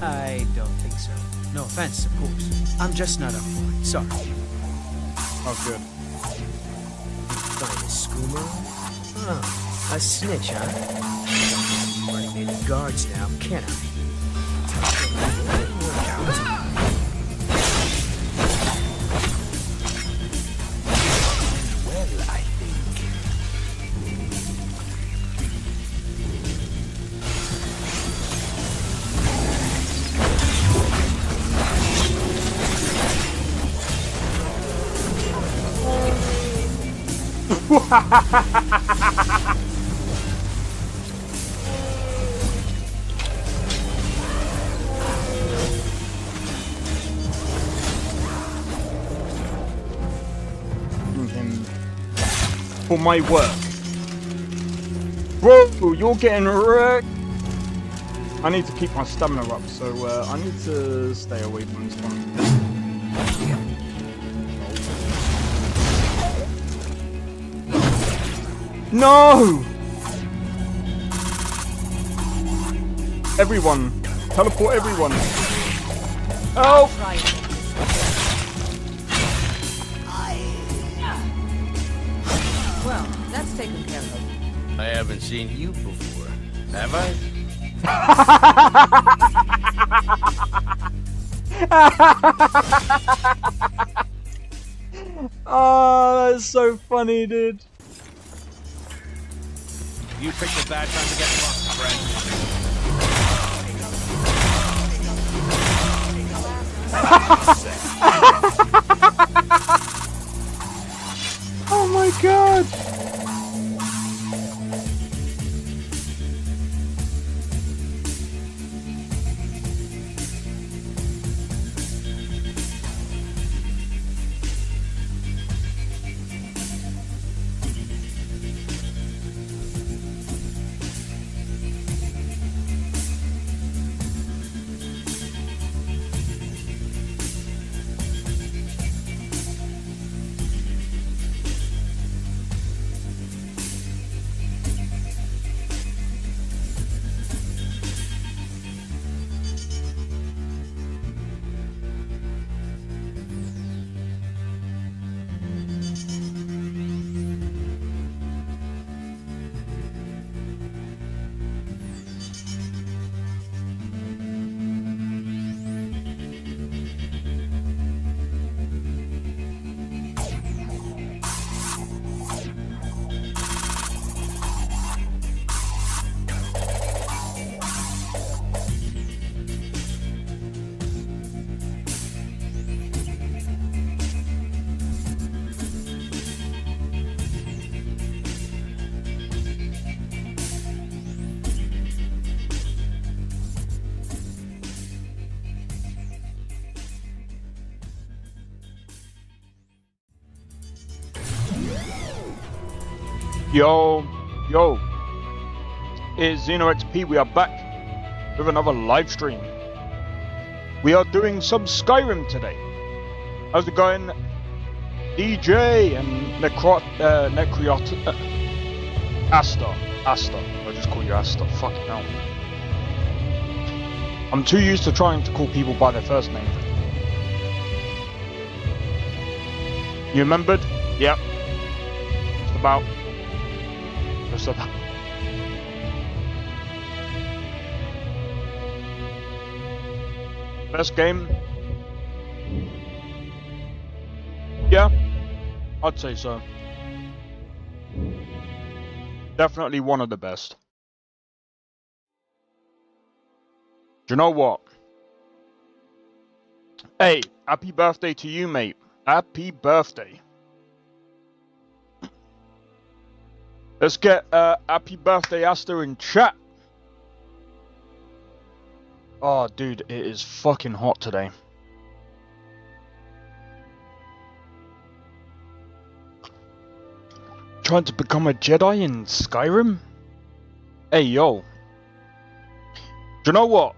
I don't think so. No offense, of course. I'm just not up for it. Sorry. Oh, good. Find a schooner? Oh, a snitch, huh? I'm running any guards now, can I? Didn't work out. Well, I think. Him for my work. Whoa, you're getting wrecked. I need to keep my stamina up, so I need to stay away from this one. No! Everyone! Teleport everyone! Oh! Well, that's taken care of. I haven't seen you before, have I? Oh, that's so funny, dude. You picked a bad time to get fucked, friend. Oh my god! Yo, it's XP. We are back with another live stream. We are doing some Skyrim today. How's it going, DJ and Asta? I'll just call you Asta. Fucking hell. I'm too used to trying to call people by their first name. You remembered? Yep. Just about. Best game? Yeah, I'd say so. Definitely one of the best. Do you know what? Hey, happy birthday to you, mate. Happy birthday. Let's get happy birthday Asta in chat. Oh, dude, it is fucking hot today. Trying to become a Jedi in Skyrim? Hey, yo. Do you know what?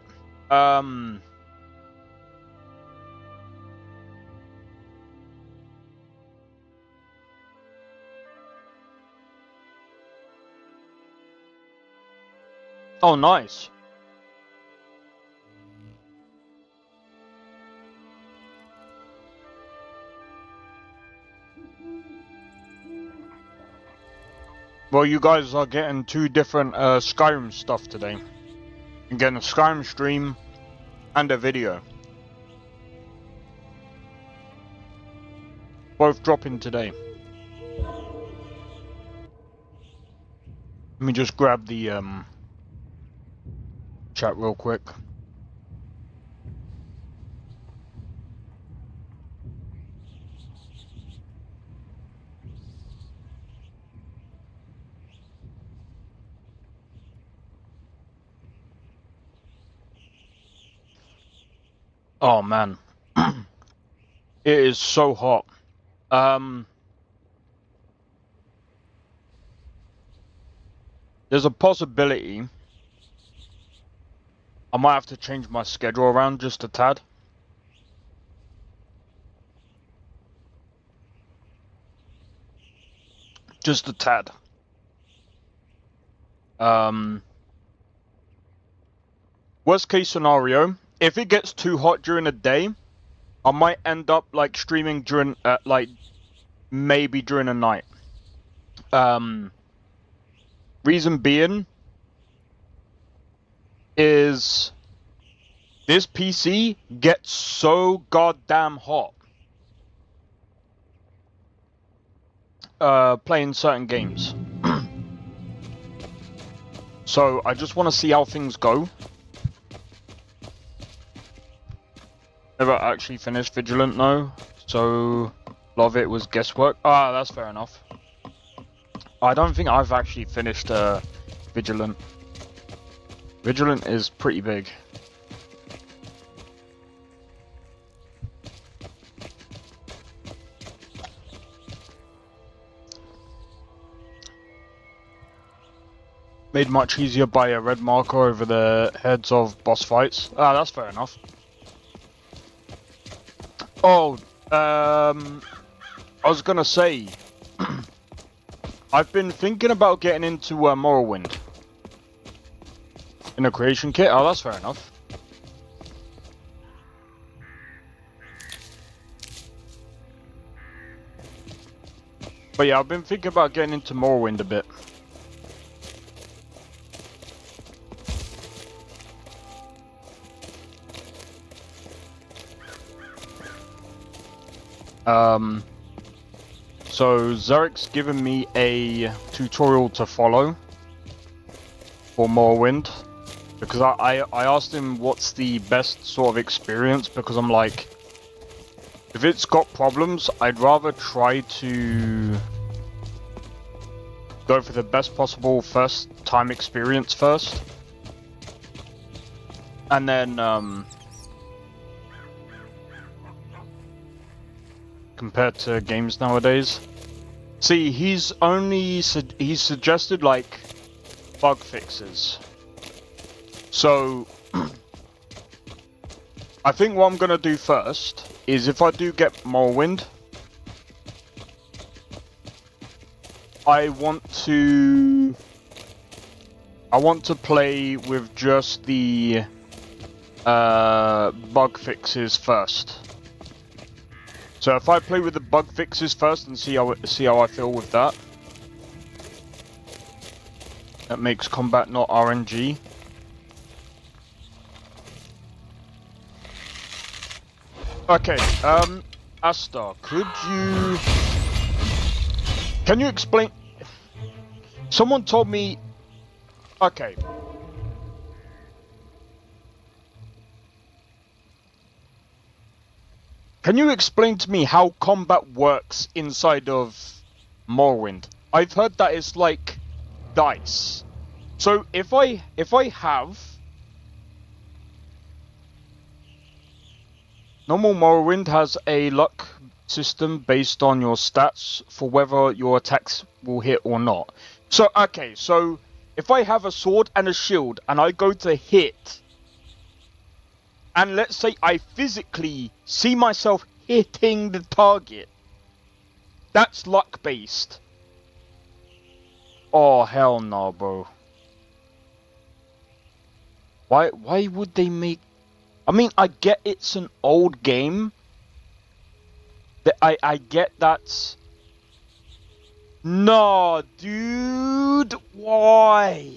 Oh, nice. Well, you guys are getting two different Skyrim stuff today. You're getting a Skyrim stream and a video. Both dropping today. Let me just grab the chat real quick. Oh man, it is so hot. There's a possibility I might have to change my schedule around just a tad. Just a tad. Worst case scenario, if it gets too hot during the day, I might end up like streaming during like maybe during the night. Reason being is this PC gets so goddamn hot playing certain games. So I just want to see how things go. Never actually finished Vigilant, no. So a lot of it was guesswork. Ah, that's fair enough. I don't think I've actually finished Vigilant. Vigilant is pretty big. Made much easier by a red marker over the heads of boss fights. Ah, that's fair enough. Oh, I was gonna say, I've been thinking about getting into Morrowind in a creation kit. Oh, that's fair enough. But yeah, I've been thinking about getting into Morrowind a bit. So Zarek's given me a tutorial to follow for Morrowind, because I asked him what's the best sort of experience, because I'm like, if it's got problems, I'd rather try to go for the best possible first time experience first, and then compared to games nowadays. See, he's suggested like bug fixes. So I think what I'm gonna do first is, if I do get Morrowind, I want to play with just the bug fixes first. So if I play with the bug fixes first and see how I feel with that, that makes combat not RNG. Okay, Asta, can you explain? Someone told me. Okay. Can you explain to me how combat works inside of Morrowind? I've heard that it's like dice. So if I have normal Morrowind has a luck system based on your stats for whether your attacks will hit or not. So okay, so if I have a sword and a shield and I go to hit, and let's say I physically see myself hitting the target, that's luck based. Oh hell no, bro. Why would they make? I mean, I get it's an old game. I get that. No, dude. Why?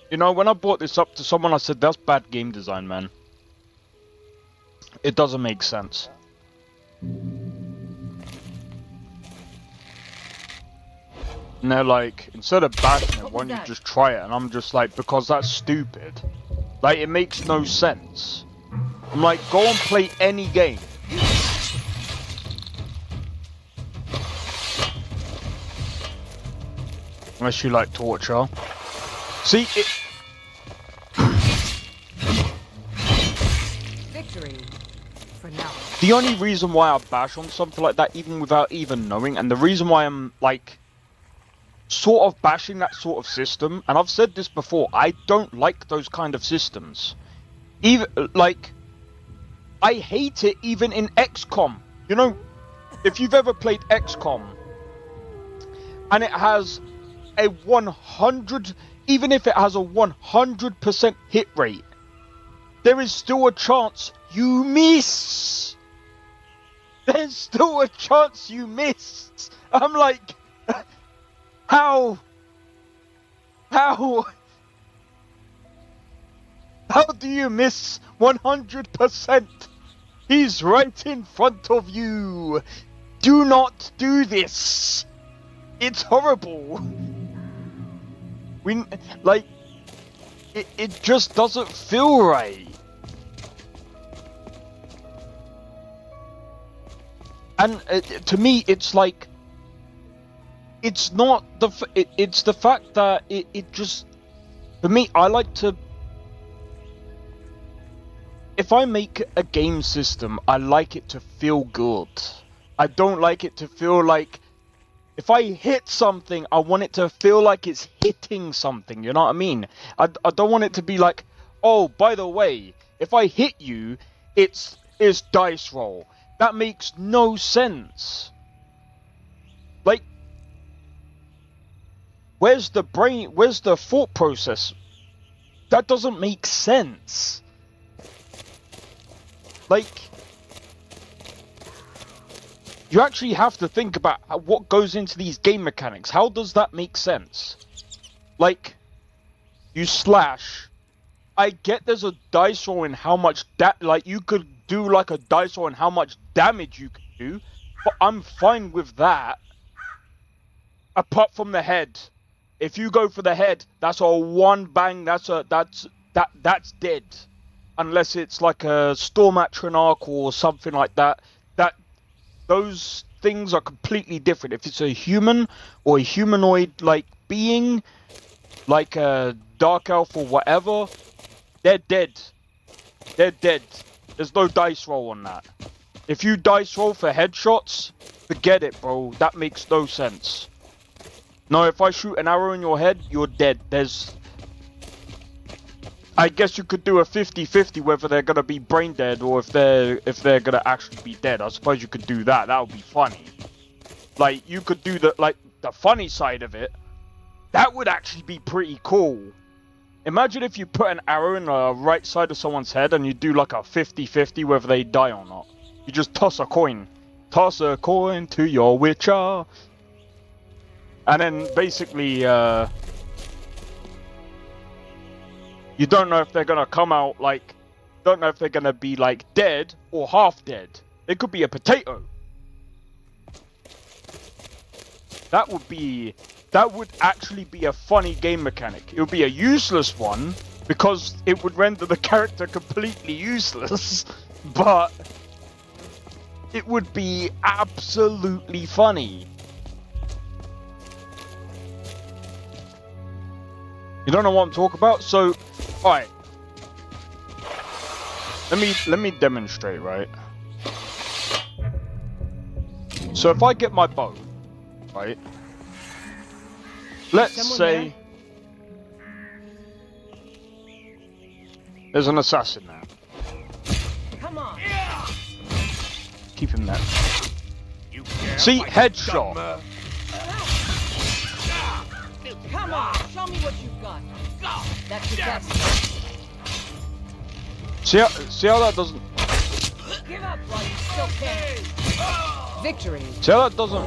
You know, when I brought this up to someone, I said, that's bad game design, man. It doesn't make sense. And they're like, instead of bashing it, why don't you just try it? And I'm just like, because that's stupid. Like, it makes no sense. I'm like, go and play any game. Unless you like torture. See, it... Victory. For now. The only reason why I bash on something like that, even without even knowing, and the reason why I'm, like, sort of bashing that sort of system, and I've said this before, I don't like those kind of systems. Even, like, I hate it even in XCOM. You know, if you've ever played XCOM, and it has a 100, even if it has a 100% hit rate, there is still a chance you miss. There's still a chance you miss. I'm like, how do you miss 100%? He's right in front of you. Do not do this. It's horrible. Like, it just doesn't feel right. And to me, it's like, it's not it's the fact that it just, for me, I like to, if I make a game system, I like it to feel good. I don't like it to feel like, if I hit something, I want it to feel like it's hitting something, you know what I mean? I don't want it to be like, oh, by the way, if I hit you, it's dice roll. That makes no sense. Like, where's the brain, where's the thought process? That doesn't make sense. Like, you actually have to think about what goes into these game mechanics. How does that make sense? Like, you slash. I get there's a dice roll in how much like, you could do like a dice roll and how much damage you can do, but I'm fine with that. Apart from the head. If you go for the head, that's a one bang, that's dead. Unless it's like a Storm Atronach or something like that. Those things are completely different. If it's a human or a humanoid like being, like a dark elf or whatever, they're dead. They're dead. There's no dice roll on that. If you dice roll for headshots, forget it, bro. That makes no sense. No, if I shoot an arrow in your head, you're dead. There's... I guess you could do a 50-50 whether they're gonna be brain dead or if they're gonna actually be dead. I suppose you could do that. That would be funny. Like, you could do the funny side of it. That would actually be pretty cool. Imagine if you put an arrow in the right side of someone's head and you do like a 50-50 whether they die or not. You just toss a coin. Toss a coin to your witcher. And then basically, you don't know if they're gonna come out like, don't know if they're gonna be like dead or half dead. It could be a potato. That would actually be a funny game mechanic. It would be a useless one because it would render the character completely useless, but it would be absolutely funny. You don't know what I'm talking about? So, alright. Let me demonstrate, right? So if I get my bow, right? Let's say there's an assassin there. Come on. Keep him there. See, headshot. Come on, show me what you've got. That's your best. See how that doesn't... Give up while you still can. Victory. See how that doesn't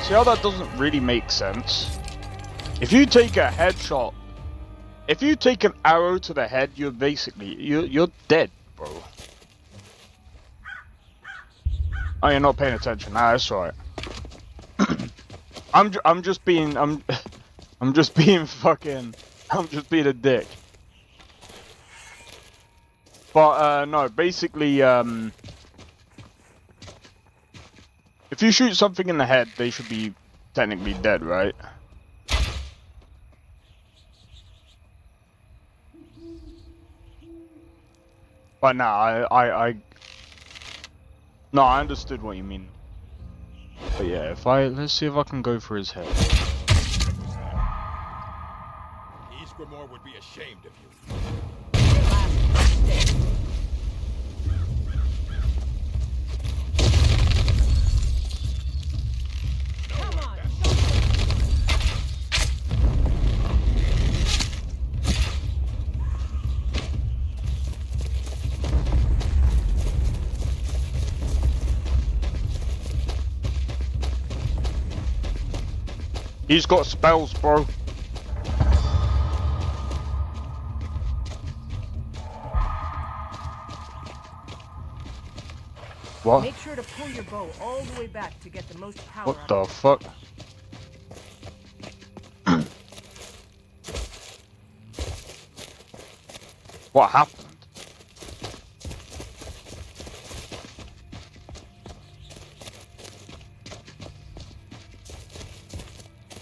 see how that doesn't really make sense? If you take a headshot, if you take an arrow to the head, you're basically you're dead, bro. Oh, you're not paying attention. Nah, that's alright. I'm just being I'm just being a dick. But no, basically if you shoot something in the head, they should be technically dead, right? But nah, no, I understood what you mean. But yeah, let's see if I can go for his head. Isgramor would be ashamed of you. Come on. He's got spells, bro. What? Make sure to pull your bow all the way back to get the most power. What out the of it. fuck? What happened?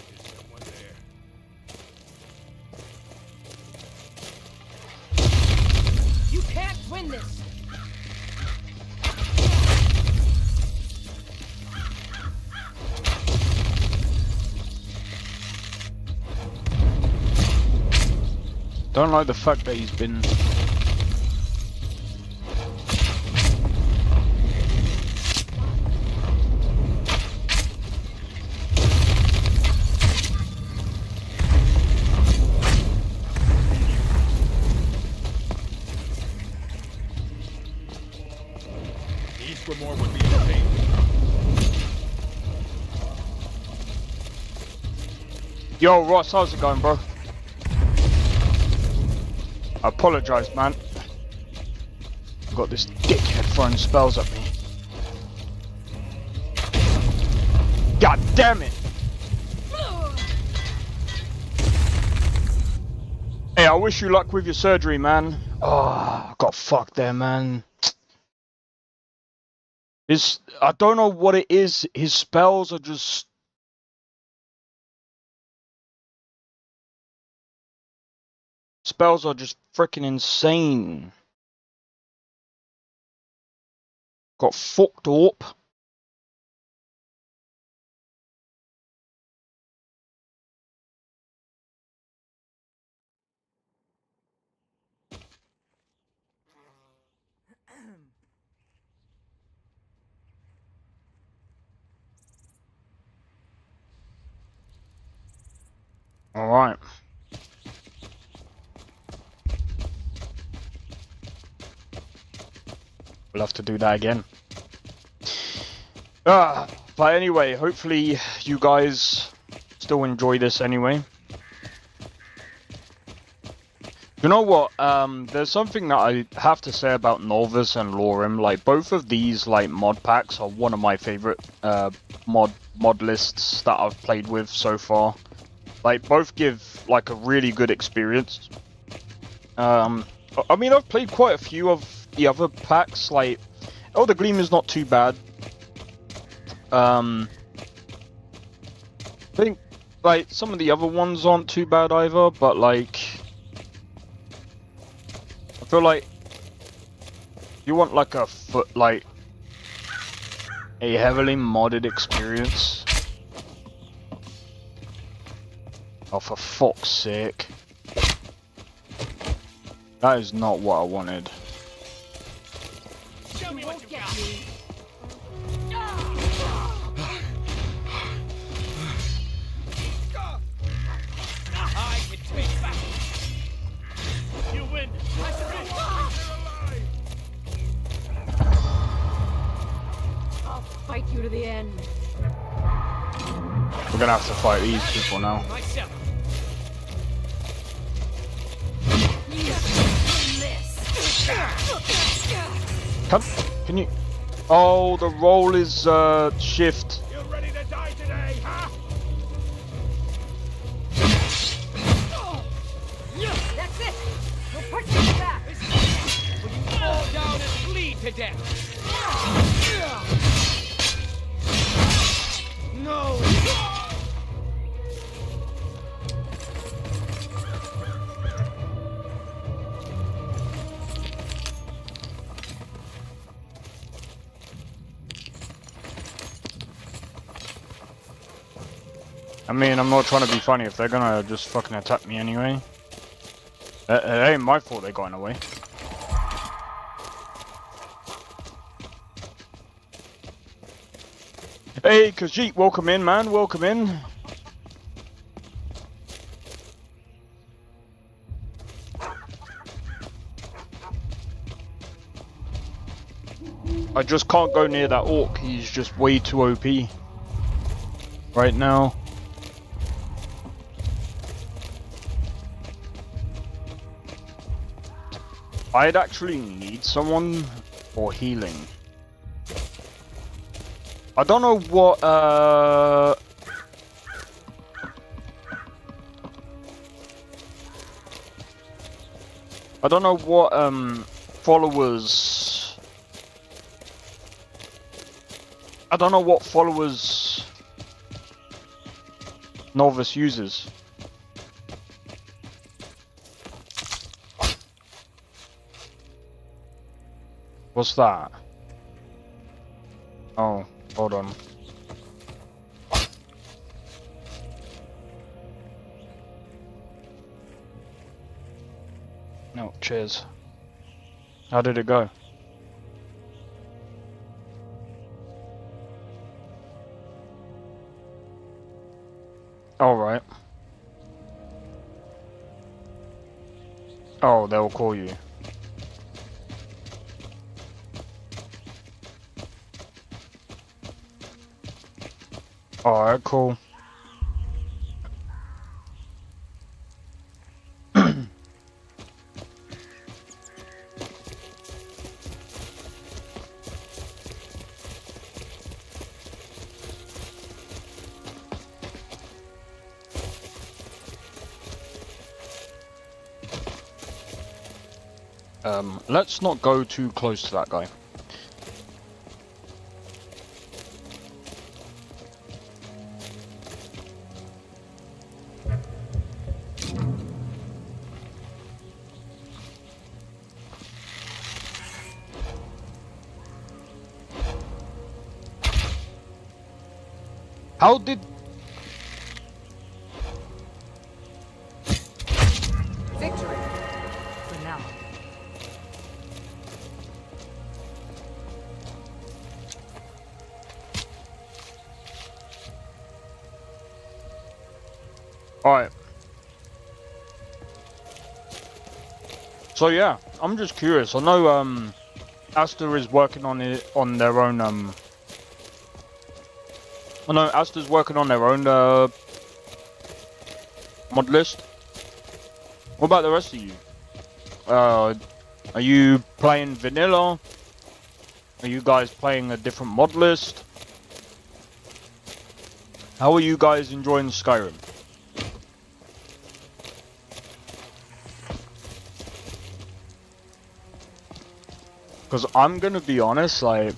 There's someone there. You can't win this. Don't like the fact that he's been. Isgramor would be ashamed. Yo, Ross, how's it going, bro? I apologise, man. I've got this dickhead throwing spells at me. God damn it! Hey, I wish you luck with your surgery, man. Oh, I got fucked there, man. I don't know what it is. His spells are just. Spells are just freaking insane. Got fucked up. All right. We'll have to do that again. But anyway, hopefully you guys still enjoy this anyway. You know what? There's something that I have to say about Nolvus and Lorem. Like, both of these like mod packs are one of my favorite mod lists that I've played with so far. Like, both give like a really good experience. I mean, I've played quite a few of the other packs. Like, the Gleam is not too bad. I think like some of the other ones aren't too bad either, but like I feel like you want like a heavily modded experience. Oh, for fuck's sake. That is not what I wanted. Show me what you got. I can take back. You win. I'll fight fight you to the end. We're gonna have to fight these people now. Myself. Can you? Oh, the roll is shift. You ready to die today, huh? That's it! We'll put you back! Will you fall down and bleed to death? No! I mean, I'm not trying to be funny if they're gonna just fucking attack me anyway. It ain't my fault they got in the way. Hey, Khajiit, welcome in, man. Welcome in. I just can't go near that orc. He's just way too OP right now. I'd actually need someone for healing. I don't know what I don't know what followers I don't know what followers Nolvus uses. What's that? Oh, hold on. No, cheers. How did it go? Alright. Oh, they'll call you. Alright, cool. Let's not go too close to that guy. How did... Victory! For now. Alright. So yeah, I'm just curious. I know Asta is working on it on their own I know Asta's working on their own mod list. What about the rest of you? Are you playing vanilla? Are you guys playing a different mod list? How are you guys enjoying Skyrim? Because I'm gonna be honest, like,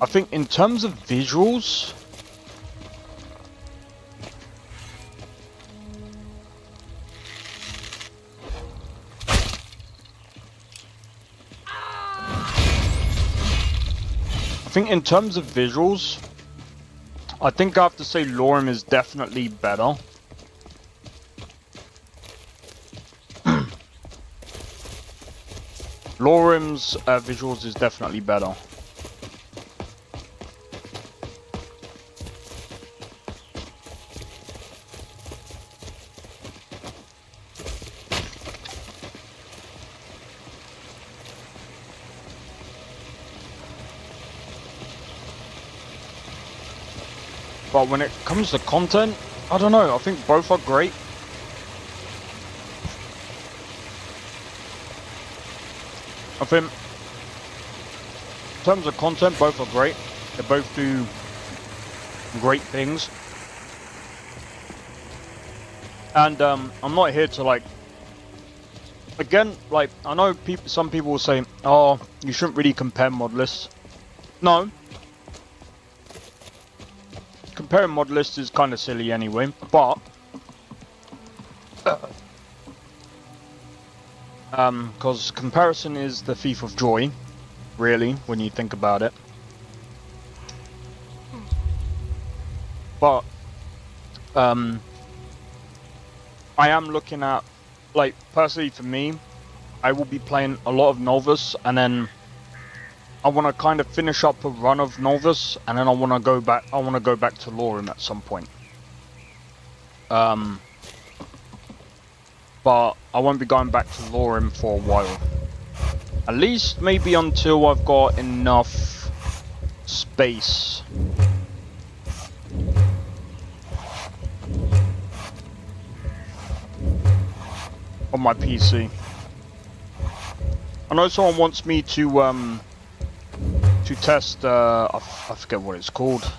I think in terms of visuals, I think I have to say Lorem is definitely better. Lorem's visuals is definitely better. But when it comes to content, I don't know. I think both are great. I think in terms of content, both are great. They both do great things. And I'm not here to like. Again, like I know some people will say, "Oh, you shouldn't really compare mod lists." No. Comparing mod lists is kind of silly anyway, but because comparison is the thief of joy, really, when you think about it. But I am looking at, like, personally for me, I will be playing a lot of Nolvus, and then I want to kind of finish up a run of Nolvus, and then I want to go back. I want to go back to Lorim at some point. But I won't be going back to Lorim for a while. At least maybe until I've got enough space. On my PC. I know someone wants me to test, I forget what it's called,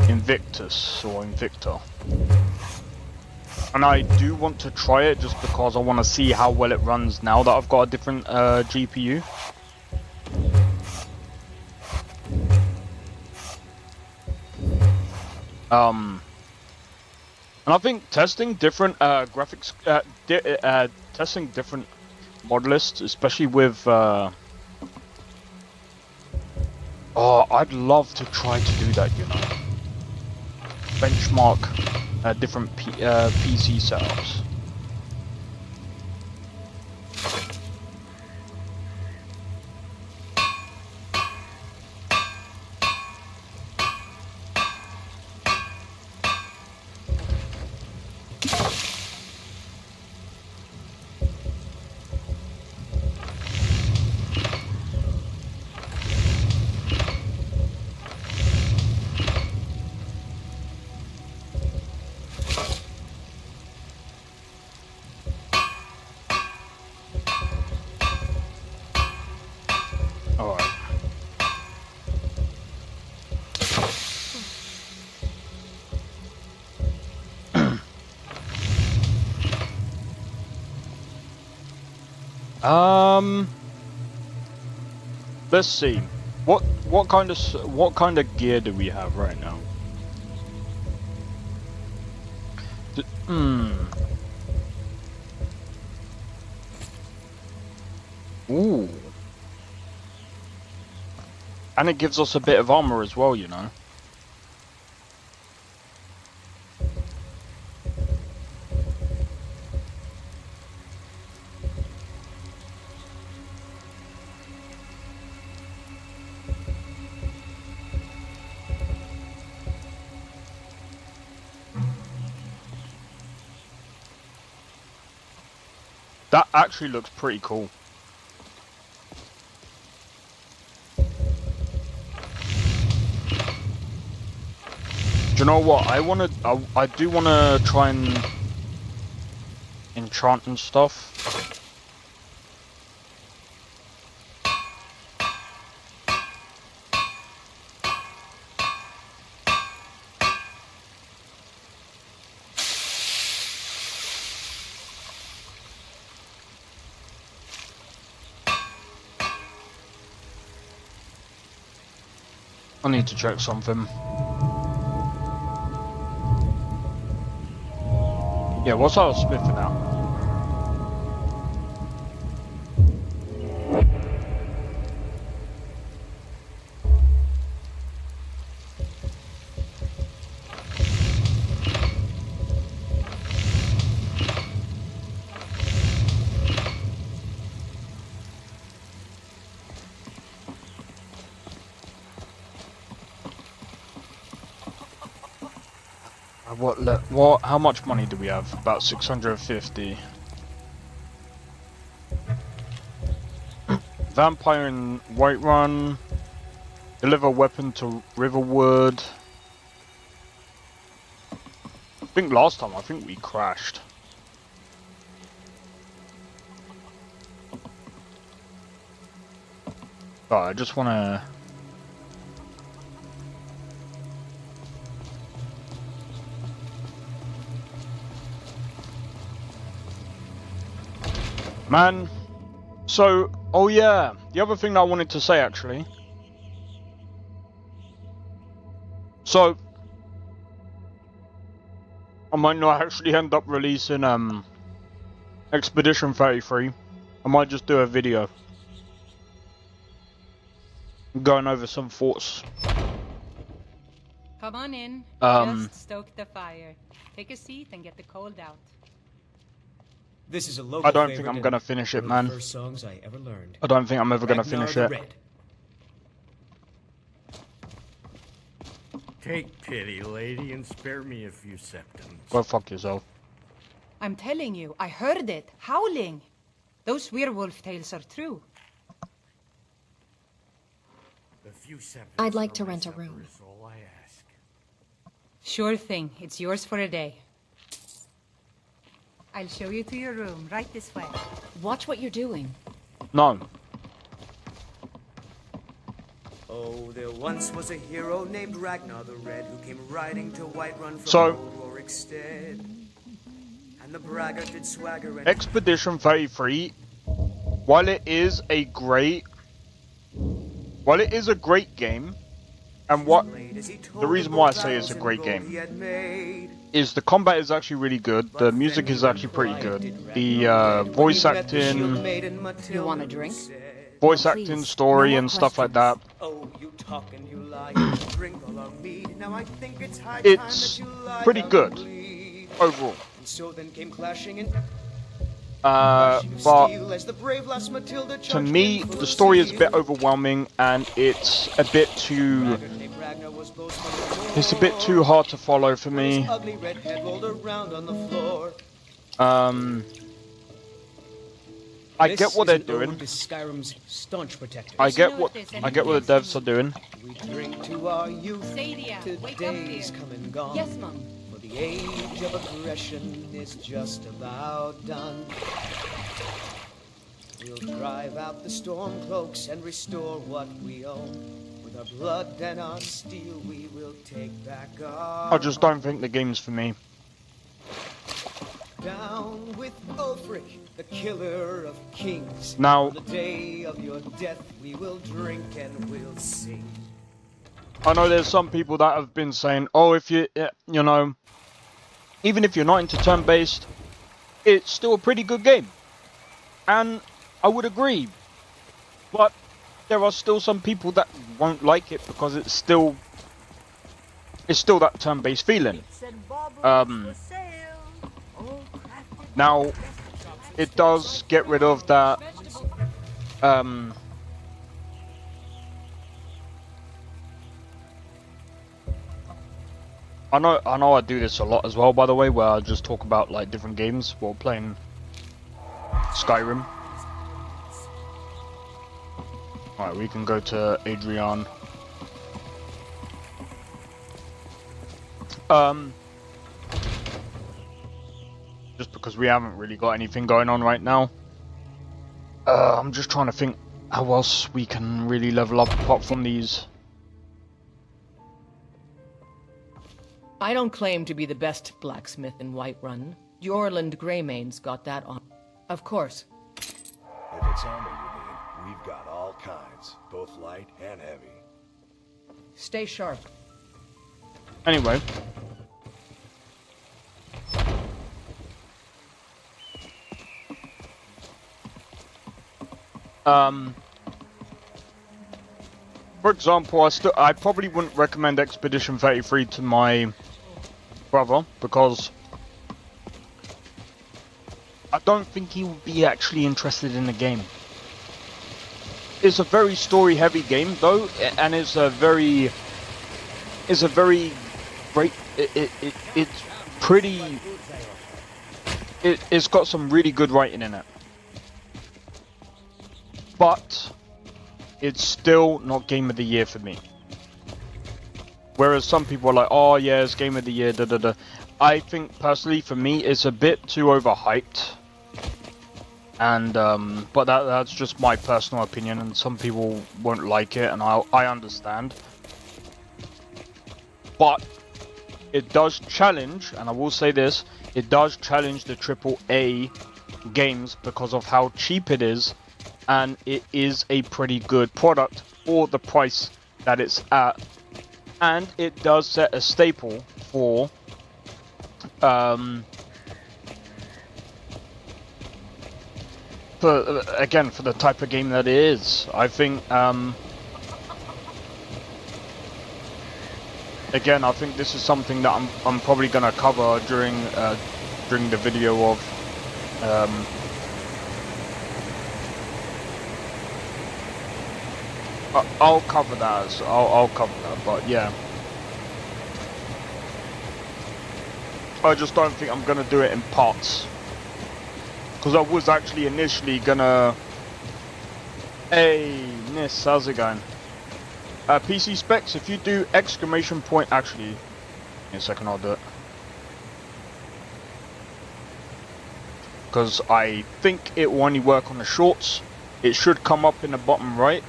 Invictus or Invictor. And I do want to try it just because I want to see how well it runs now that I've got a different GPU. And I think testing different graphics, testing different mod lists, especially with oh, I'd love to try to do that, you know. Benchmark different PC setups. Let's see. What kind of gear do we have right now? Ooh. And it gives us a bit of armor as well, you know. That actually looks pretty cool. Do you know what? I do wanna try and enchant and stuff. I need to check something. Yeah, what's our smithing now? What? How much money do we have? About 650. Vampire in Whiterun. Deliver weapon to Riverwood. think last time, I think we crashed. But I just want to... Man, so, oh yeah, the other thing that I wanted to say actually. So, I might not actually end up releasing Expedition 33. I might just do a video going over some thoughts. Come on in. Just stoke the fire. Take a seat and get the cold out. This is a local I don't think favorite I'm gonna finish it, one of man. the first songs I ever learned. I don't think I'm ever gonna finish it. Red. Take pity, lady, and spare me a few seconds. Go fuck yourself. I'm telling you, I heard it. Howling. Those werewolf tales are true. A few seconds I'd like for to my rent a supper room. is all I ask. Sure thing. It's yours for a day. I'll show you to your room, right this way. Watch what you're doing. No. Oh, there once was a hero named Ragnar the Red who came riding to Whiterun from So- old Rorik's stead. And the braggart did swagger and Expedition 33, while it is a great game, and what the reason why I say it's a great game is the combat is actually really good, the music is actually pretty good, the voice acting, You want a drink? voice acting, story, and stuff like that. oh, you talk and you lie, drink all our mead. Now I think it's high time It's that you lie pretty down good and bleed. overall. And so then came clashing and But steel as the brave lass Matilda to charged me, in full the story is a steel. bit overwhelming, and it's a bit too Ragnar was boastful. it's a bit too hard to follow for me. Ugly red head rolled around on the floor. I get what they're This is an doing. ode to Skyrim's staunch protectors. I get what the devs are doing. We drink to our youth. Sadia, To wake up, days dear. come and gone. Yes, Mom. For the age of aggression is just about done. We'll drive out the storm cloaks and restore what we own. With our blood and our steel, we will take back our I just don't think the game's for me. down with Ulfric, the killer of kings. Now- On the day of your death, we will drink and we'll sing. I know there's some people that have been saying, oh, if you know, even if you're not into turn-based, it's still a pretty good game. And I would agree. But there are still some people that won't like it because it's still that turn-based feeling. Now, it does get rid of that, I know I do this a lot as well, by the way, where I just talk about like different games while playing Skyrim. Alright, we can go to Adrian. Just because we haven't really got anything going on right now. I'm just trying to think how else we can really level up apart from these. I don't claim to be the best blacksmith in Whiterun. Jorland Greymane's got that on. Of course. If it's armor you need, we've got all kinds, both light and heavy. Stay sharp. Anyway. For example, I probably wouldn't recommend Expedition 33 to my brother because I don't think he would be actually interested in the game. It's a very story-heavy game, though, and it's a very great. It's pretty. It's got some really good writing in it, but it's still not Game of the Year for me. Whereas some people are like, "Oh yeah, it's Game of the Year." Da da da. I think personally for me it's a bit too overhyped. And but that's just my personal opinion, and some people won't like it, and I understand. But it does challenge, and I will say this, it does challenge the AAA games because of how cheap it is, and it is a pretty good product for the price that it's at, and it does set a staple for for the type of game that it is. I think again, I think this is something that I'm probably gonna cover during the video of I'll cover that. I'll cover that, but yeah. I just don't think I'm gonna do it in parts. Because I was actually initially gonna... Hey, Nis, how's it going? PC specs, if you do exclamation point... Actually, in a second I'll do it. Because I think it will only work on the shorts. It should come up in the bottom right.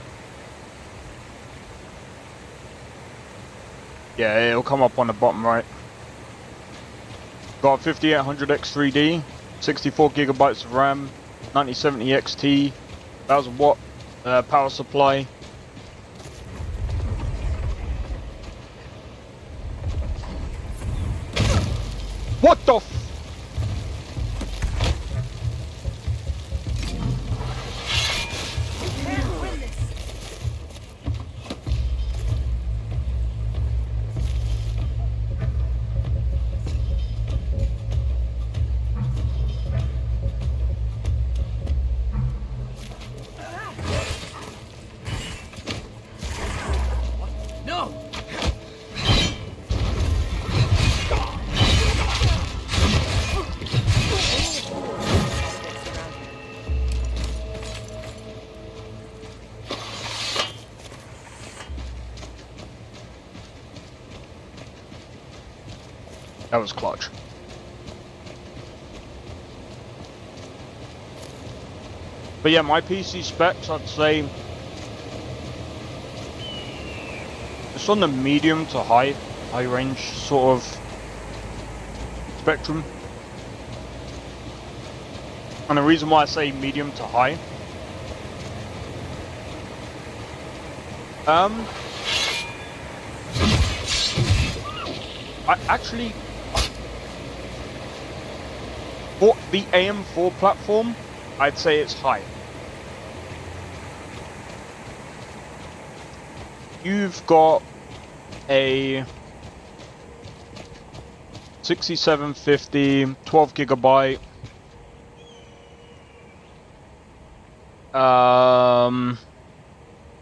Yeah, it'll come up on the bottom right. Got 5800X3D, 64 gigabytes of RAM, 9070 XT, 1000 watt power supply. What the f— That was clutch. But yeah, my PC specs, I'd say it's on the medium to high range sort of spectrum. And the reason why I say medium to high, I actually, for the AM4 platform, I'd say it's high. You've got a 6750, 12 gigabyte,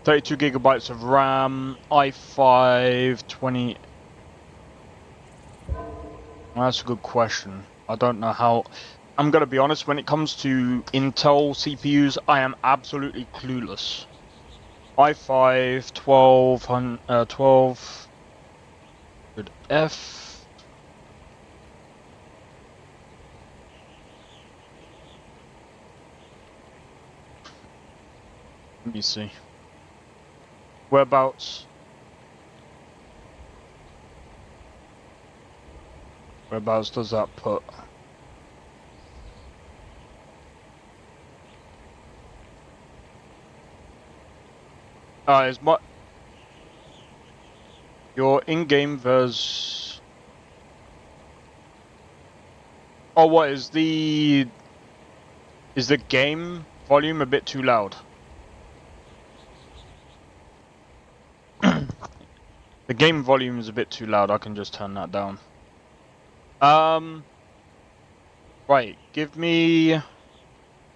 32 gigabytes of RAM, i5, 20. Well, that's a good question. I don't know how. I'm gonna be honest, when it comes to Intel CPUs, I am absolutely clueless. i5 1200F. Let me see. Whereabouts? Whereabouts does that put? Is my your in-game versus? Oh, what is the game volume a bit too loud? The game volume is a bit too loud. I can just turn that down. Right, give me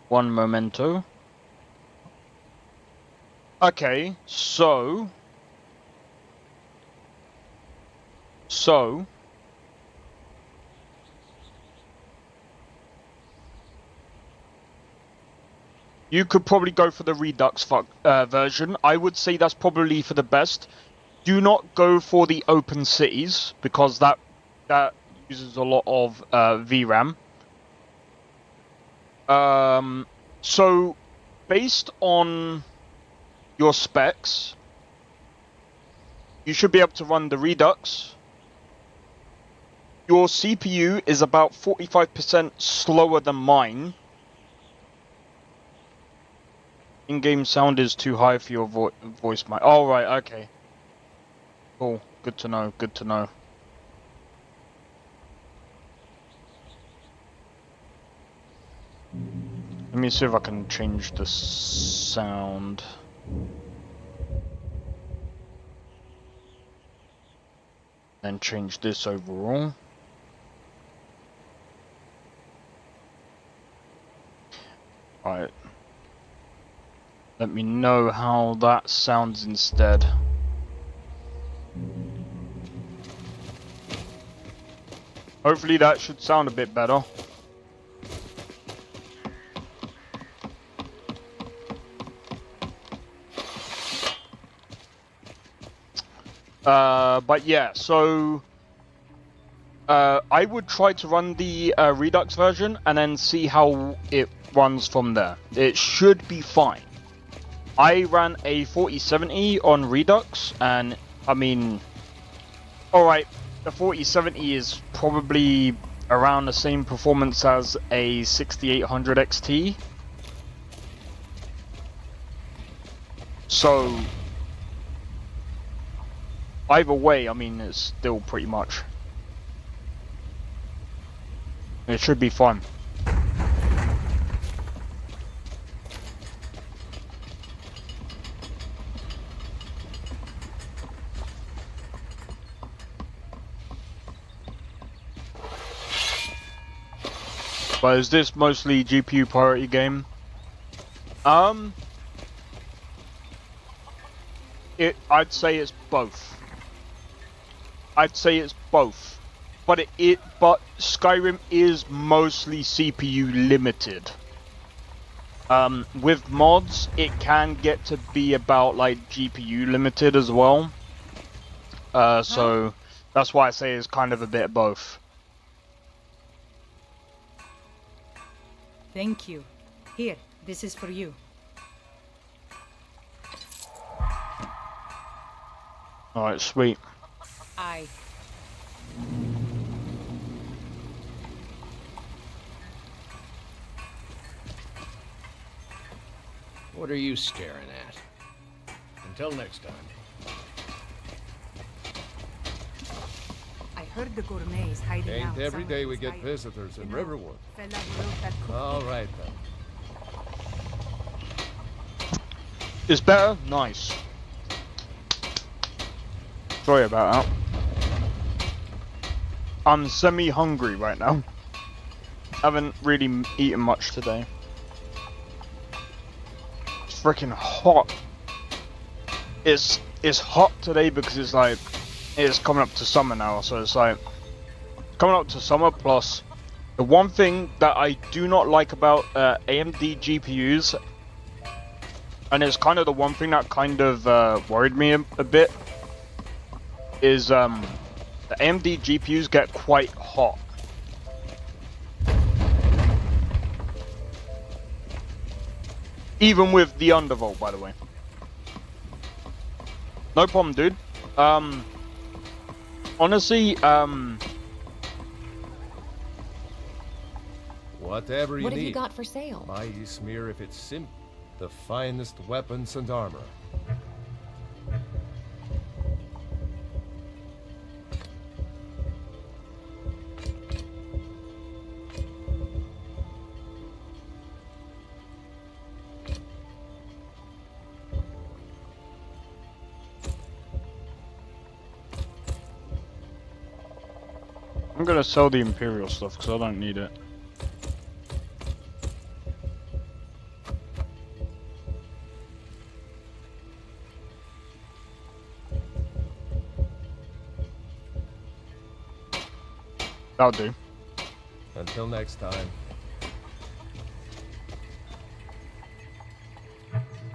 one momento. Okay, so you could probably go for the Redux version. I would say that's probably for the best. Do not go for the open cities, because that uses a lot of VRAM. So based on your specs, you should be able to run the Redux. Your CPU is about 45% slower than mine. In-game sound is too high for your voice mic. Oh, right, okay. Cool, good to know, good to know. Let me see if I can change the sound. And change this overall. Alright. Let me know how that sounds instead. Hopefully that should sound a bit better. But yeah, so I would try to run the Redux version and then see how it runs from there. It should be fine. I ran a 4070 on Redux, and I mean, alright, the 4070 is probably around the same performance as a 6800 XT. So either way, I mean, it's still pretty much. It should be fun. But is this mostly GPU priority game? I'd say it's both. I'd say it's both. But but Skyrim is mostly CPU limited. With mods, it can get to be about like GPU limited as well. So that's why I say it's kind of a bit of both. Thank you. Here, this is for you. Alright, sweet. I. What are you staring at? Until next time. I heard the gourmets hiding Ain't out. every somewhere day in we get Skyrim. visitors in You know, Riverwood. fella who wrote that cookbook. All right then. It's better? Nice. Sorry about that. I'm semi-hungry right now. Haven't really eaten much today. It's freaking hot. It's hot today because it's like, it's coming up to summer now, so it's like, coming up to summer plus, the one thing that I do not like about AMD GPUs, and it's kind of the one thing that kind of worried me a bit, is the AMD GPUs get quite hot. Even with the undervolt, by the way. No problem, dude. Honestly, Whatever you What need. have you got for sale? My Ysmir, if it's the finest weapons and armor. I'm gonna sell the Imperial stuff because I don't need it. That'll do. Until next time.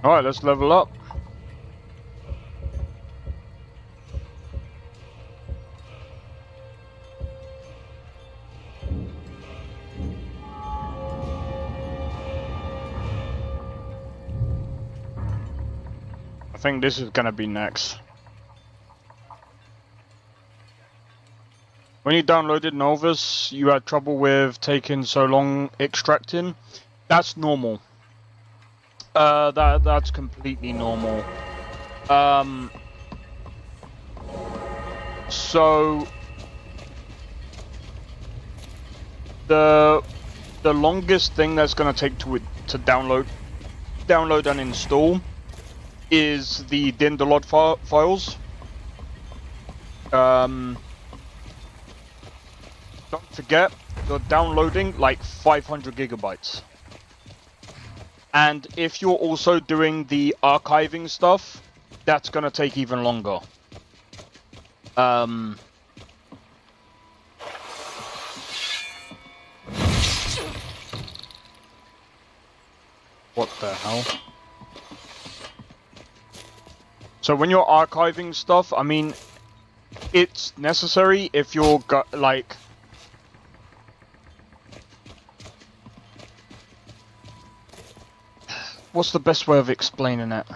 Alright, let's level up. think this is gonna be next. When you downloaded Nolvus, you had trouble with taking so long extracting. That's normal. That's completely normal. So the longest thing that's gonna take to download and install is the Dindalod files. Don't forget, you're downloading like 500 gigabytes. And if you're also doing the archiving stuff, that's gonna take even longer. What the hell? So when you're archiving stuff, I mean, it's necessary if you're like... What's the best way of explaining it?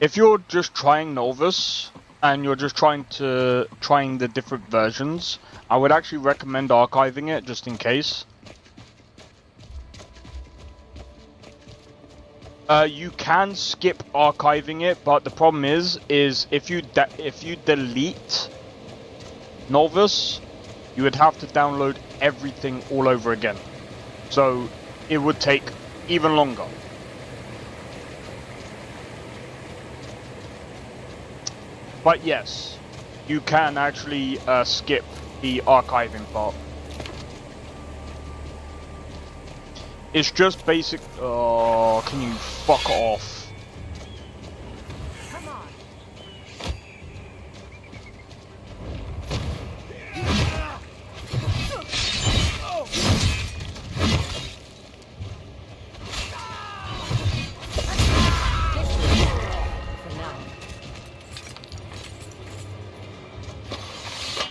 If you're just trying Nolvus, and you're just trying the different versions, I would actually recommend archiving it, just in case. You can skip archiving it, but the problem is if you delete Nolvus, you would have to download everything all over again. So it would take even longer. But yes, you can actually skip the archiving part. It's just basic. Oh, can you fuck off? Come on.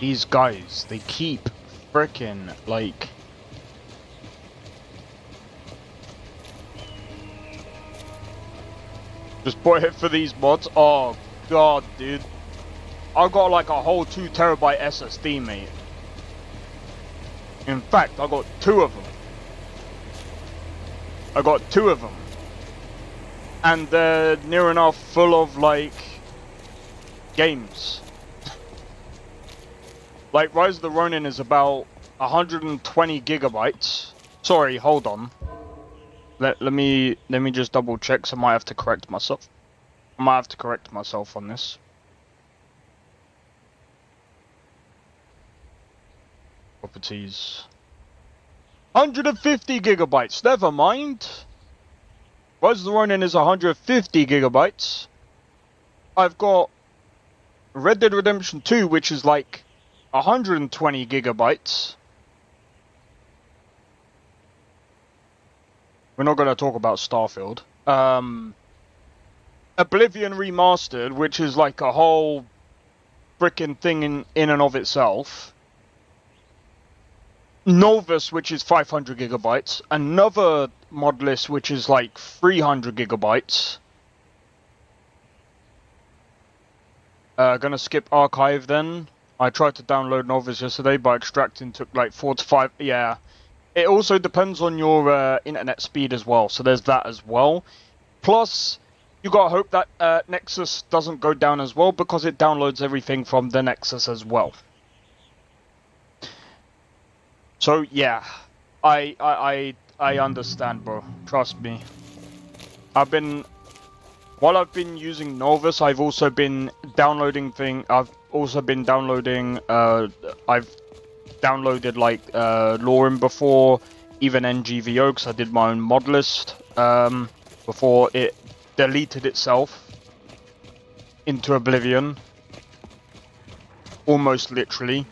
These guys, they keep frickin' like... Just bought it for these mods. Oh god, dude. I've got like a whole 2 terabyte SSD, mate. In fact, I got 2 of them. I got 2 of them. And they're near enough full of like games. Like Rise of the Ronin is about 120 gigabytes. Sorry, hold on. Let me just double check, so I might have to correct myself. I might have to correct myself on this. Properties. 150 gigabytes, never mind. Rise of the Ronin is 150 gigabytes. I've got Red Dead Redemption 2, which is like 120 gigabytes. We're not going to talk about Starfield. Oblivion Remastered, which is like a whole frickin' thing in and of itself. Nolvus, which is 500 gigabytes. Another mod list, which is like 300 gigabytes. Gonna skip Archive then. I tried to download Nolvus yesterday, but extracting took like 4 to 5... Yeah. It also depends on your internet speed as well, so there's that as well. Plus, you gotta hope that Nexus doesn't go down as well, because it downloads everything from the Nexus as well. So yeah, I understand, bro. Trust me. While I've been using Nolvus, I've also been downloading I've downloaded like Lauren before, even NGVO, because I did my own mod list before it deleted itself into Oblivion, almost literally.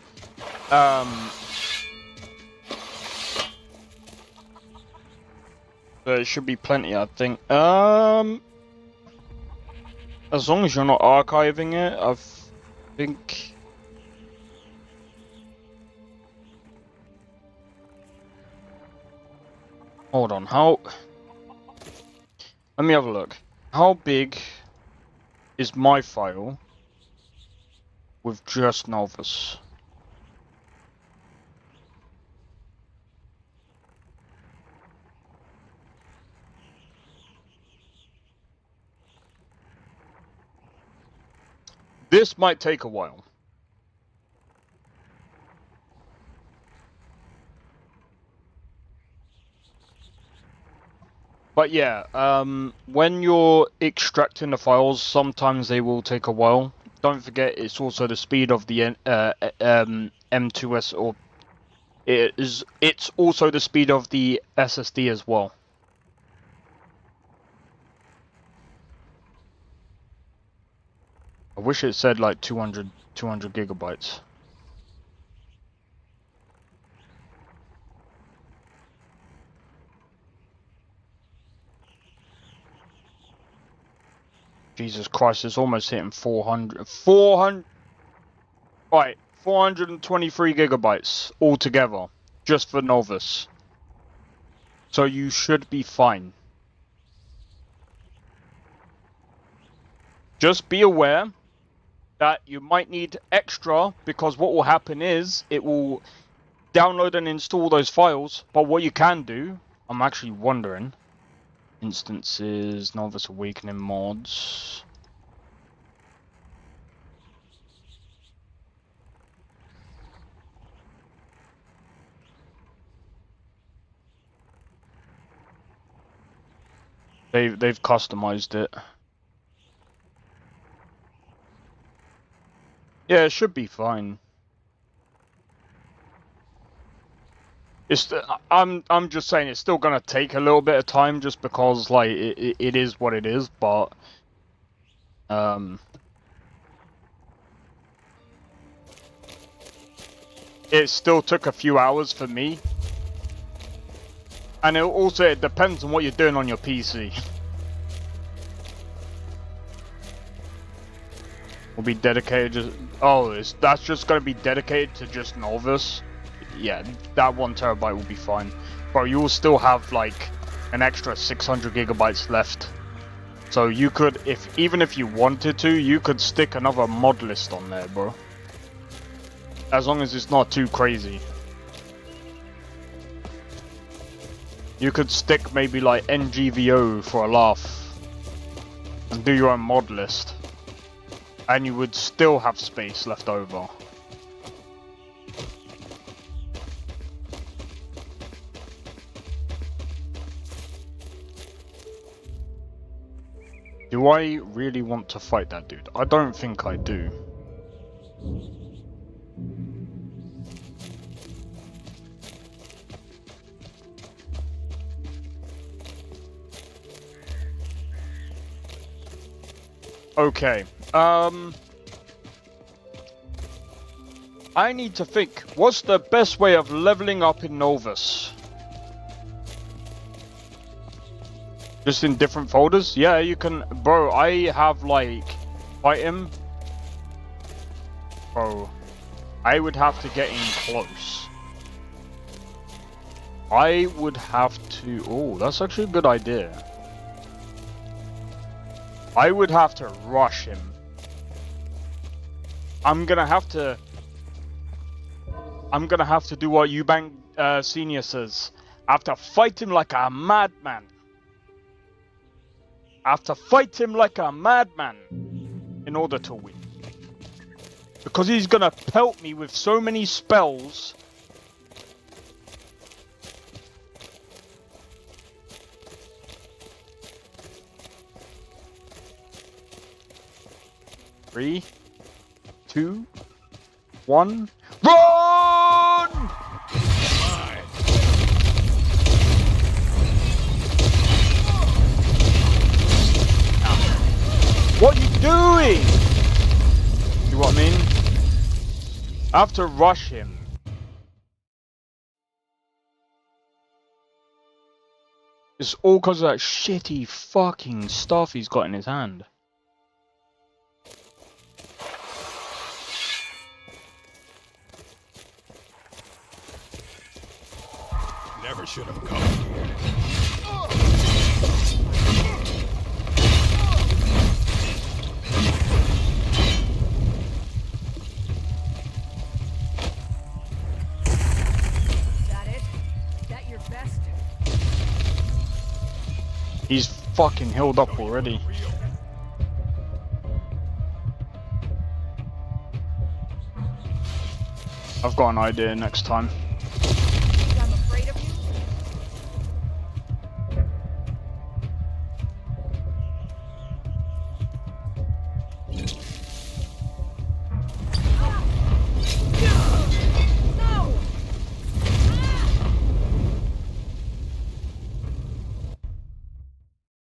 There should be plenty, I think. As long as you're not archiving it, I think. Hold on, how? Let me have a look. How big is my file with just Nolvus? This might take a while. But yeah, when you're extracting the files, sometimes they will take a while. Don't forget, it's also the speed of the M2S, or it's also the speed of the SSD as well. I wish it said like 200 gigabytes. Jesus Christ, it's almost hitting 400. Right, 423 gigabytes altogether, just for Nolvus. So you should be fine. Just be aware that you might need extra, because what will happen is it will download and install those files. But what you can do, I'm actually wondering, instances, Nolvus Awakening mods. They've customized it. Yeah, it should be fine. I'm just saying it's still gonna take a little bit of time, just because like it is what it is, but it still took a few hours for me. And it depends on what you're doing on your PC. Will be dedicated. That's just gonna be dedicated to just Nolvus. Yeah, that 1 terabyte will be fine. Bro, you will still have like an extra 600 gigabytes left. So you could, even if you wanted to, you could stick another mod list on there, bro. As long as it's not too crazy. You could stick maybe like NGVO for a laugh and do your own mod list. And you would still have space left over. Do I really want to fight that dude? I don't think I do. Okay, I need to think, what's the best way of leveling up in Nolvus? Just in different folders? Yeah, you can, bro, I have like, fight him. Bro, I would have to get in close. I would have to, oh, that's actually a good idea. I would have to rush him. I'm gonna have to do what Eubank Senior says. I have to fight him like a madman. I have to fight him like a madman in order to win. Because he's gonna pelt me with so many spells. Three, 2, 1, run! What are you doing? See what I mean? I have to rush him. It's all because of that shitty fucking stuff he's got in his hand. Never should have come here. He's fucking healed up already. I've got an idea next time. I'm afraid of you.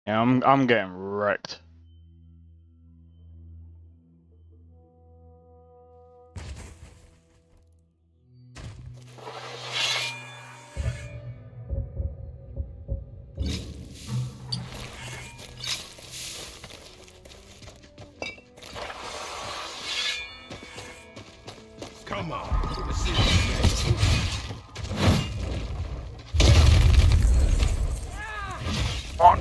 Yeah, I'm getting wrecked. Come on. Let's see what you On.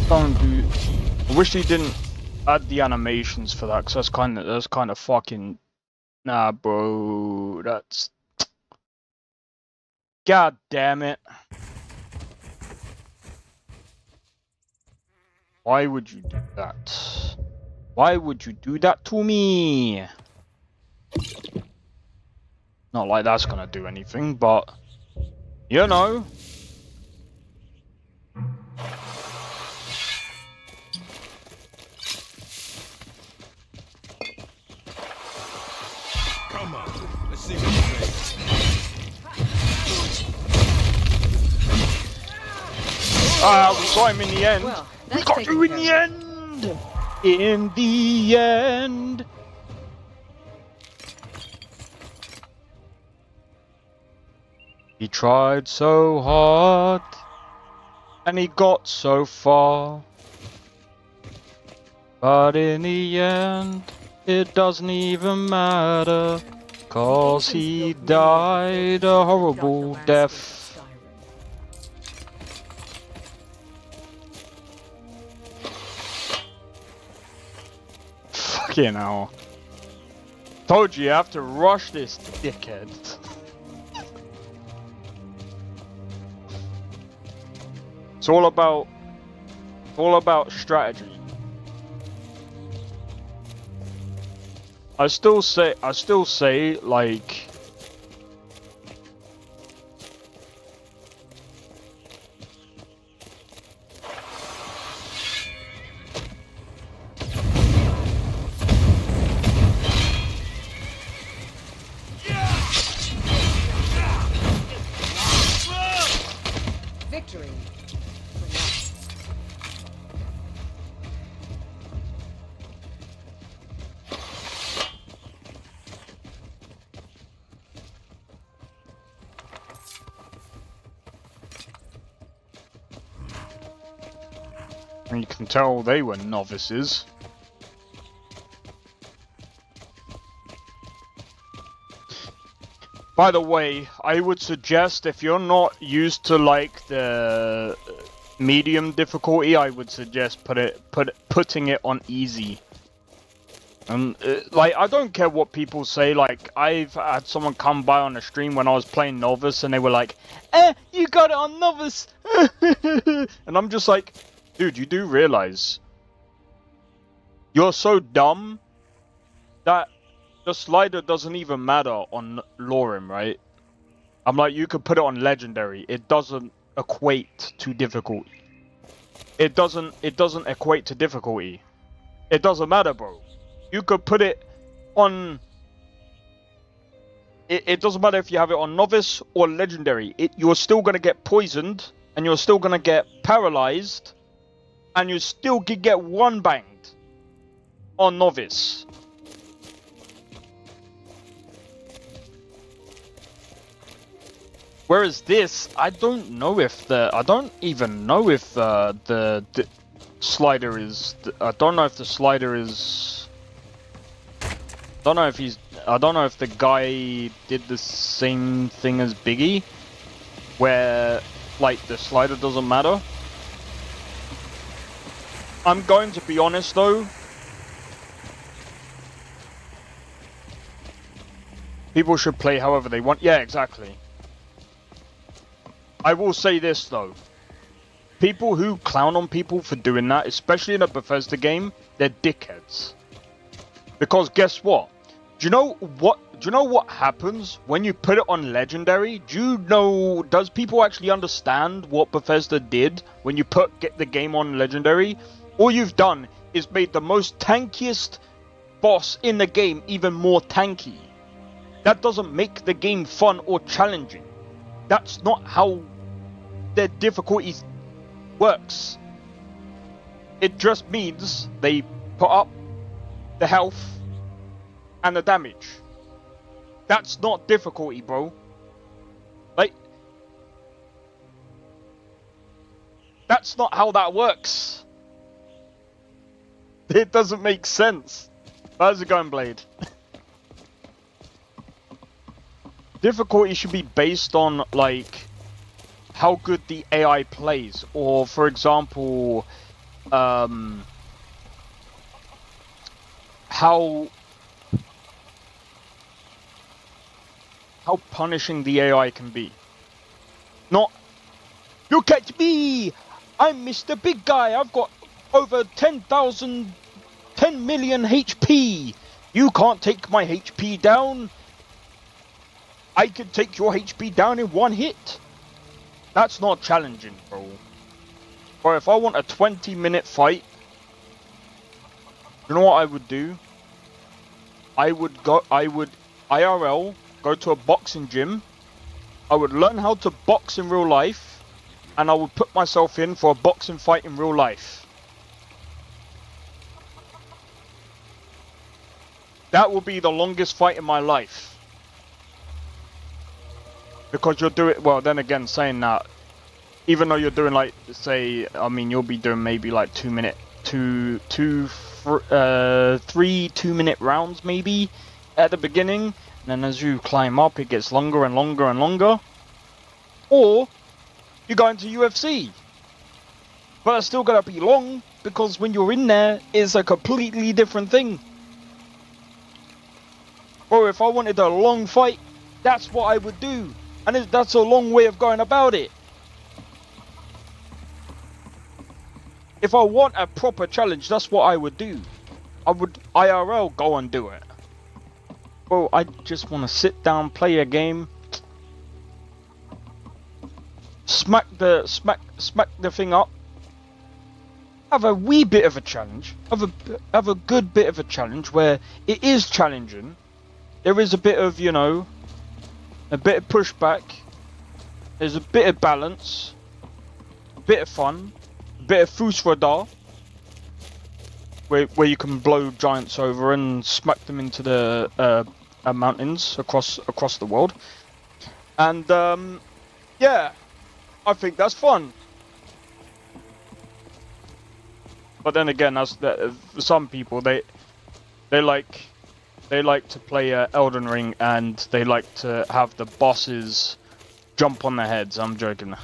Don't do. I wish he didn't add the animations for that, because that's kind of fucking. Nah, bro. That's. God damn it. Why would you do that? Why would you do that to me? Not like that's gonna do anything, but you know. Come on. Let's see what you say. Ah, we got him in the end. Well, We that's got taken you in care the of. end. In the end. He tried so hard, and he got so far. But in the end, it doesn't even matter, 'cause he died a horrible death. Fucking hell. Told you have to rush this, dickhead. It's all about strategy. I still say like Victory. and you can tell they were novices. By the way, I would suggest if you're not used to like the medium difficulty, I would suggest putting it on easy. Like, I don't care what people say. Like, I've had someone come by on the stream when I was playing Novice, and they were like, you got it on Novice! And I'm just like, dude, you do realize you're so dumb that the slider doesn't even matter on Lorim, right? I'm like, you could put it on Legendary. It doesn't equate to difficulty. It doesn't equate to difficulty. It doesn't matter, bro. You could put it on... It doesn't matter if you have it on Novice or Legendary. You're still going to get poisoned, and you're still going to get paralyzed, and you still could get one banged on Novice. Whereas this, I don't know if the... I don't even know if the slider is... I don't know if the slider is... I don't know if the guy did the same thing as Biggie, where, like, the slider doesn't matter. I'm going to be honest, though. People should play however they want. Yeah, exactly. I will say this though. People who clown on people for doing that, especially in a Bethesda game, they're dickheads. Because guess what? Do you know what happens when you put it on Legendary? Does people actually understand what Bethesda did when you get the game on Legendary? All you've done is made the most tankiest boss in the game even more tanky. That doesn't make the game fun or challenging. That's not how their difficulty works. It just means they put up the health and the damage. That's not difficulty, bro. Like, that's not how that works. It doesn't make sense. How's it going, Blade? Difficulty should be based on, like, how good the AI plays. Or, for example, how punishing the AI can be. Not, look at me! I'm Mr. Big Guy! I've got over 10 million HP! You can't take my HP down! I could take your HP down in one hit! That's not challenging, bro. Or if I want a 20-minute fight, you know what I would do? I would IRL, go to a boxing gym, I would learn how to box in real life, and I would put myself in for a boxing fight in real life. That will be the longest fight in my life. Because you're doing, well, then again, saying that, even though you're doing, like, say, I mean, you'll be doing maybe like 3 2-minute rounds maybe at the beginning, and then as you climb up it gets longer and longer and longer. Or you go into UFC, but it's still gonna be long because when you're in there it's a completely different thing. Or if I wanted a long fight, that's what I would do, and that's a long way of going about it. If I want a proper challenge, that's what I would do. I would IRL go and do it. Bro, I just want to sit down, play a game, smack the thing up, have a wee bit of a challenge, have a good bit of a challenge where it is challenging. There is a bit of, you know, a bit of pushback. There's a bit of balance, a bit of fun. Bit of Fusradar, where you can blow giants over and smack them into the mountains across the world, and yeah, I think that's fun. But then again, for some people, they like to play Elden Ring and they like to have the bosses jump on their heads. I'm joking.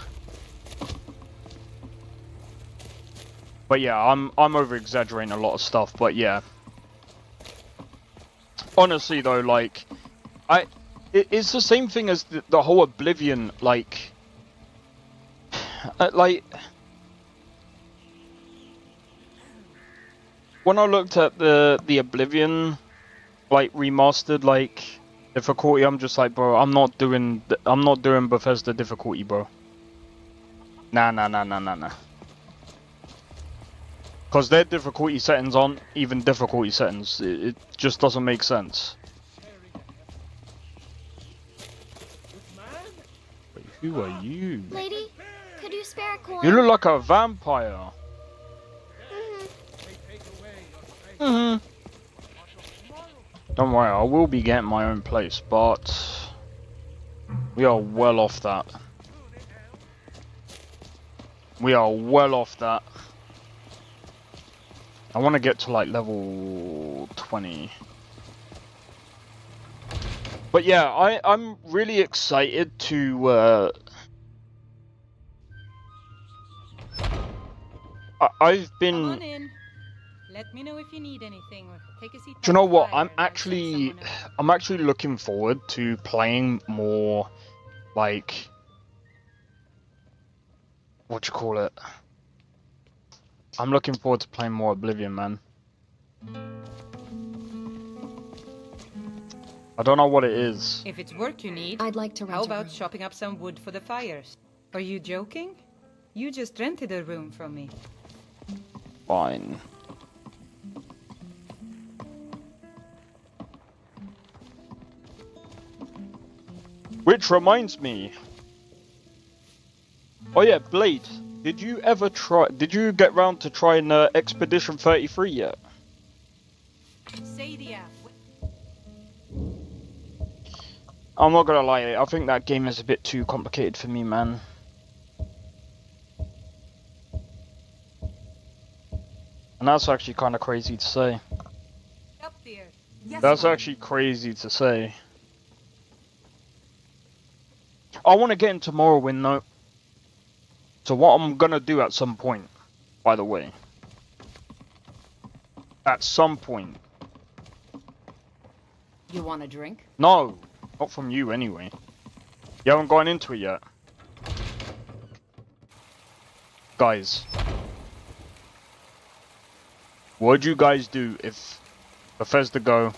But yeah, I'm over exaggerating a lot of stuff, but yeah. Honestly though, like, it's the same thing as the whole Oblivion, like, when I looked at the Oblivion, like, remastered, like, difficulty, I'm just like, bro, I'm not doing Bethesda difficulty, bro. Nah. Because their difficulty settings aren't even difficulty settings. It just doesn't make sense. Wait, who are you? Lady, could you spare a coin? You look like a vampire. Don't worry, I will be getting my own place, but we are well off that. We are well off that. I want to get to like level 20. But yeah, I'm really excited to Come on in. Let me know if you need anything, or take a seat. Do you by know the what? fire I'm and I'll send actually, someone else. I'm actually looking forward to playing more, like, what you call it? I'm looking forward to playing more Oblivion, man. I don't know what it is. If it's work you need, I'd like to rent how a about room. chopping up some wood for the fires? Are you joking? You just rented a room from me. Fine. Which reminds me. Oh yeah, Blade. Did you ever try? Did you get round to trying Expedition 33 yet? Sadia. I'm not gonna lie, I think that game is a bit too complicated for me, man. And that's actually kind of crazy to say. Up there. That's actually crazy to say. I want to get into Morrowind though. So what I'm gonna do at some point, by the way. At some point. You want a drink? No, not from you anyway. You haven't gone into it yet. Guys. What'd you guys do if Bethesda go...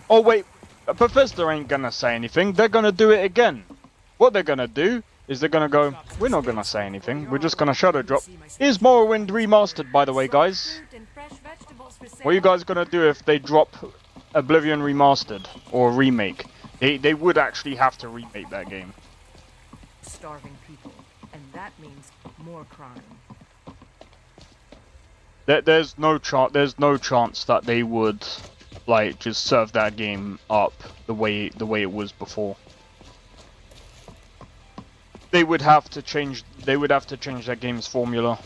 Oh wait, Bethesda ain't gonna say anything, they're gonna do it again. What they're gonna do is they're gonna go, we're not gonna say anything, we're just gonna shadow drop. Here's Morrowind remastered, by the way, guys. What are you guys gonna do if they drop Oblivion remastered or remake? They would actually have to remake that game. Starving people, and that means more crime. There's no chance that they would like just serve that game up the way it was before. They would have to change that game's formula.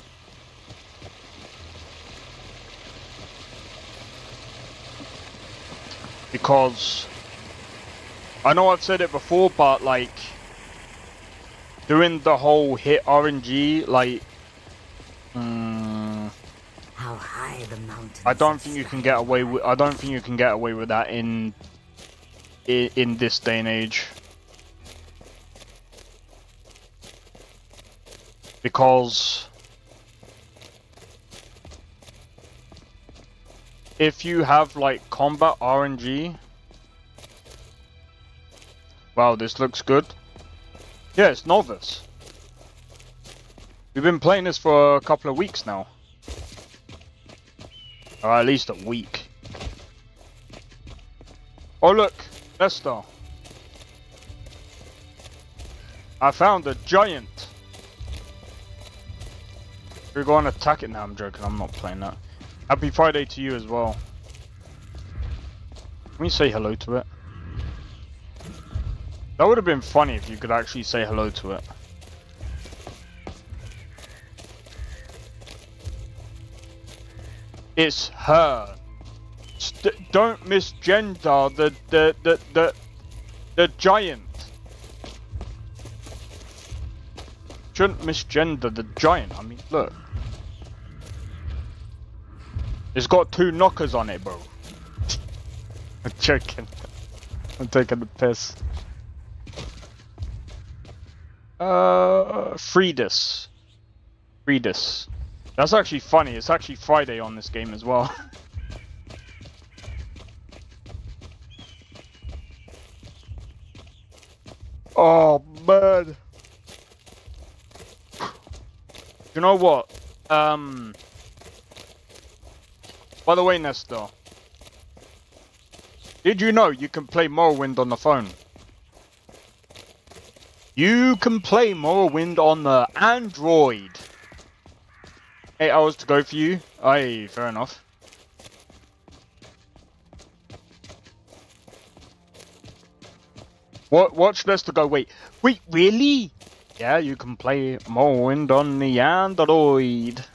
Because I know I've said it before, but like doing the whole hit RNG, like How high the mountains. I don't think you can get away with that in this day and age. Because if you have like combat RNG, wow, this looks good. Yeah, it's Nolvus. We've been playing this for a couple of weeks now. Or at least a week. Oh look, Lester. I found a giant. We're going to attack it now. I'm joking, I'm not playing that. Happy Friday to you as well. Can we say hello to it? That would have been funny if you could actually say hello to it. It's her. Don't misgender the giant. Shouldn't misgender the giant. I mean, look. It's got 2 knockers on it, bro. I'm joking. I'm taking the piss. Freedus. That's actually funny. It's actually Friday on this game as well. Oh man. You know what? By the way, Nestor, did you know you can play Morrowind on the phone? You can play Morrowind on the Android. 8 hours to go for you? Aye, fair enough. Watch Lester go, wait, really? Yeah, you can play Morrowind on the Android.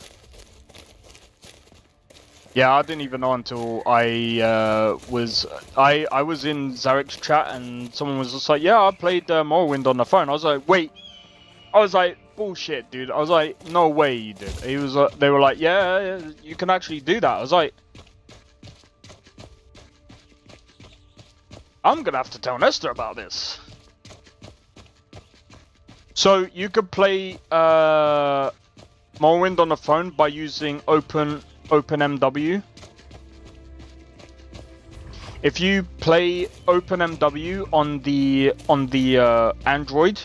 Yeah, I didn't even know until I was in Zarek's chat and someone was just like, yeah, I played Morrowind on the phone. I was like, wait. I was like, bullshit, dude. I was like, no way you did. He was, they were like, yeah, you can actually do that. I was like, I'm gonna have to tell Nestor about this. So you could play Morrowind on the phone by using OpenMW. If you play OpenMW on the Android,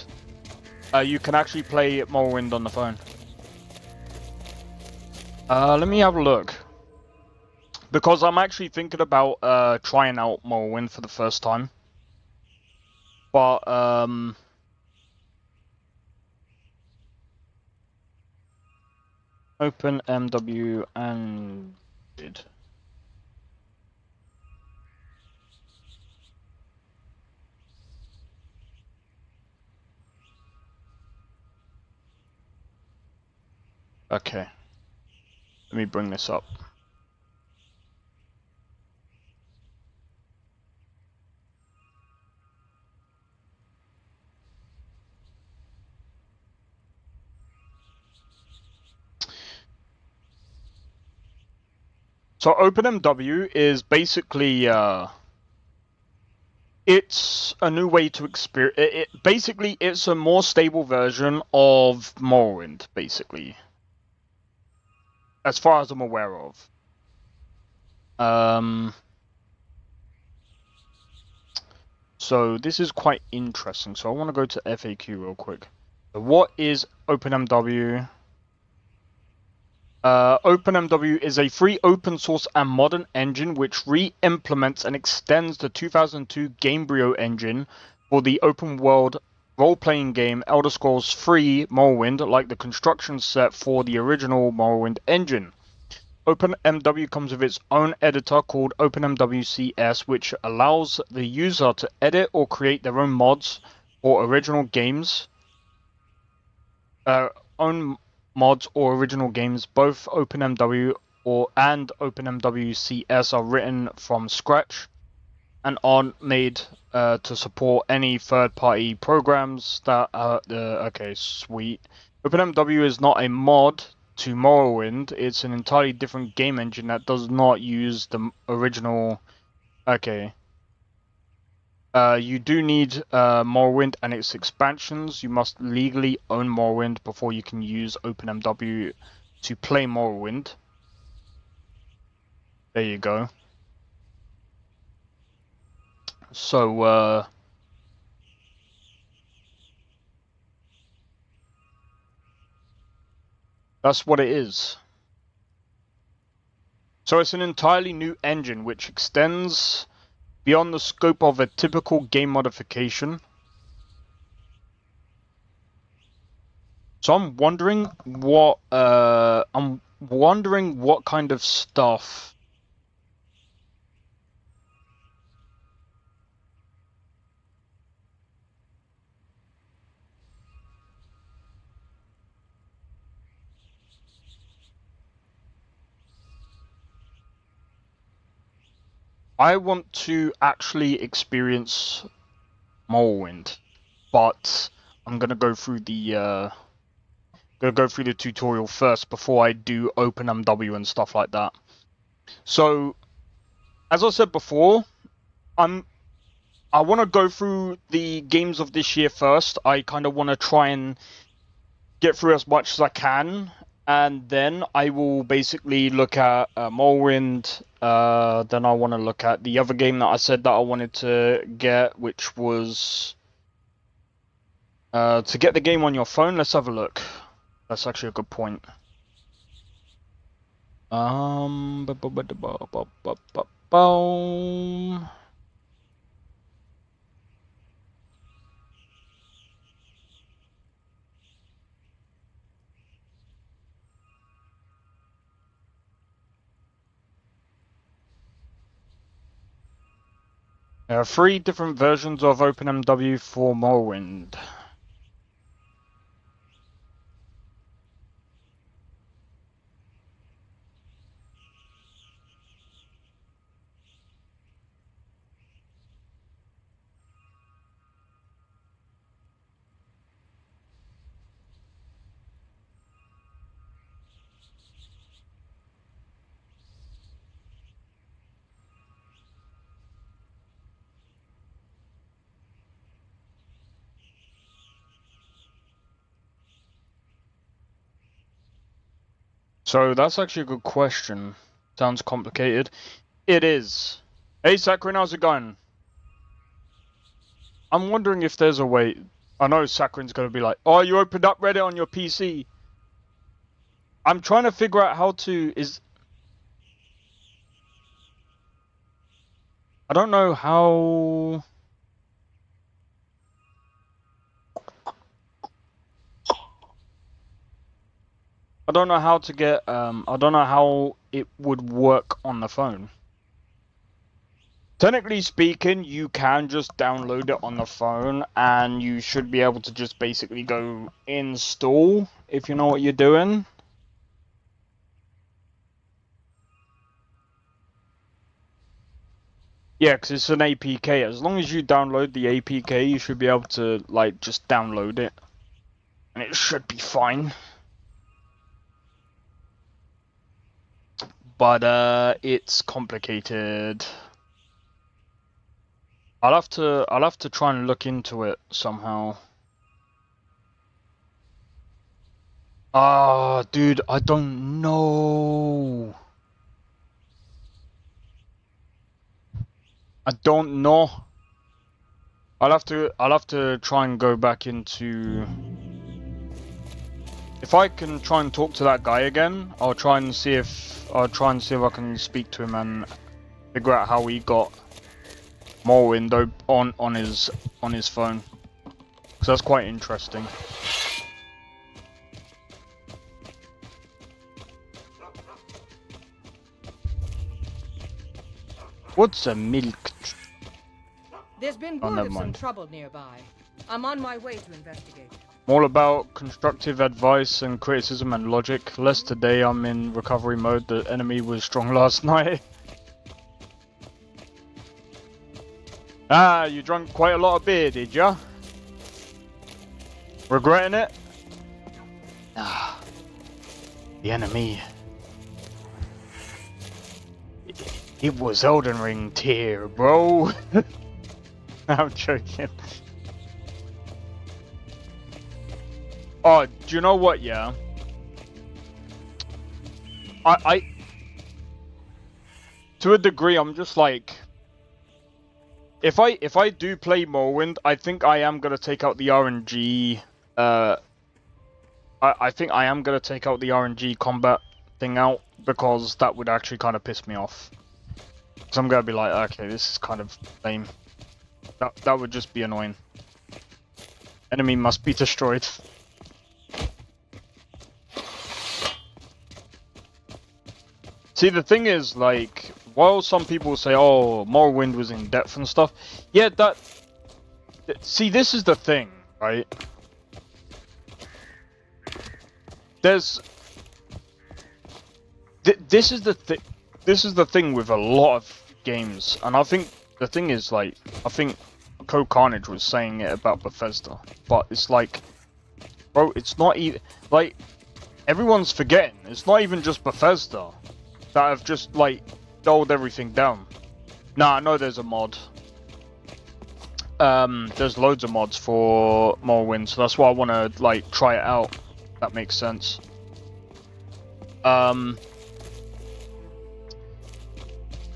you can actually play Morrowind on the phone. Let me have a look. Because I'm actually thinking about trying out Morrowind for the first time. But OpenMW Android. Okay. Let me bring this up. So OpenMW is basically it's a new way to experience. Basically, it's a more stable version of Morrowind, basically, as far as I'm aware of. So this is quite interesting. So I want to go to FAQ real quick. So what is OpenMW? OpenMW is a free open source and modern engine which re-implements and extends the 2002 Gamebryo engine for the open world role-playing game Elder Scrolls III Morrowind, like the construction set for the original Morrowind engine. OpenMW comes with its own editor called OpenMW CS, which allows the user to edit or create their own mods for original games. Mods or original games. Both OpenMW and OpenMW CS are written from scratch and aren't made to support any third-party programs that okay, sweet. OpenMW is not a mod to Morrowind. It's an entirely different game engine that does not use the original. Okay. You do need Morrowind and its expansions. You must legally own Morrowind before you can use OpenMW to play Morrowind. There you go. So, that's what it is. So it's an entirely new engine which extends beyond the scope of a typical game modification. So I'm wondering what kind of stuff I want to actually experience Morrowind, but I'm gonna go through the tutorial first before I do OpenMW and stuff like that. So, as I said before, I want to go through the games of this year first. I kind of want to try and get through as much as I can, and then I will basically look at Morrowind. Then I want to look at the other game that I said that I wanted to get, which was to get the game on your phone. Let's have a look. That's actually a good point. There are 3 different versions of OpenMW for Morrowind. So that's actually a good question. Sounds complicated. It is. Hey, Sakrin, how's it going? I'm wondering if there's a way. I know Sakrin's gonna be like, "Oh, you opened up Reddit on your PC." I'm trying to figure out how to. I don't know how. I don't know how to get. I don't know how it would work on the phone. Technically speaking, you can just download it on the phone, and you should be able to just basically go install if you know what you're doing. Yeah, because it's an APK. As long as you download the APK, you should be able to, like, just download it. And it should be fine. But, it's complicated. I'll have to try and look into it somehow. Ah, dude, I don't know. I don't know. I'll have to try and go back into. If I can try and talk to that guy again, I'll try and see if I can speak to him and figure out how he got Morrowind on his phone, because that's quite interesting. What's a milk? There's been word of some trouble nearby. I'm on my way to investigate. I'm all about constructive advice and criticism and logic. Less today, I'm in recovery mode. The enemy was strong last night. Ah, you drank quite a lot of beer, did ya? Regretting it? Ah, the enemy. It was Elden Ring tier, bro. I'm joking. Oh, do you know what? Yeah. I to a degree, I'm just like, if I do play Morrowind, I think I am gonna take out the RNG. I think I am gonna take out the RNG combat thing out, because that would actually kind of piss me off. So I'm gonna be like, okay, this is kind of lame. That would just be annoying. Enemy must be destroyed. See, the thing is, like, while some people say, oh, Morrowind was in depth and stuff, yeah, see, this is the thing, right? This is the thing with a lot of games, and I think the thing is, like, I think Carnage was saying it about Bethesda, but it's like, bro, it's not even, like, everyone's forgetting, it's not even just Bethesda that have just, like, dulled everything down. Nah, I know there's a mod. There's loads of mods for Morrowind, so that's why I want to, like, try it out. That makes sense.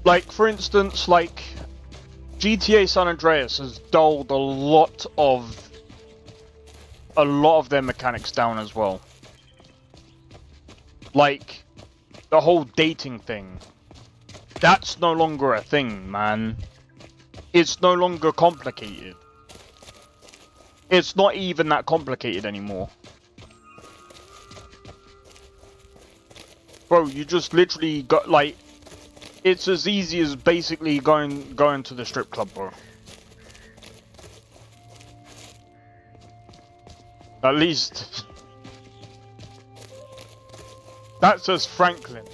Like, for instance, like, GTA San Andreas has dulled a lot of their mechanics down as well. Like, the whole dating thing. That's no longer a thing, man. It's no longer complicated. It's not even that complicated anymore. Bro, you just literally got, like, it's as easy as basically going to the strip club, bro. At least that says Franklin.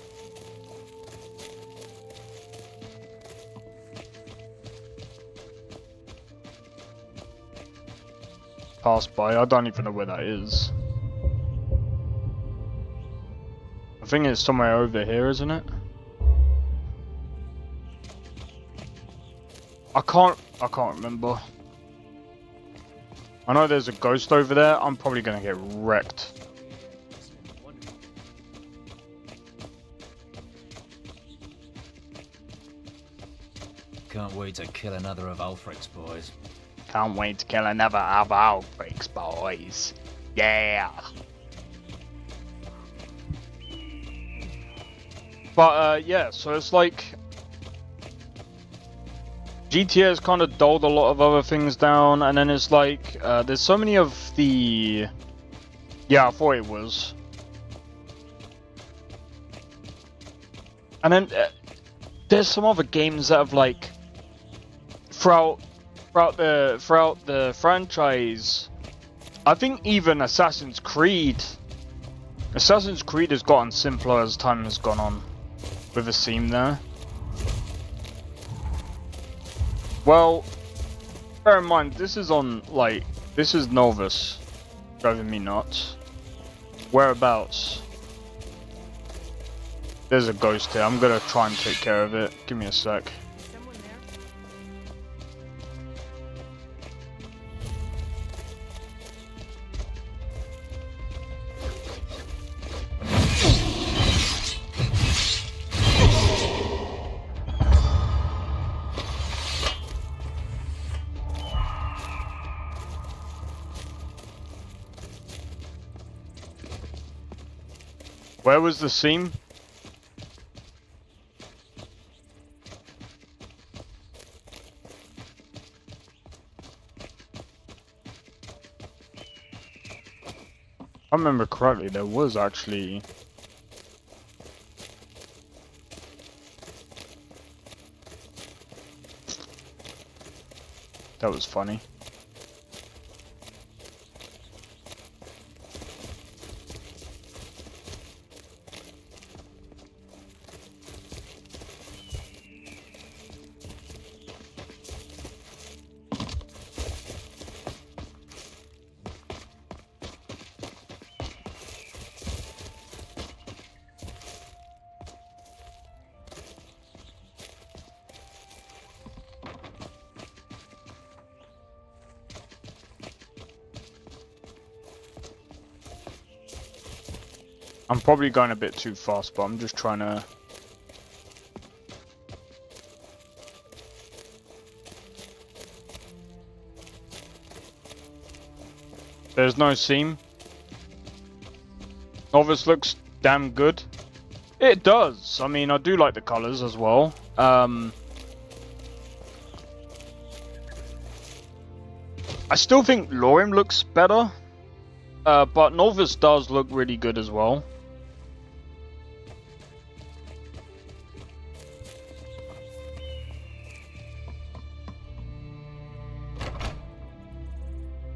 Pass by. I don't even know where that is. I think it's somewhere over here, isn't it? I can't remember. I know there's a ghost over there. I'm probably gonna get wrecked. can't wait to kill another of Ulfric's boys. Can't wait to kill another of Ulfric's boys. Yeah. But yeah, so it's like GTA has kind of dulled a lot of other things down, and then it's like there's so many of the I thought it was, and then there's some other games that have like throughout the franchise. I think even Assassin's Creed has gotten simpler as time has gone on, with a theme there. Well, bear in mind, this is Nolvus, driving me nuts. Whereabouts? There's a ghost here, I'm gonna try and take care of it. Give me a sec. Someone there? Where was the seam? I remember correctly, there was actually... That was funny. I'm probably going a bit too fast, but I'm just trying to... There's no seam. Nolvus looks damn good. It does. I mean, I do like the colors as well. I still think Lorim looks better. But Nolvus does look really good as well.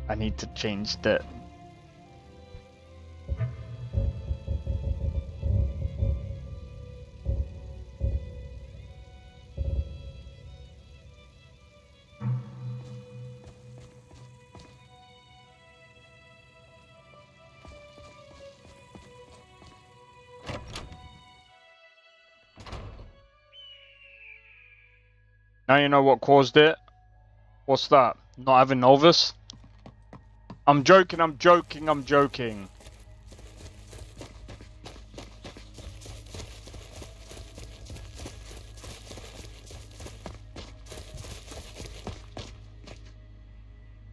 I need to change that. Now you know what caused it. What's that? Not having Nolvus? I'm joking, I'm joking, I'm joking.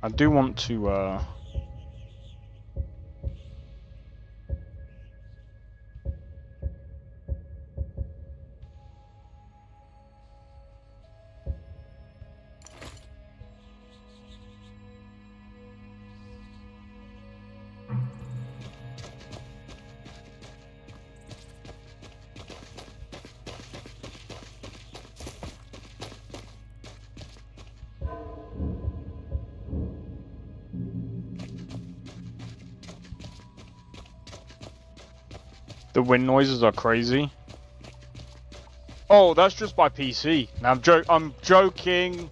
I do want to, the wind noises are crazy. Oh, that's just my PC. Now I'm joking.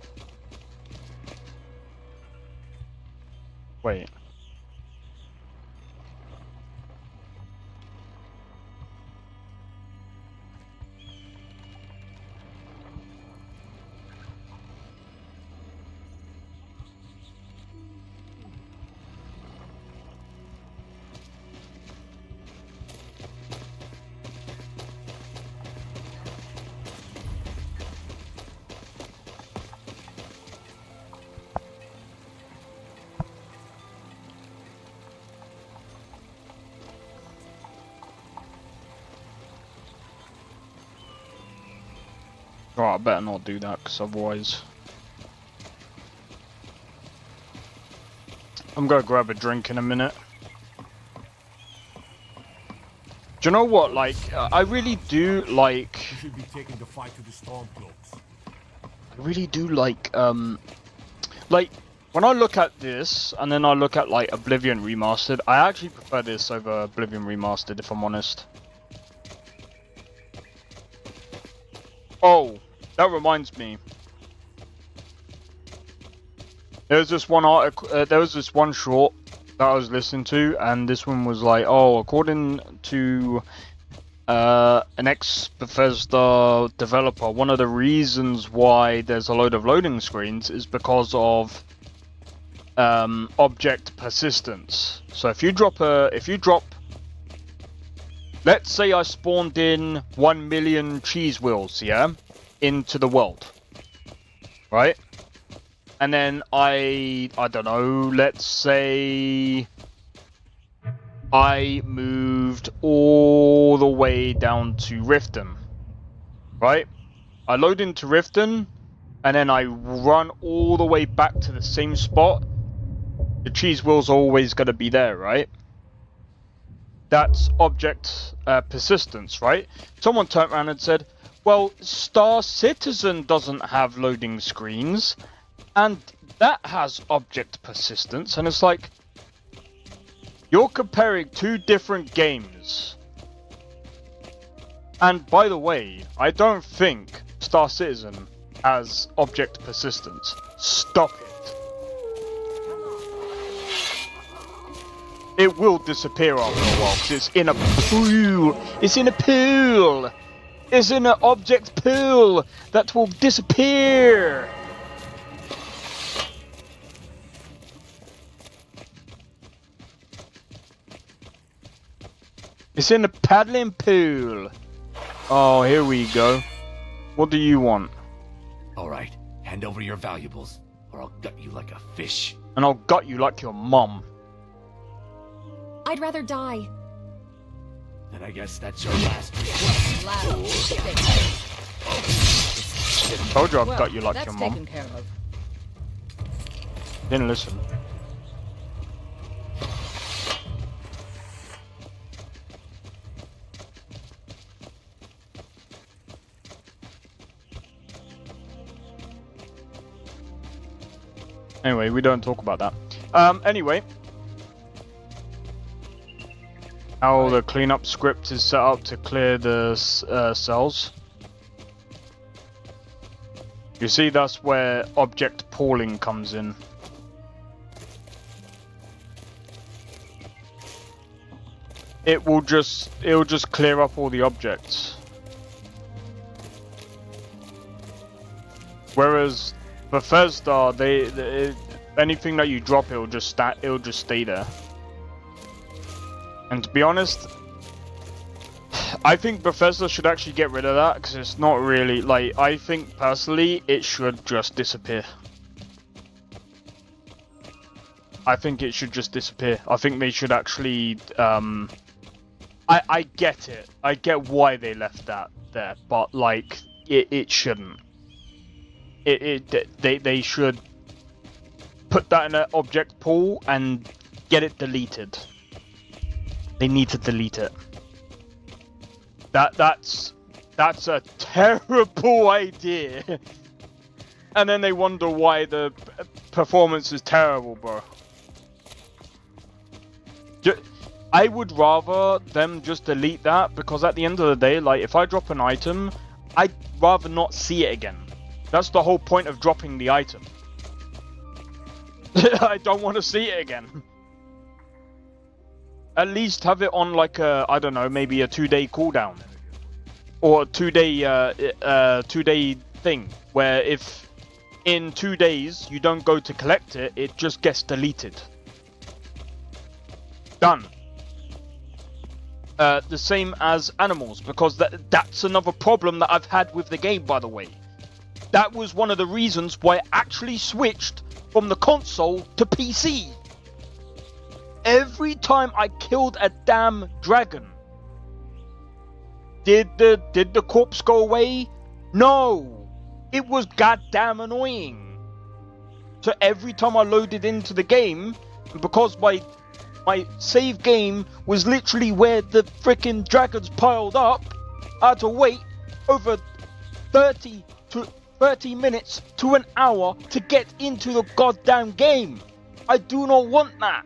Wait. Right, I better not do that, because otherwise... I'm gonna grab a drink in a minute. Do you know what, like, I really do like... You should be taking the fight to the Stormcloaks. I really do like, when I look at this, and then I look at, like, Oblivion Remastered, I actually prefer this over Oblivion Remastered, if I'm honest. Oh, that reminds me. There's this one article, there was this one short that I was listening to, and this one was like, oh, according to an ex-Bethesda developer, one of the reasons why there's a load of loading screens is because of object persistence. So if you drop let's say I spawned in 1 million cheese wheels, yeah, into the world, right? And then I don't know, let's say I moved all the way down to Riften, right? I load into Riften, and then I run all the way back to the same spot. The cheese wheels are always going to be there, right? That's object persistence, right? Someone turned around and said, well, Star Citizen doesn't have loading screens, and that has object persistence. And it's like, you're comparing two different games. And by the way, I don't think Star Citizen has object persistence. Stop it. It will disappear after a while because it's in a pool. It's in a pool. It's in an object pool that will disappear. It's in a paddling pool. Oh, here we go. What do you want? Alright, hand over your valuables, or I'll gut you like a fish. And I'll gut you like your mum. I'd rather die. Then I guess that's your last request. Told you I've got you like that's your mum. taken care of. Didn't listen. Anyway, we don't talk about that. Anyway. How the cleanup script is set up to clear the cells. You see, that's where object pooling comes in. It'll just clear up all the objects. Whereas Bethesda, they anything that you drop, it'll just stay there. And to be honest, I think Bethesda should actually get rid of that, because it's not really, like, I think personally it should just disappear. I think it should just disappear. I think they should actually, I get it. I get why they left that there, but, like, it shouldn't. They should put that in an object pool and get it deleted. They need to delete it. That's a terrible idea. And then they wonder why the performance is terrible, bro. I would rather them just delete that, because at the end of the day, like, if I drop an item, I'd rather not see it again. That's the whole point of dropping the item. I don't want to see it again. At least have it on, like, a, I don't know, maybe a 2-day cooldown. Or a 2-day thing, where if in 2 days you don't go to collect it, it just gets deleted. Done. The same as animals, because that's another problem that I've had with the game, by the way. That was one of the reasons why I actually switched from the console to PC. Every time I killed a damn dragon, did the corpse go away? No. it was goddamn annoying. So every time I loaded into the game, because my save game was literally where the freaking dragons piled up, I had to wait over 30 minutes to an hour to get into the goddamn game. I do not want that.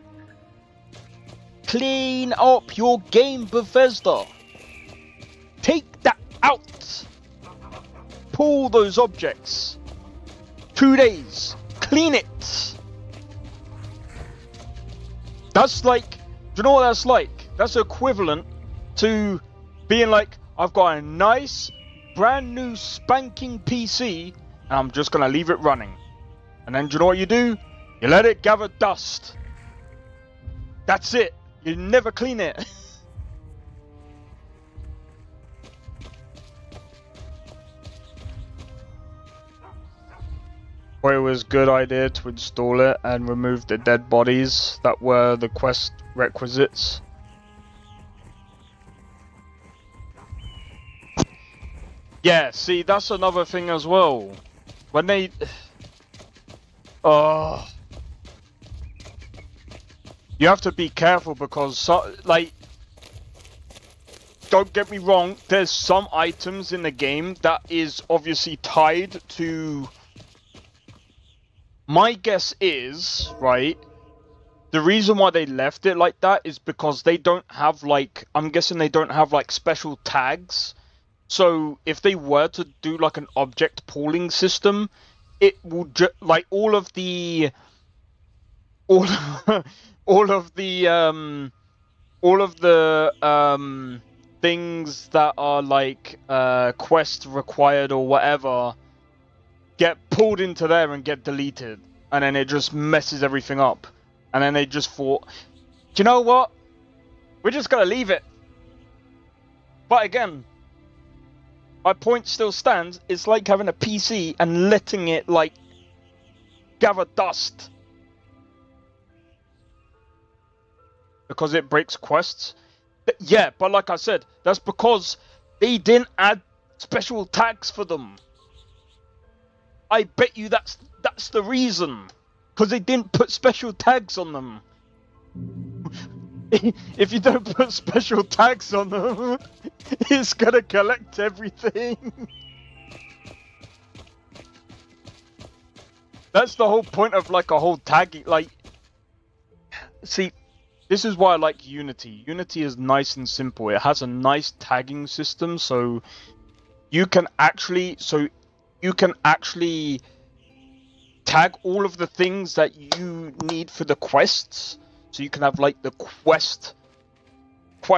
Clean up your game, Bethesda. Take that out. Pull those objects. 2 days. Clean it. That's like, do you know what that's like? That's equivalent to being like, I've got a nice, brand new spanking PC, and I'm just gonna leave it running. And then do you know what you do? You let it gather dust. That's it. You never clean it. Or it was a good idea to install it and remove the dead bodies that were the quest requisites. Yeah, see, that's another thing as well. When they... Oh... You have to be careful because, like... Don't get me wrong, there's some items in the game that is obviously tied to... My guess is, right, the reason why they left it like that is because they don't have, like, I'm guessing they don't have, like, special tags. So, if they were to do, like, an object pooling system, it will, like, all of the things that are, like, quest required or whatever, get pulled into there and get deleted, and then it just messes everything up. And then they just thought, do you know what? We're just gonna leave it. But again, my point still stands. It's like having a PC and letting it, like, gather dust. Because it breaks quests. Yeah, but like I said, that's because they didn't add special tags for them. I bet you that's the reason. Because they didn't put special tags on them. If you don't put special tags on them, it's gonna collect everything. That's the whole point of, like, a whole tagging. Like, see, this is why I like Unity. Unity is nice and simple. It has a nice tagging system, so you can actually tag all of the things that you need for the quests. So you can have, like, the quest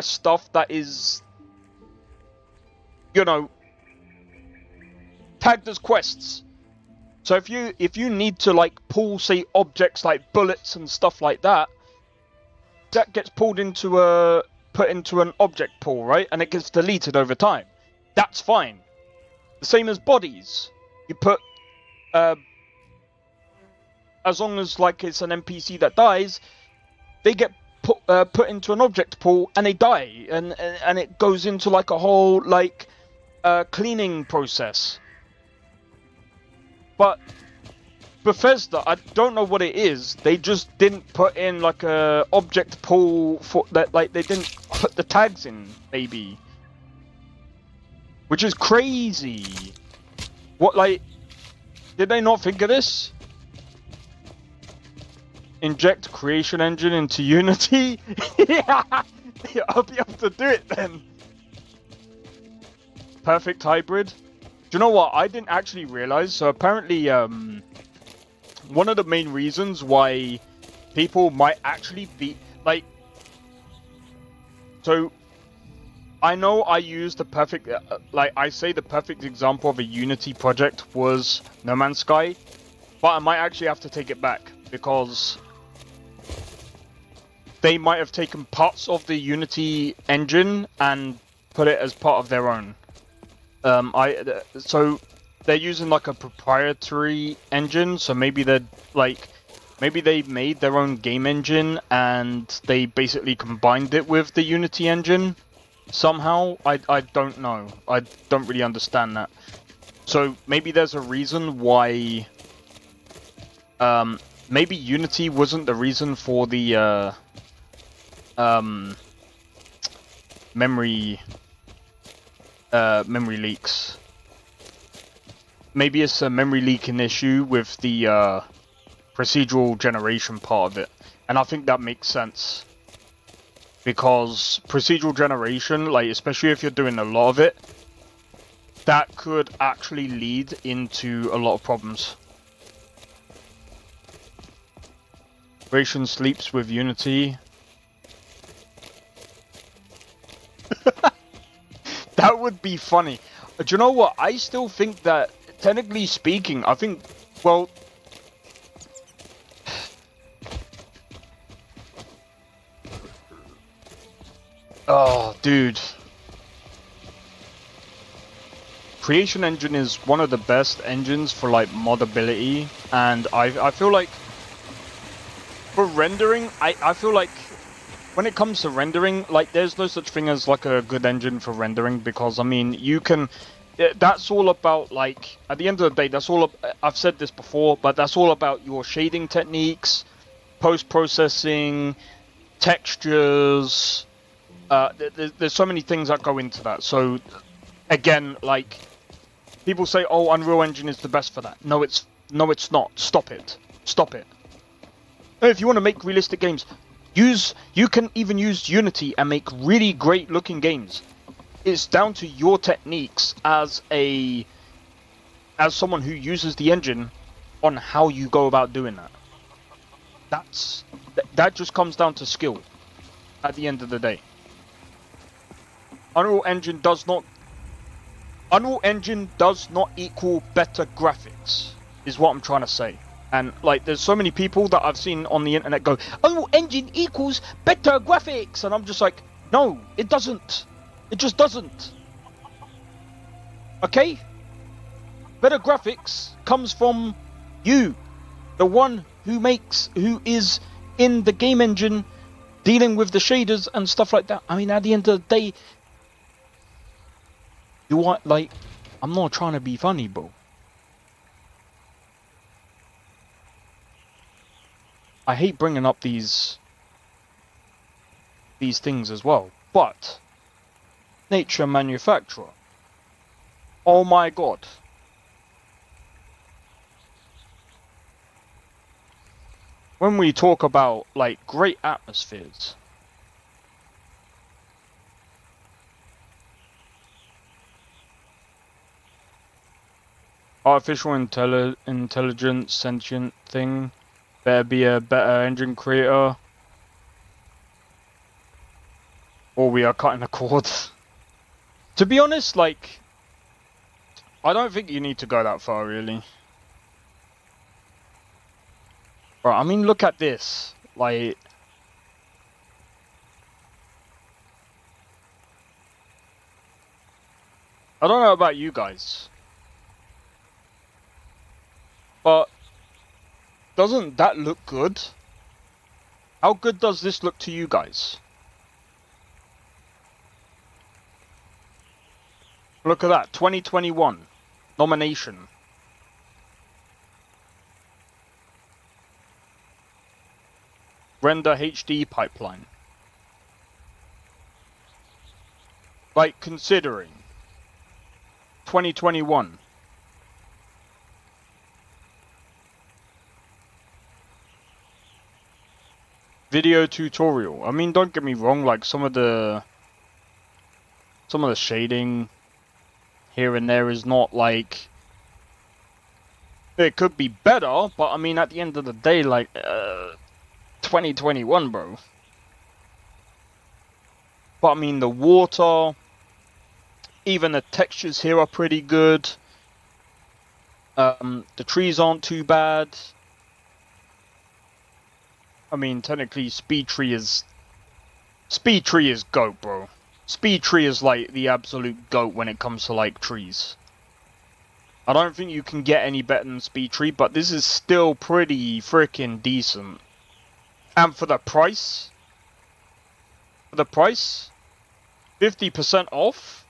stuff that is, you know, tagged as quests. So if you need to, like, pull, say, objects like bullets and stuff like that, that gets pulled into put into an object pool, right? And it gets deleted over time. That's fine. The same as bodies. You put as long as, like, it's an NPC that dies, they get put into an object pool and they die, and it goes into, like, a whole, like, cleaning process. But Bethesda, I don't know what it is. They just didn't put in, like, a object pool for that. Like, they didn't put the tags in, maybe, which is crazy. What, like, did they not think of this? Inject creation engine into Unity? Yeah, I'll be able to do it then. Perfect hybrid. Do you know what? I didn't actually realize. So apparently, one of the main reasons why people might actually be, like, so I know I used the perfect, like, I say the perfect example of a Unity project was No Man's Sky, but I might actually have to take it back because they might have taken parts of the Unity engine and put it as part of their own. So they're using, like, a proprietary engine, so maybe they're, like, maybe they made their own game engine and they basically combined it with the Unity engine somehow. I don't know. I don't really understand that. So maybe there's a reason why. Maybe Unity wasn't the reason for the memory leaks. Maybe it's a memory leaking issue with the procedural generation part of it, and I think that makes sense because procedural generation, like especially if you're doing a lot of it, that could actually lead into a lot of problems. Ration sleeps with Unity. That would be funny. Do you know what? I still think that, technically speaking, I think, well... Oh, dude. Creation Engine is one of the best engines for, like, modability. And I feel like... For rendering, I feel like... When it comes to rendering, like, there's no such thing as, like, a good engine for rendering, because, I mean, you can... That's all about, like, at the end of the day, that's all... I've said this before, but that's all about your shading techniques, post-processing, textures... there's so many things that go into that, so... Again, like... People say, oh, Unreal Engine is the best for that. No, it's not. Stop it. Stop it. If you want to make realistic games... You can even use Unity and make really great looking games. It's down to your techniques as someone who uses the engine on how you go about doing that. That just comes down to skill at the end of the day. Unreal Engine does not equal better graphics, is what I'm trying to say. And, like, there's so many people that I've seen on the internet go, Unreal Engine equals better graphics! And I'm just like, no, it doesn't. It just doesn't. Okay? Better graphics comes from you. The one who is in the game engine dealing with the shaders and stuff like that. I mean, at the end of the day, I'm not trying to be funny, bro. I hate bringing up these things as well, but nature manufacturer. Oh my god. When we talk about, like, great atmospheres, artificial intelligence, sentient thing. Better be a better engine creator, or we are cutting a cord. To be honest, like, I don't think you need to go that far, really. Right, I mean, look at this. Like, I don't know about you guys, but doesn't that look good? How good does this look to you guys? Look at that, 2021 nomination. Render HD pipeline. Like, considering 2021. Video tutorial. I mean, don't get me wrong, like some of the shading here and there is not like, it could be better, but I mean, at the end of the day, like 2021, bro. But I mean, the water, even the textures here are pretty good. The trees aren't too bad. I mean, technically, Speed Tree is GOAT, bro. Speed Tree is like the absolute GOAT when it comes to like trees. I don't think you can get any better than Speed Tree, but this is still pretty freaking decent. And for the price, 50% off.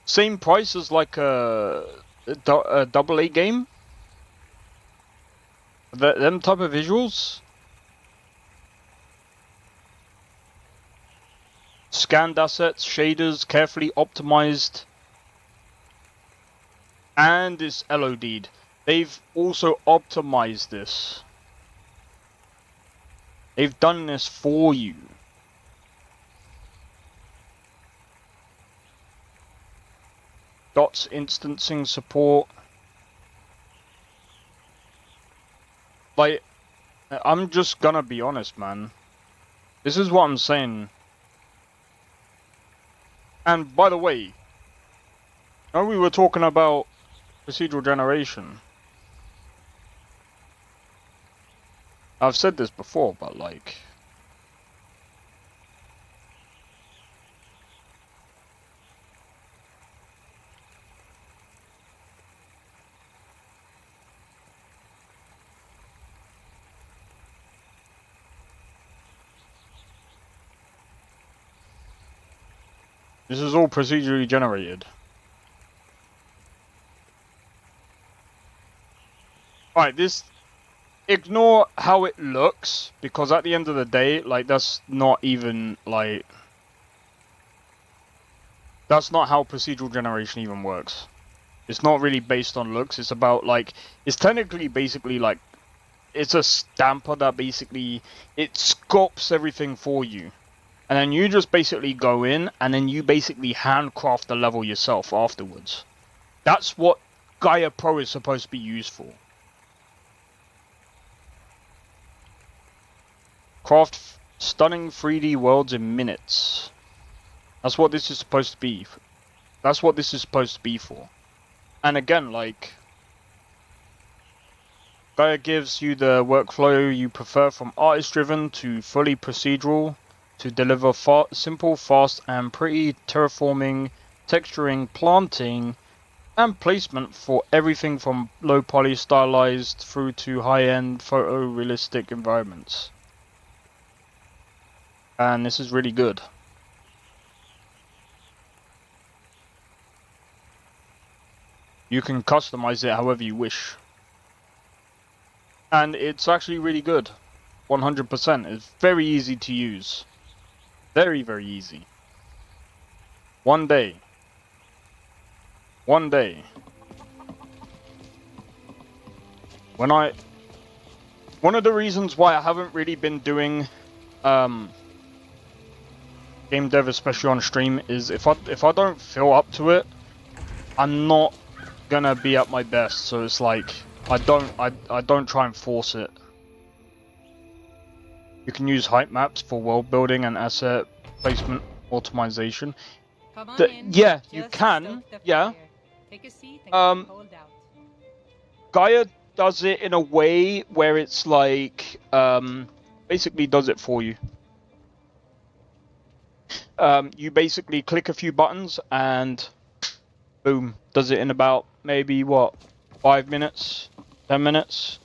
same price as like a double A game. Them type of visuals. Scanned assets, shaders, carefully optimized, and it's LOD'd. They've also optimized this. They've done this for you. Dots instancing support. Like, I'm just gonna be honest, man. This is what I'm saying. And by the way, when we were talking about procedural generation, I've said this before, but like, this is all procedurally generated. Alright, this... Ignore how it looks, because at the end of the day, like, that's not even, like... That's not how procedural generation even works. It's not really based on looks, it's about, like... It's technically, basically, like... It's a stamper that basically... It sculpts everything for you. And then you just basically go in, and then you basically handcraft the level yourself afterwards. That's what Gaia Pro is supposed to be used for. Craft stunning 3D worlds in minutes. That's what this is supposed to be. That's what this is supposed to be for. And again, like... Gaia gives you the workflow you prefer, from artist-driven to fully procedural, to deliver simple, fast, and pretty terraforming, texturing, planting, and placement for everything from low poly stylized through to high-end photorealistic environments. And this is really good. You can customize it however you wish. And it's actually really good. 100%. It's very easy to use. Very, very easy. One day. One day. One of the reasons why I haven't really been doing game dev, especially on stream, is if I don't feel up to it, I'm not gonna be at my best. So it's like I don't try and force it. You can use height maps for world building and asset placement optimization. Come on in. Yeah, you Just can. stoked up Yeah. here. Take a seat and get pulled out. Gaia does it in a way where it's like basically does it for you. You basically click a few buttons and boom, does it in about maybe what, 5 minutes, 10 minutes.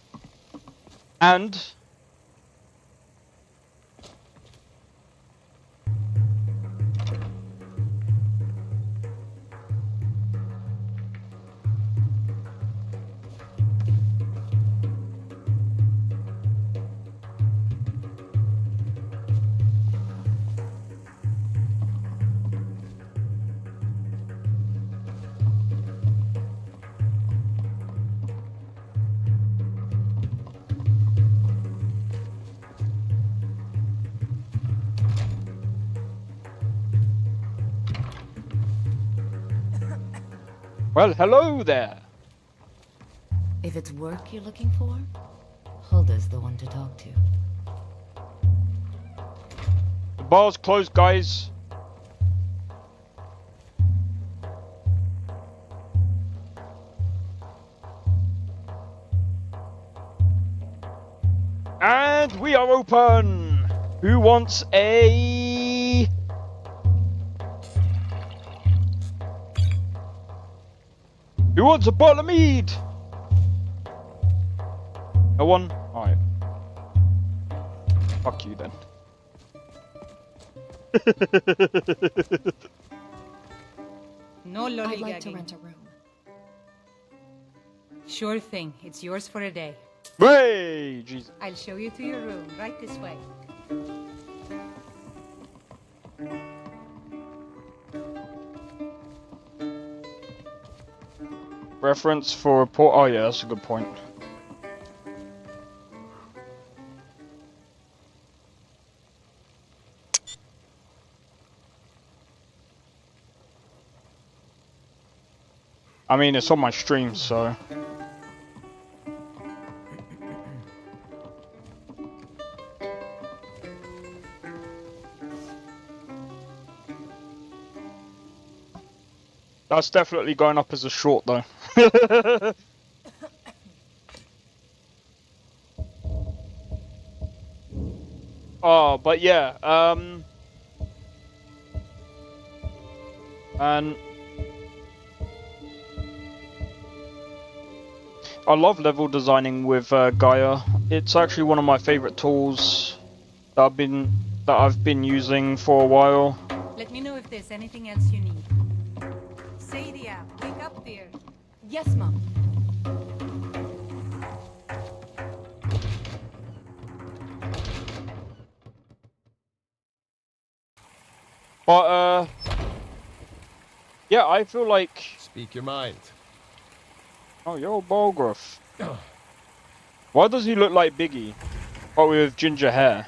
And well, hello there. If it's work you're looking for, Hulda's the one to talk to. The bar's closed, guys. And we are open. Who wants a... Who wants a bottle of mead? No one? Alright. Fuck you then. No lollygagging. I'd like to rent a room. Sure thing. It's yours for a day. Hey, Jesus. I'll show you to your room. Right this way. Reference for report. Oh yeah, that's a good point. I mean, it's on my stream, so. That's definitely going up as a short, though. Oh, but yeah, and I love level designing with Gaia. It's actually one of my favorite tools that I've been using for a while. Let me know if there's anything else you need. Sadia, wake up there. Yes, Mom. But yeah, I feel like. Speak your mind. Oh, yo, Bolgraf. Why does he look like Biggie, but with ginger hair?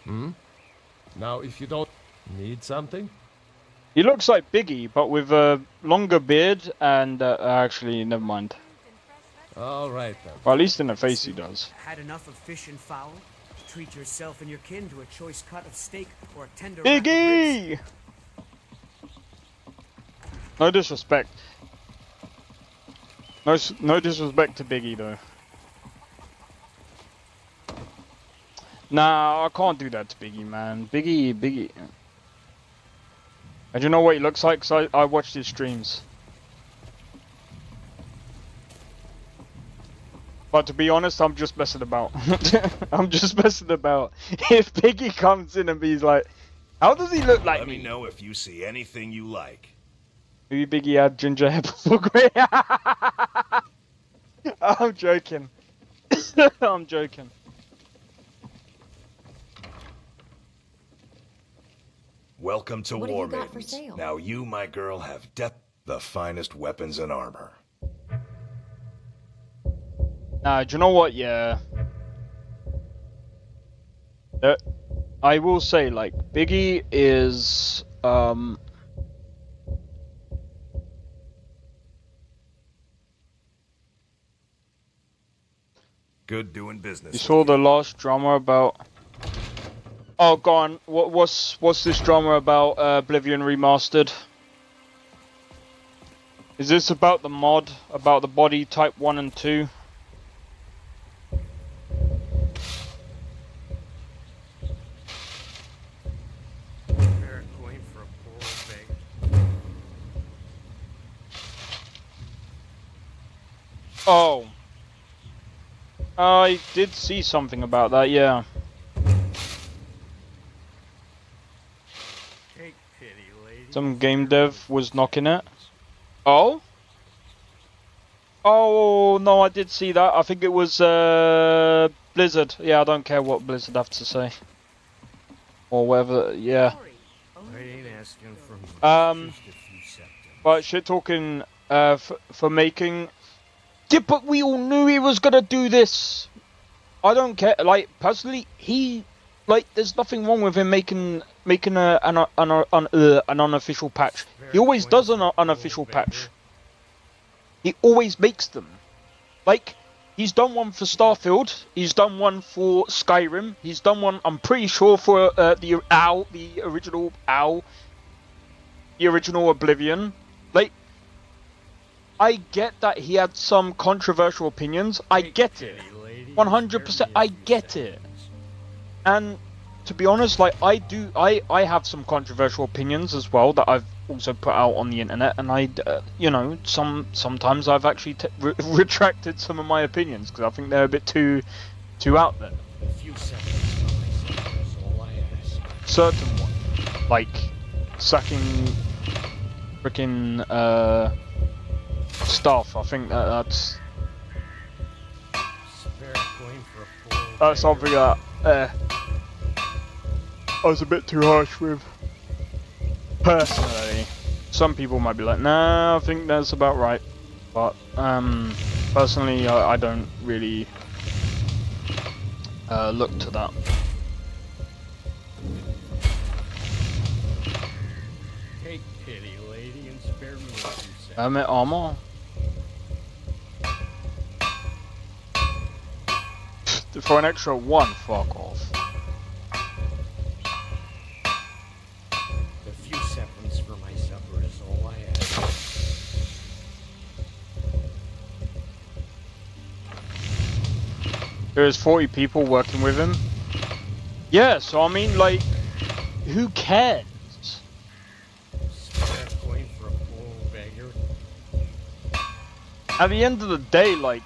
Hmm? Now, if you don't need something? He looks like Biggie, but with a longer beard and actually, never mind. All right then. Well, at least in the face he does. Had enough of fish and fowl? Treat yourself and your kin to a choice cut of steak or a tender Biggie! No disrespect. No disrespect to Biggie though. Nah, I can't do that to Biggie, man. Biggie. And you know what he looks like? 'Cause I watched his streams. But to be honest, I'm just messing about. I'm just messing about. If Biggie comes in and he's like, how does he look like Let me? me know if you see anything you like. Maybe Biggie had ginger hair before grey. I'm joking. I'm joking. Welcome to What do War you got for Maidens. sale? Now you, my girl, have the finest weapons and armor. Nah, do you know what? Yeah. I will say, like, Biggie is, Good doing business. you saw the last drama about... Oh, go on. What's this drama about Oblivion Remastered? Is this about the mod? About the body type 1 and 2? Going for a poor bag. Oh. I did see something about that, yeah. Take pity, lady. Some game dev was knocking it. Oh? Oh, no, I did see that. I think it was Blizzard. Yeah, I don't care what Blizzard have to say. Or whatever, yeah. I ain't asking for much, just a few septums. But shit talking for making... Yeah, but we all knew he was gonna do this. I don't care. Like, personally, there's nothing wrong with him making an unofficial patch. He always does an unofficial patch. He always makes them. Like, he's done one for Starfield. He's done one for Skyrim. He's done one, I'm pretty sure, for the original Oblivion. Like, I get that he had some controversial opinions. I get it. 100%. I get it. And to be honest, like, I have some controversial opinions as well that I've also put out on the internet, and you know, sometimes I've actually retracted some of my opinions because I think they're a bit too out there. A few seconds is all I ask. certain one, like sacking freaking stuff. I think that's something that I was a bit too harsh with. Personally, some people might be like, nah, I think that's about right. But personally, I don't really look to that. Take pity, lady, and spare me a few seconds. Hermit armor. For an extra one, fuck off. A few seconds for my supper is all I ask. There's 40 people working with him. Yeah, so I mean, like, who cares? Start going for a poor beggar. At the end of the day, like,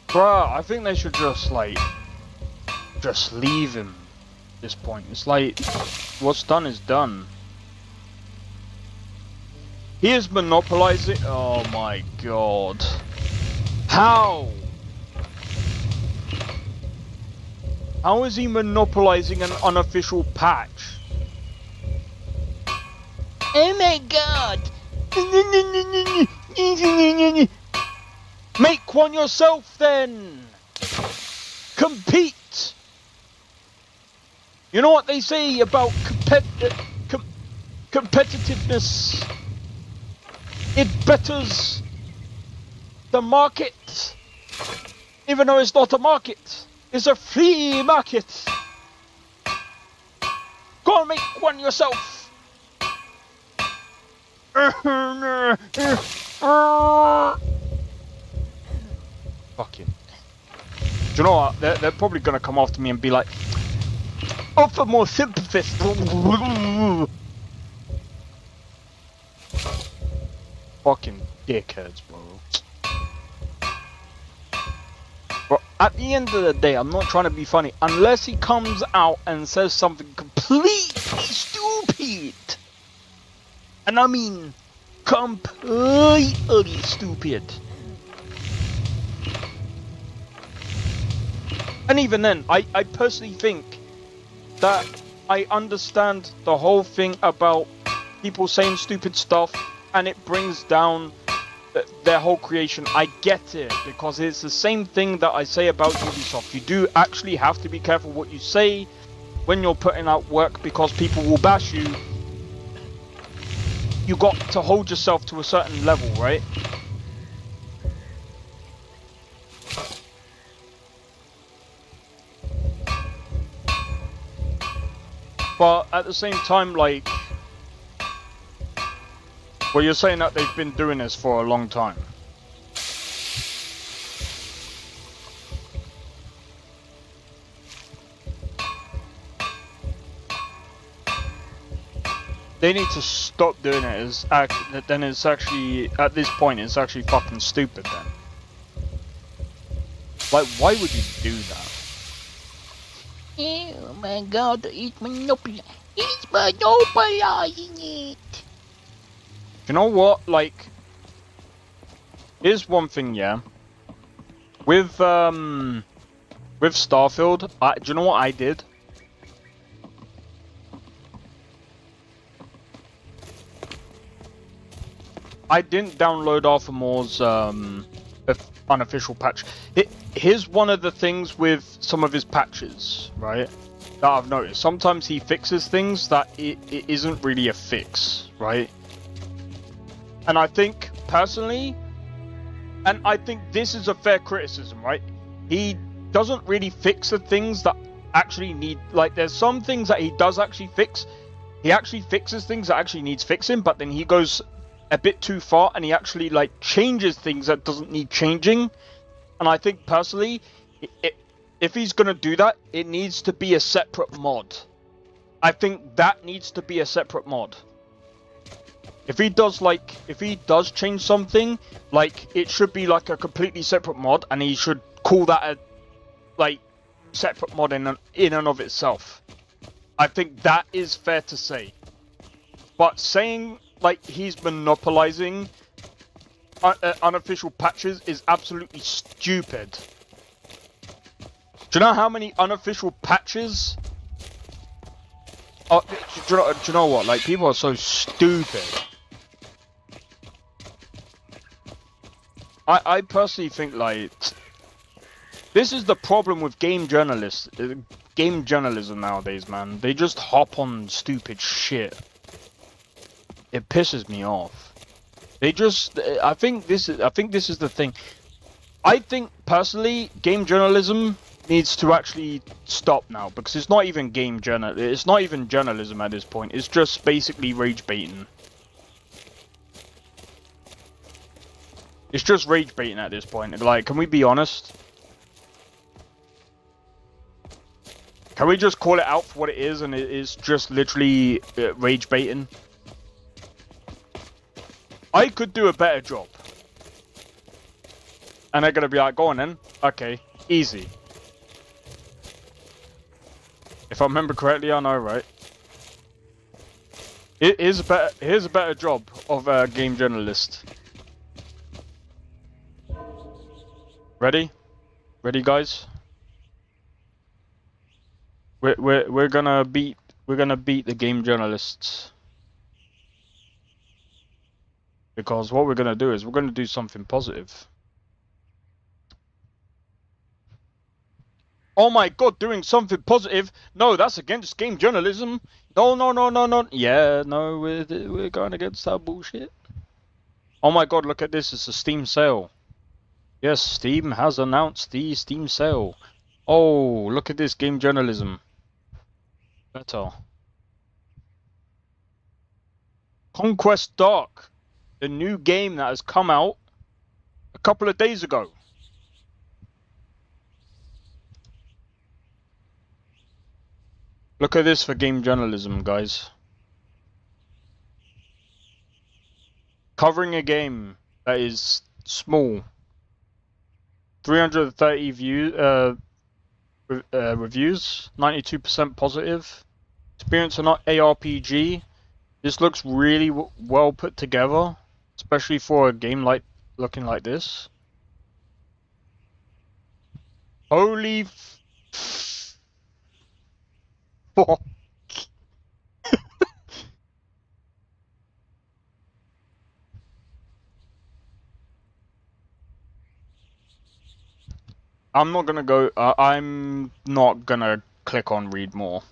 bruh, I think they should just, like, just leave him at this point. It's like, what's done is done. He is monopolizing. Oh my god. How? How is he monopolizing an unofficial patch? Oh my god! Make one yourself then! Compete! You know what they say about competitiveness? It betters the market. Even though it's not a market, it's a free market. Go and make one yourself. Fucking. Do you know what? They're probably gonna come after me and be like, offer more sympathy. Fucking dickheads, bro. But at the end of the day, I'm not trying to be funny. Unless he comes out and says something completely stupid. And I mean, completely stupid. And even then, I personally think that I understand the whole thing about people saying stupid stuff and it brings down their whole creation. I get it, because it's the same thing that I say about Ubisoft. You do actually have to be careful what you say when you're putting out work, because people will bash you. You got to hold yourself to a certain level, right? But at the same time, like, well, you're saying that they've been doing this for a long time. They need to stop doing it. Then it's actually, at this point, it's actually fucking stupid then. Like, why would you do that? Oh my god, it's monopolizing it. You know what? Like, here's one thing, yeah. With Starfield, do you know what I did? I didn't download Arthur Moore's unofficial patch. Here's one of the things with some of his patches, right? That I've noticed. Sometimes he fixes things that it isn't really a fix, right? And I think, personally, and I think this is a fair criticism, right? He doesn't really fix the things that actually need, like, there's some things that he does actually fix. He actually fixes things that actually needs fixing, but then he goes a bit too far and he actually, like, changes things that doesn't need changing. And I think, personally, if he's gonna do that, it needs to be a separate mod. I think that needs to be a separate mod. If he does change something, like, it should be like a completely separate mod, and he should call that a, like, separate mod in and of itself. I think that is fair to say. But saying like he's monopolizing unofficial patches is absolutely stupid. Do you know how many unofficial patches? Do you know what? Like, people are so stupid. I personally think, like, this is the problem with game journalism nowadays, man. They just hop on stupid shit. It pisses me off. They just, I think this is the thing. I think personally, game journalism needs to actually stop now, because it's not even it's not even journalism at this point. It's just basically rage baiting. It's just rage baiting at this point. Like, can we be honest? Can we just call it out for what it is, and it is just literally rage baiting? I could do a better job. And they're gonna be like, go on then. Okay, easy. If I remember correctly, I know, right? Here's a better job of a game journalist. Ready? Ready, guys? We're gonna beat the game journalists. Because what we're gonna do is we're gonna do something positive. Oh my god, doing something positive? No, that's against game journalism. No. Yeah, no, we're going against that bullshit. Oh my god, look at this. It's a Steam sale. Yes, Steam has announced the Steam sale. Oh, look at this, game journalism. Better. Conquest Dark. The new game that has come out a couple of days ago. Look at this for game journalism, guys. Covering a game that is small. 330 reviews, 92% positive. Experience or not ARPG. This looks really well put together, especially for a game like looking like this. Holy fuck. I'm not gonna click on read more,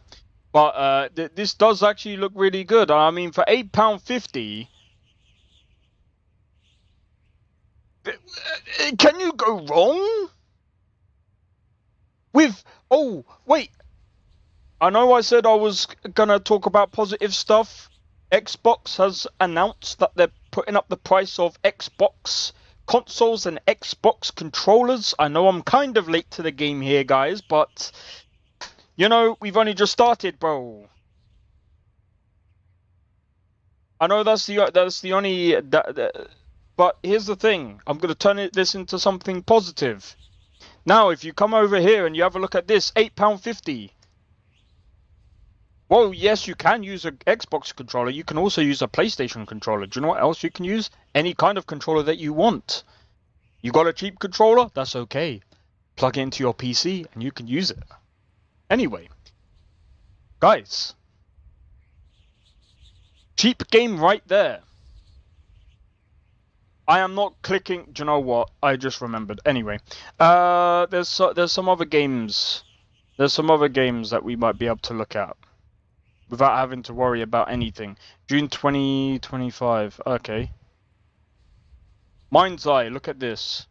but this does actually look really good. I mean, for £8.50, can you go wrong? With oh wait, I know I said I was gonna talk about positive stuff. Xbox has announced that they're putting up the price of Xbox consoles and Xbox controllers. I know I'm kind of late to the game here, guys, but you know, we've only just started, bro. I know that's the only but here's the thing. I'm gonna turn this into something positive. Now, if you come over here and you have a look at this, £8.50. Well, yes, you can use an Xbox controller. You can also use a PlayStation controller. Do you know what else you can use? Any kind of controller that you want. You got a cheap controller? That's okay. Plug it into your PC and you can use it. Anyway, guys. Cheap game right there. I am not clicking. Do you know what? I just remembered. Anyway, there's some other games. There's some other games that we might be able to look at without having to worry about anything. June 2025. Okay. Mind's Eye. Look at this.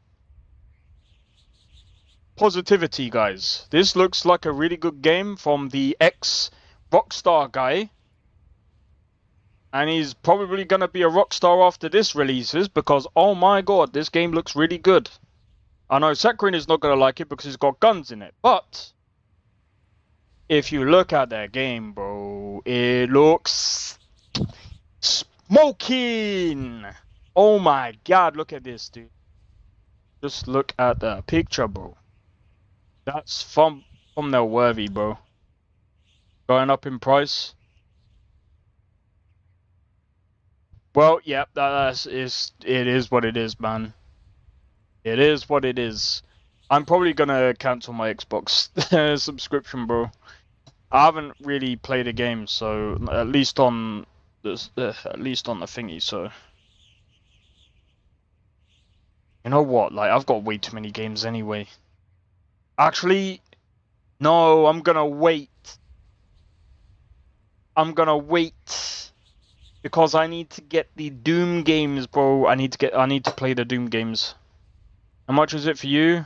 Positivity, guys. This looks like a really good game from the ex-Rockstar guy. And he's probably going to be a Rockstar after this releases, because, oh my god, this game looks really good. I know Skyrim is not going to like it because it's got guns in it, but if you look at that game, bro, it looks smoking. Oh my god, look at this, dude. Just look at the picture, bro. That's thumbnail worthy, bro. Going up in price. Well, yeah, it is what it is, man. It is what it is. I'm probably gonna cancel my Xbox subscription, bro. I haven't really played a game, so at least on this, at least on the thingy. So you know what? Like, I've got way too many games anyway. Actually, no, I'm gonna wait. I'm gonna wait because I need to get the Doom games, bro. I need to play the Doom games. How much is it for you?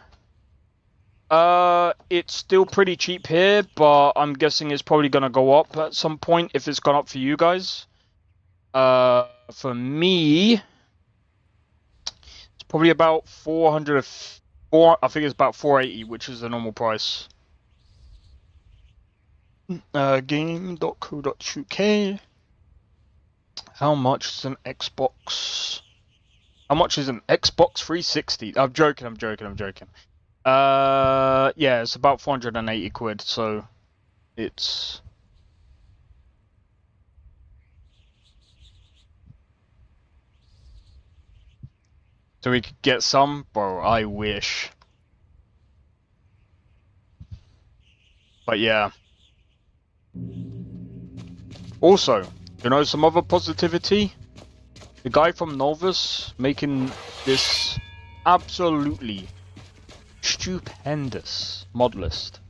It's still pretty cheap here, but I'm guessing it's probably gonna go up at some point if it's gone up for you guys. For me, it's probably about 404. I think it's about 480, which is the normal price. Game.co.uk. How much is an Xbox? How much is an Xbox 360? I'm joking. Yeah, it's about 480 quid, so it's... So we could get some? Bro, I wish. But yeah. Also, you know some other positivity? The guy from Nolvus making this absolutely stupendous mod list.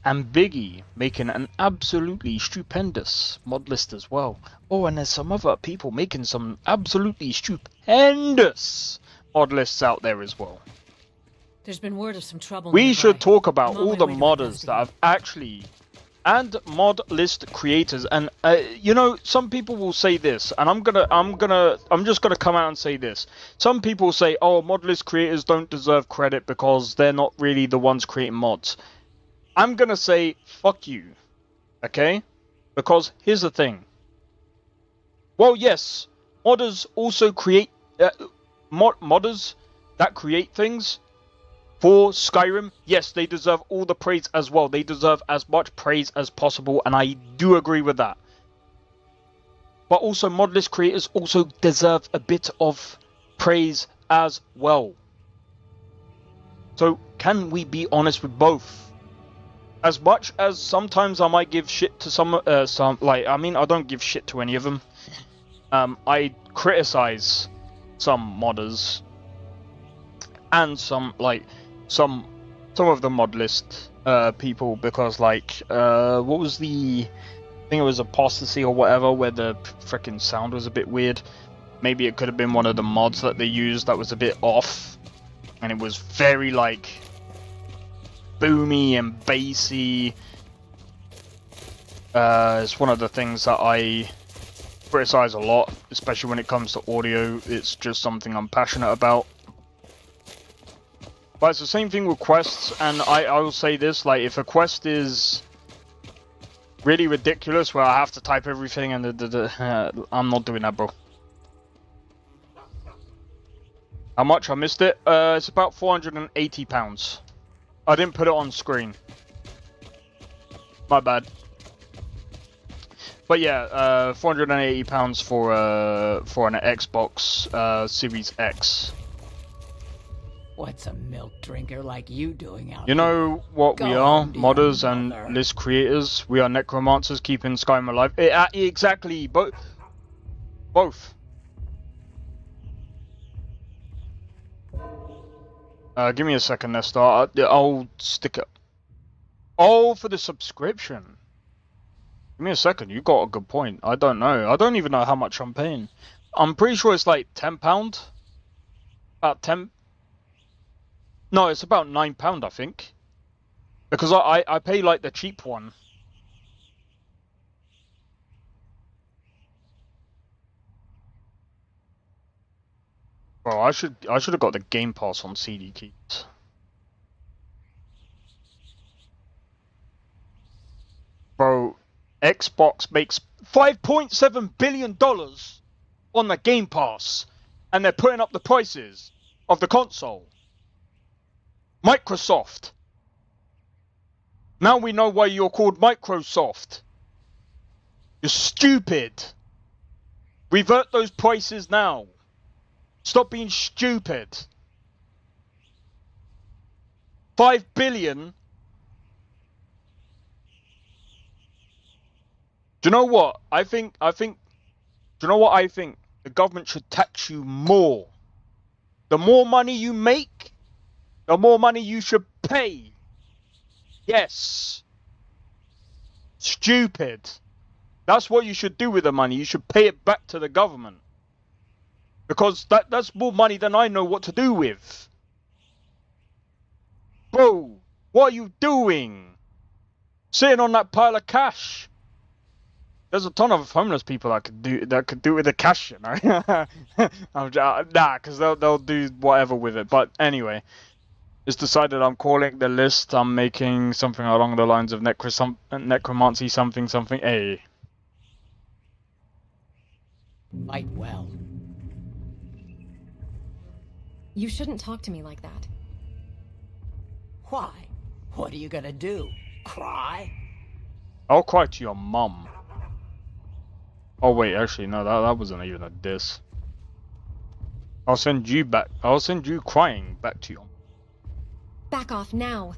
And Biggie making an absolutely stupendous mod list as well. Oh, and there's some other people making some absolutely stupendous mod lists out there as well. There's been word of some trouble. We nearby. should talk about I'm on all my the way to modders investigate. that have actually... And mod list creators, and you know, some people will say this, and I'm just gonna come out and say this. Some people say, oh, mod list creators don't deserve credit because they're not really the ones creating mods. I'm gonna say, fuck you, okay? Because here's the thing. Well, yes, modders also create modders that create things. For Skyrim, yes, they deserve all the praise as well. They deserve as much praise as possible, and I do agree with that. But also, mod list creators also deserve a bit of praise as well. So, can we be honest with both? As much as sometimes I might give shit to some, I mean, I don't give shit to any of them. I criticize some modders. And some of the mod list people, because like what was the I think it was Apostasy or whatever, where the freaking sound was a bit weird. Maybe it could have been one of the mods that they used that was a bit off, and it was very like boomy and bassy. It's one of the things that I criticize a lot, especially when it comes to audio. It's just something I'm passionate about. But it's the same thing with quests, and I will say this, like, if a quest is really ridiculous where I have to type everything and I'm not doing that, bro. How much? I missed it. It's about £480. I didn't put it on screen. My bad. But yeah, £480 for an Xbox Series X. What's a milk drinker like you doing out You know what we are, modders and mother. list creators. We are necromancers keeping Skyrim alive. Exactly, both. Give me a second, Nestor. I'll stick it. Oh, for the subscription. Give me a second. You got a good point. I don't know. I don't even know how much I'm paying. I'm pretty sure it's like £10. About 10. No, it's about £9, I think. Because I pay like the cheap one. Bro, I should have got the Game Pass on CD keys. Bro, Xbox makes $5.7 billion on the Game Pass, and they're putting up the prices of the console. Microsoft, Now we know why you're called Microsoft. You're stupid. Revert those prices now. Stop being stupid. 5 billion? Do you know what? I think, do you know what I think? The government should tax you more. The more money you make, the more money you should pay. Yes. Stupid. That's what you should do with the money. You should pay it back to the government. Because that's more money than I know what to do with. Bro, what are you doing? Sitting on that pile of cash. There's a ton of homeless people that could do with the cash, you know. Nah, because they'll do whatever with it. But anyway, it's decided I'm calling the list. I'm making something along the lines of necromancy something. Hey. Fight well. You shouldn't talk to me like that. Why? What are you gonna do? Cry? I'll cry to your mum. Oh wait, actually no, that wasn't even a diss. I'll send you back. I'll send you crying back to your. Back off now.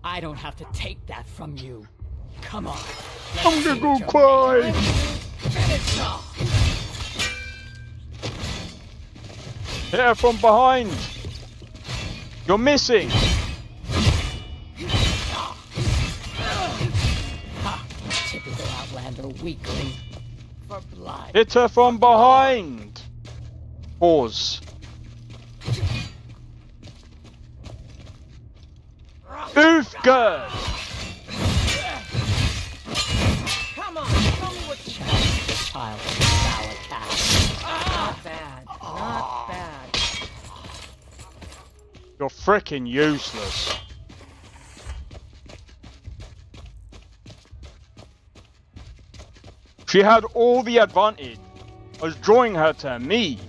I don't have to take that from you. Come on. I'm gonna go cry. Finish off. Hit her from behind. You're missing. Typical Outlander weakling. For blood. Hit her from behind. Pause. Oof, good. Come on, show me what you have. The child of sour cat. Not bad. Not bad. You're freaking useless. She had all the advantage. I was drawing her to me.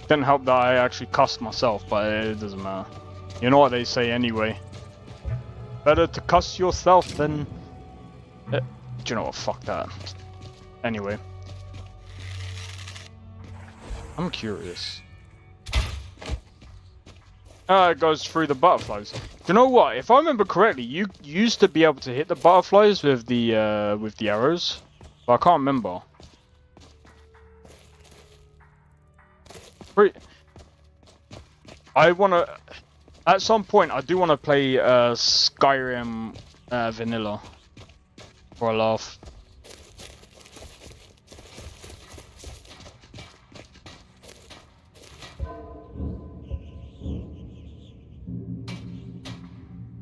Didn't help that I actually cussed myself, but it doesn't matter. You know what they say anyway. Better to cuss yourself than... do you know what? Fuck that. Anyway. I'm curious. It goes through the butterflies. Do you know what? If I remember correctly, you used to be able to hit the butterflies with the arrows, but I can't remember. I wanna, at some point, I do wanna play Skyrim vanilla for a laugh.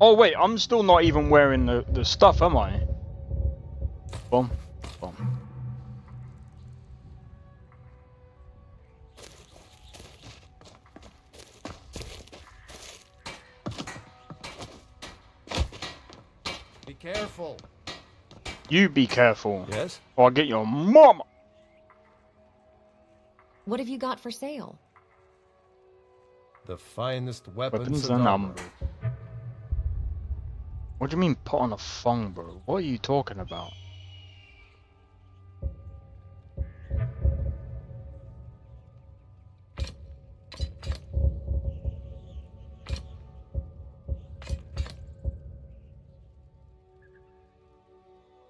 Oh wait, I'm still not even wearing the stuff, am I? Boom, boom. Be careful. You be careful. Yes? Or I'll get your mama. What have you got for sale? The finest weapons and and armor. armor. What do you mean put on a thong, bro? What are you talking about?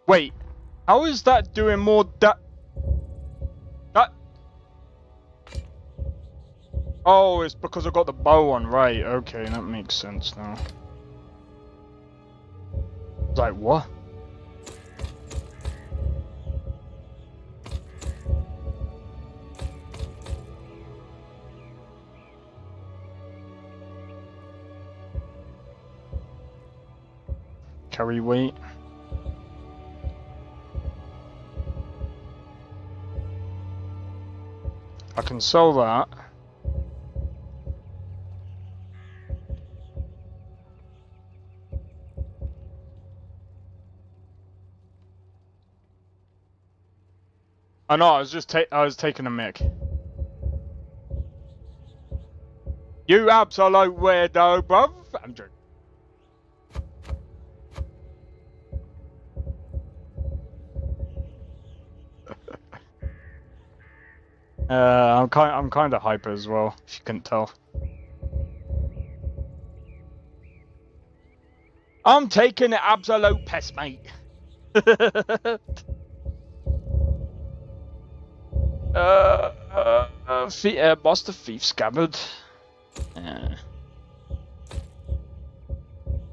Wait, how is that doing more that? Oh, it's because I got the bow on, right? Okay, that makes sense now. Like what? Carry weight. I can sell that. I know, I was taking a mic. You absolute weirdo, bruv. I'm joking. I'm kind of hyper as well, if you couldn't tell. I'm taking the absolute piss, mate. Master Thief Scabbard. Yeah.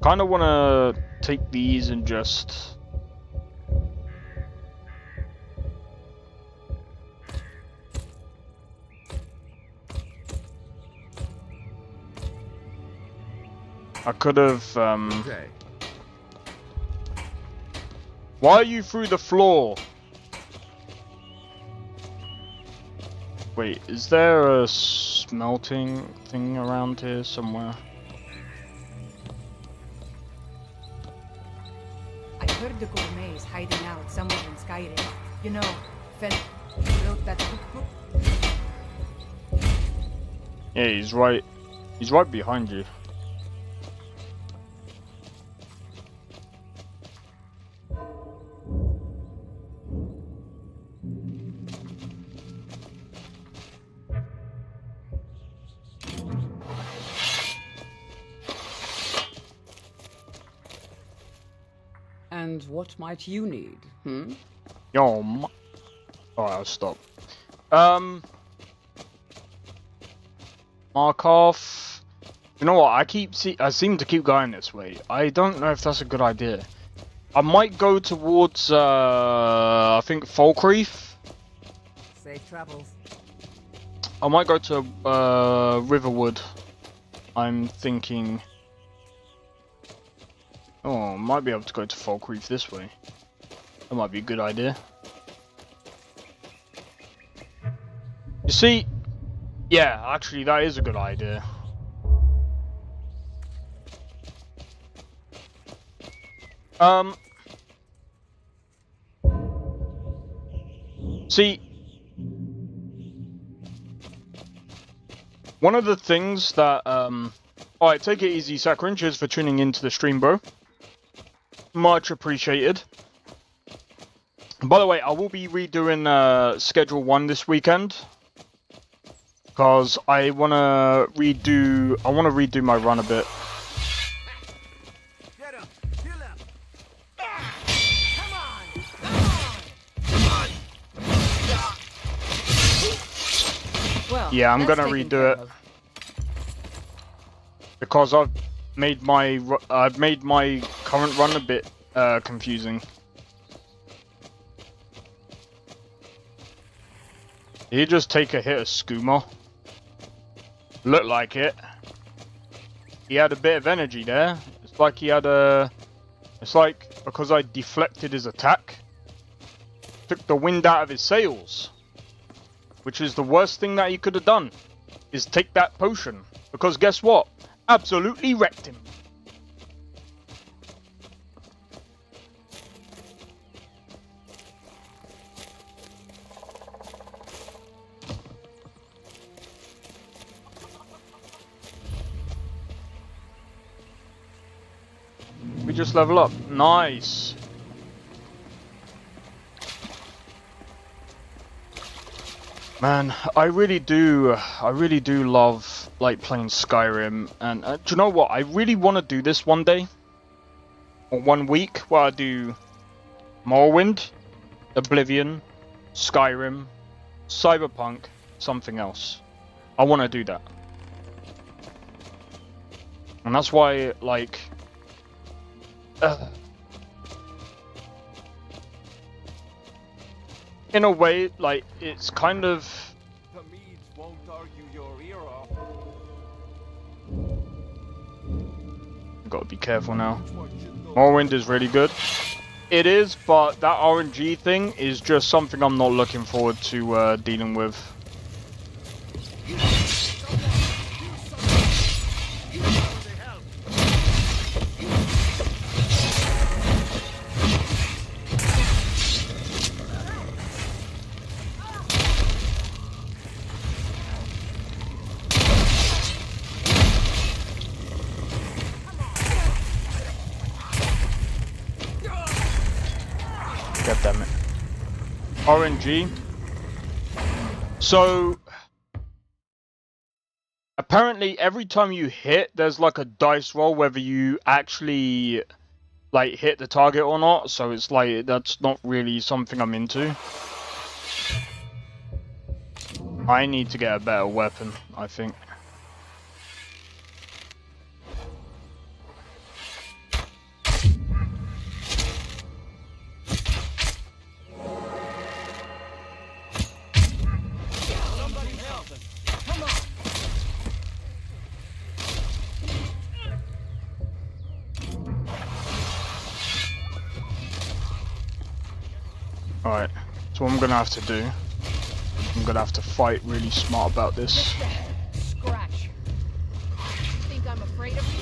Kind of want to take these and just... I could have, Okay. Why are you through the floor? Wait, is there a smelting thing around here somewhere? I heard the gourmets hiding out somewhere in Skyrim. You know, Fen wrote that cookbook. Yeah, he's right. He's right behind you. And what might you need, hmm? Yo, Alright, I'll stop. Markov. You know what? I seem to keep going this way. I don't know if that's a good idea. I might go towards, I think Falkreath. Safe travels. I might go to, Riverwood. I'm thinking... Oh, I might be able to go to Falkreath this way. That might be a good idea. You see... Yeah, actually, that is a good idea. See... One of the things that, Alright, take it easy, Sakharin. Cheers for tuning into the stream, bro. Much appreciated. By the way, I will be redoing Schedule 1 this weekend. Because I wanna redo my run a bit. Get him! Kill him! Come on! Well, Yeah, I'm that's gonna taken redo care it. of. Because I've made my current run a bit confusing. Did he just take a hit of skooma? Looked like it. He had a bit of energy there. It's like he had a... It's like because I deflected his attack, took the wind out of his sails. Which is the worst thing that he could have done, is take that potion. Because guess what? Absolutely wrecked him. We just level up. Nice. Man, I really do love like playing Skyrim, and do you know what? I really want to do this one day, or 1 week, where I do Morrowind, Oblivion, Skyrim, Cyberpunk, something else. I want to do that, and that's why, like, in a way, like, it's kind of... The Medes won't argue your ear off. Gotta be careful now. Morrowind is really good. It is, but that RNG thing is just something I'm not looking forward to dealing with. God damn it. RNG. So apparently every time you hit, there's like a dice roll whether you actually like hit the target or not. So it's like that's not really something I'm into. I need to get a better weapon, I think. Alright, so what I'm gonna have to do, I'm gonna have to fight really smart about this. Scratch. Think I'm afraid of you?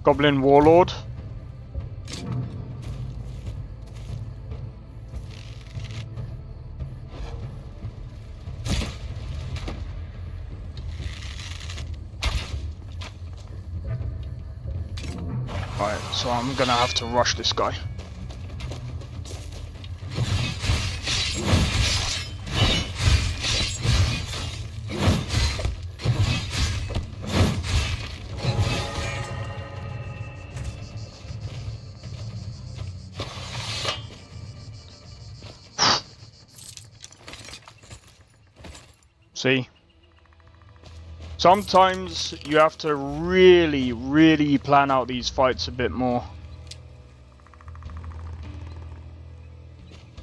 Goblin Warlord. Alright, so I'm gonna have to rush this guy. See? Sometimes you have to really plan out these fights a bit more.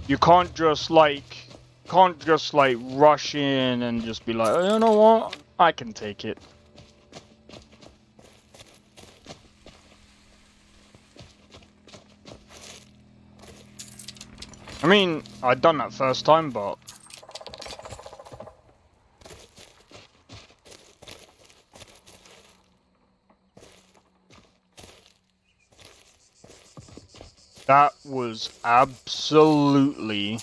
You can't just like rush in and just be like, oh, you know what? I can take it. I mean, I'd done that first time, but that was absolutely...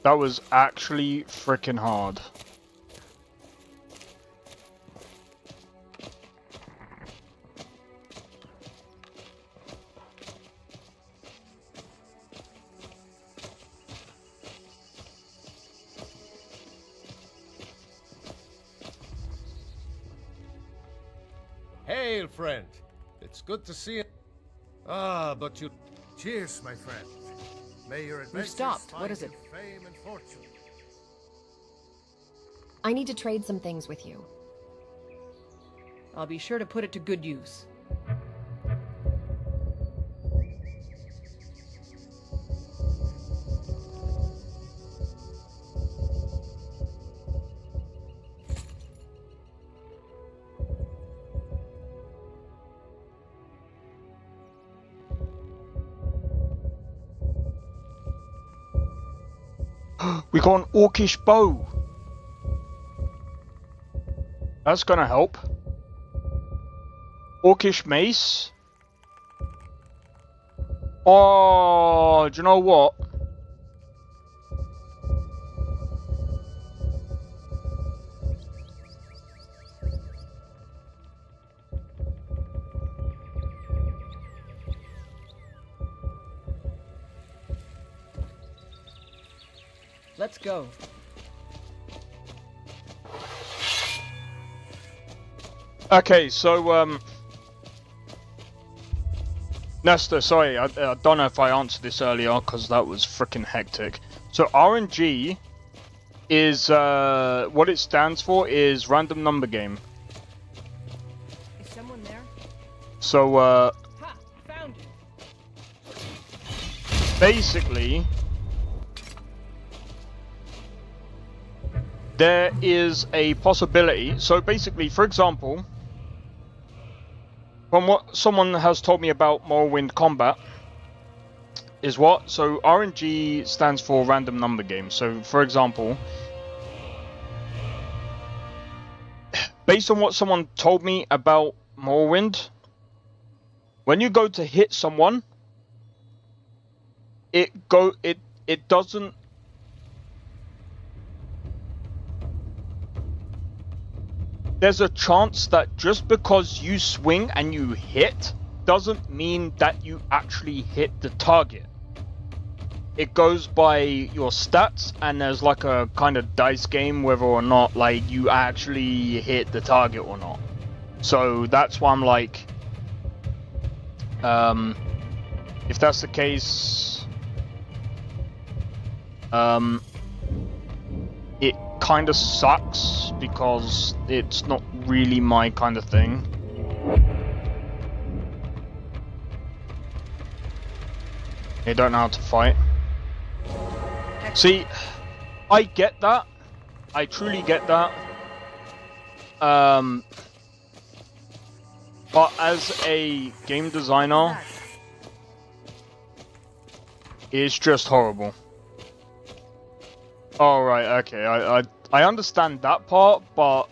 That was actually freaking hard. Hail, friend. It's good to see you. Ah, but you... Cheers, my friend. May your adventures stopped. What find is it? you fame and fortune. I need to trade some things with you. I'll be sure to put it to good use. We got an orcish bow. That's gonna help. Orcish mace. Oh, do you know what? Let's go. Okay, so Nestor, sorry, I don't know if I answered this earlier because that was freaking hectic. So RNG is what it stands for is random number game. Is someone there? So Ha! Found you. basically there is a possibility. So basically, for example, from what someone has told me about Morrowind combat, is what? So RNG stands for random number game. So for example, based on what someone told me about Morrowind, when you go to hit someone, it doesn't. There's a chance that just because you swing and you hit doesn't mean that you actually hit the target. It goes by your stats, and there's like a kind of dice game whether or not like you actually hit the target or not. So that's why I'm like, if that's the case, it kind of sucks because it's not really my kind of thing. They don't know how to fight. See, I get that. I truly get that. But as a game designer, it's just horrible. Alright, okay, I understand that part, but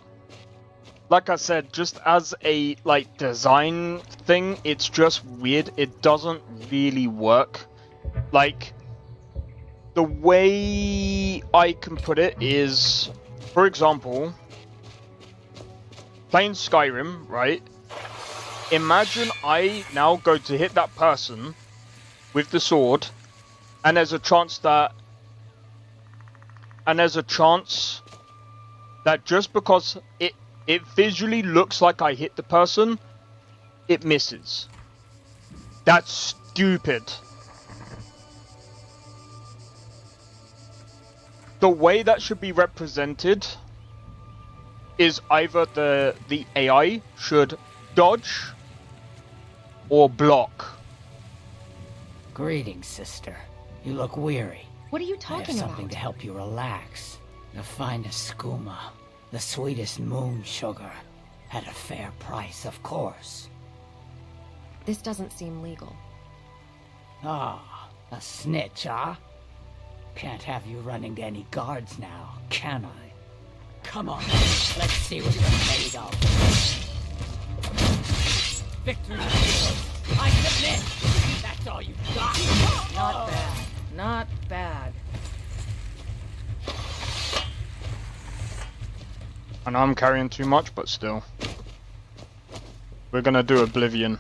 like I said, just as a like design thing, it's just weird. It doesn't really work. Like, the way I can put it is, for example, playing Skyrim, right? Imagine I now go to hit that person with the sword, and there's a chance that just because it visually looks like I hit the person, it misses. That's stupid. The way that should be represented is either the AI should dodge or block. Greetings, sister. You look weary. What are you I talking have something about? to help you relax. The finest skooma, the sweetest moon sugar, at a fair price, of course. This doesn't seem legal. Ah, a snitch, huh? Can't have you running to any guards now, can I? Come on, let's see what you're made of. Victory is yours. I submit. That's all you got. Not bad. Not bad. I know I'm carrying too much, but still. We're gonna do Oblivion.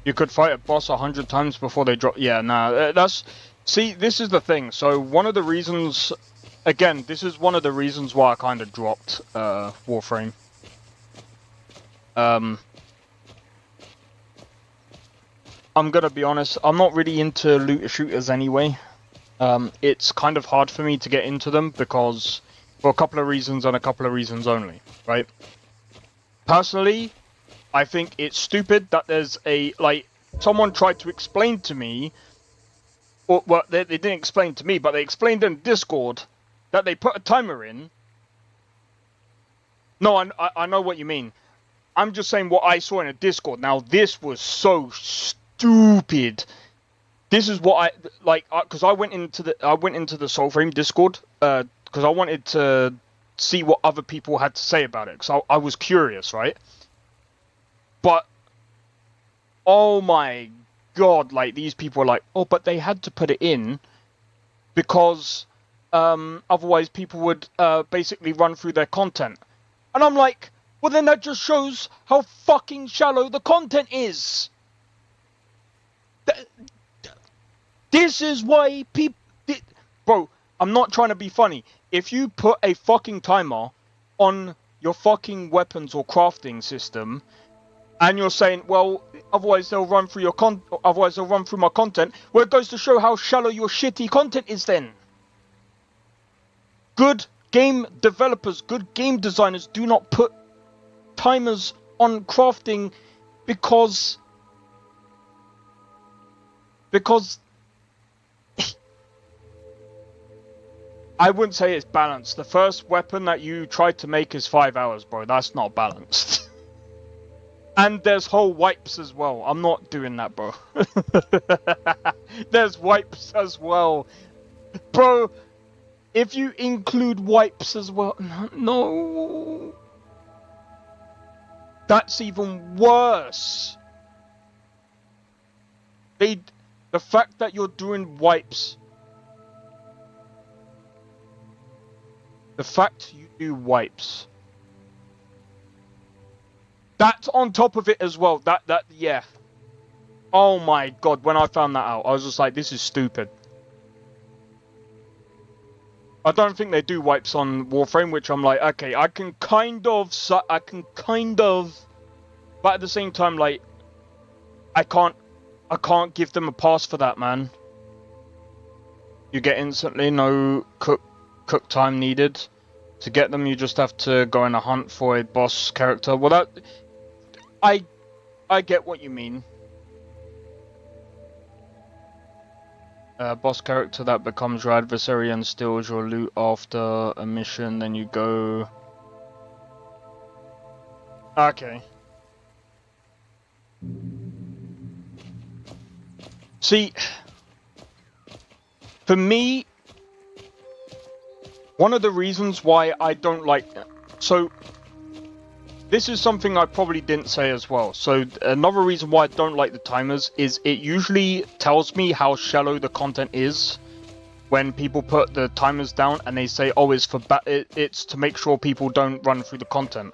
You could fight a boss 100 times before they drop. Yeah, nah, that's... See, this is the thing. So one of the reasons... Again, this is one of the reasons why I kind of dropped Warframe. I'm gonna be honest, I'm not really into looter shooters anyway. It's kind of hard for me to get into them because... For a couple of reasons and a couple of reasons only, right? Personally... I think it's stupid that there's a, like, someone tried to explain to me, or, well, they didn't explain to me, but they explained in Discord that they put a timer in. No, I know what you mean. I'm just saying what I saw in a Discord. Now, this was so stupid. This is what I, like, because I went into the Soulframe Discord, because I wanted to see what other people had to say about it, because I was curious, right? But, oh my god, like, these people are like, oh, but they had to put it in because otherwise people would basically run through their content. And I'm like, well, then that just shows how fucking shallow the content is. This is why people... Bro, I'm not trying to be funny. If you put a fucking timer on your fucking weapons or crafting system, and you're saying, well, otherwise they'll run through your otherwise they'll run through my content, well, it goes to show how shallow your shitty content is then. Good game developers, good game designers do not put timers on crafting because I wouldn't say it's balanced. The first weapon that you tried to make is 5 hours, bro. That's not balanced. And there's whole wipes as well. I'm not doing that, bro. There's wipes as well. Bro, if you include wipes as well... No. That's even worse. The fact that you're doing wipes... The fact you do wipes... That's on top of it as well. Yeah. Oh my god, when I found that out, I was just like, this is stupid. I don't think they do wipes on Warframe, which I'm like, okay, I can kind of, but at the same time, like, I can't give them a pass for that, man. You get instantly no cook time needed. To get them, you just have to go on a hunt for a boss character. Well, that... I get what you mean. Boss character that becomes your adversary and steals your loot after a mission, then you go... Okay. See, for me, one of the reasons why I don't like... So, this is something I probably didn't say as well. So, another reason why I don't like the timers is it usually tells me how shallow the content is when people put the timers down and they say, oh, it's to make sure people don't run through the content.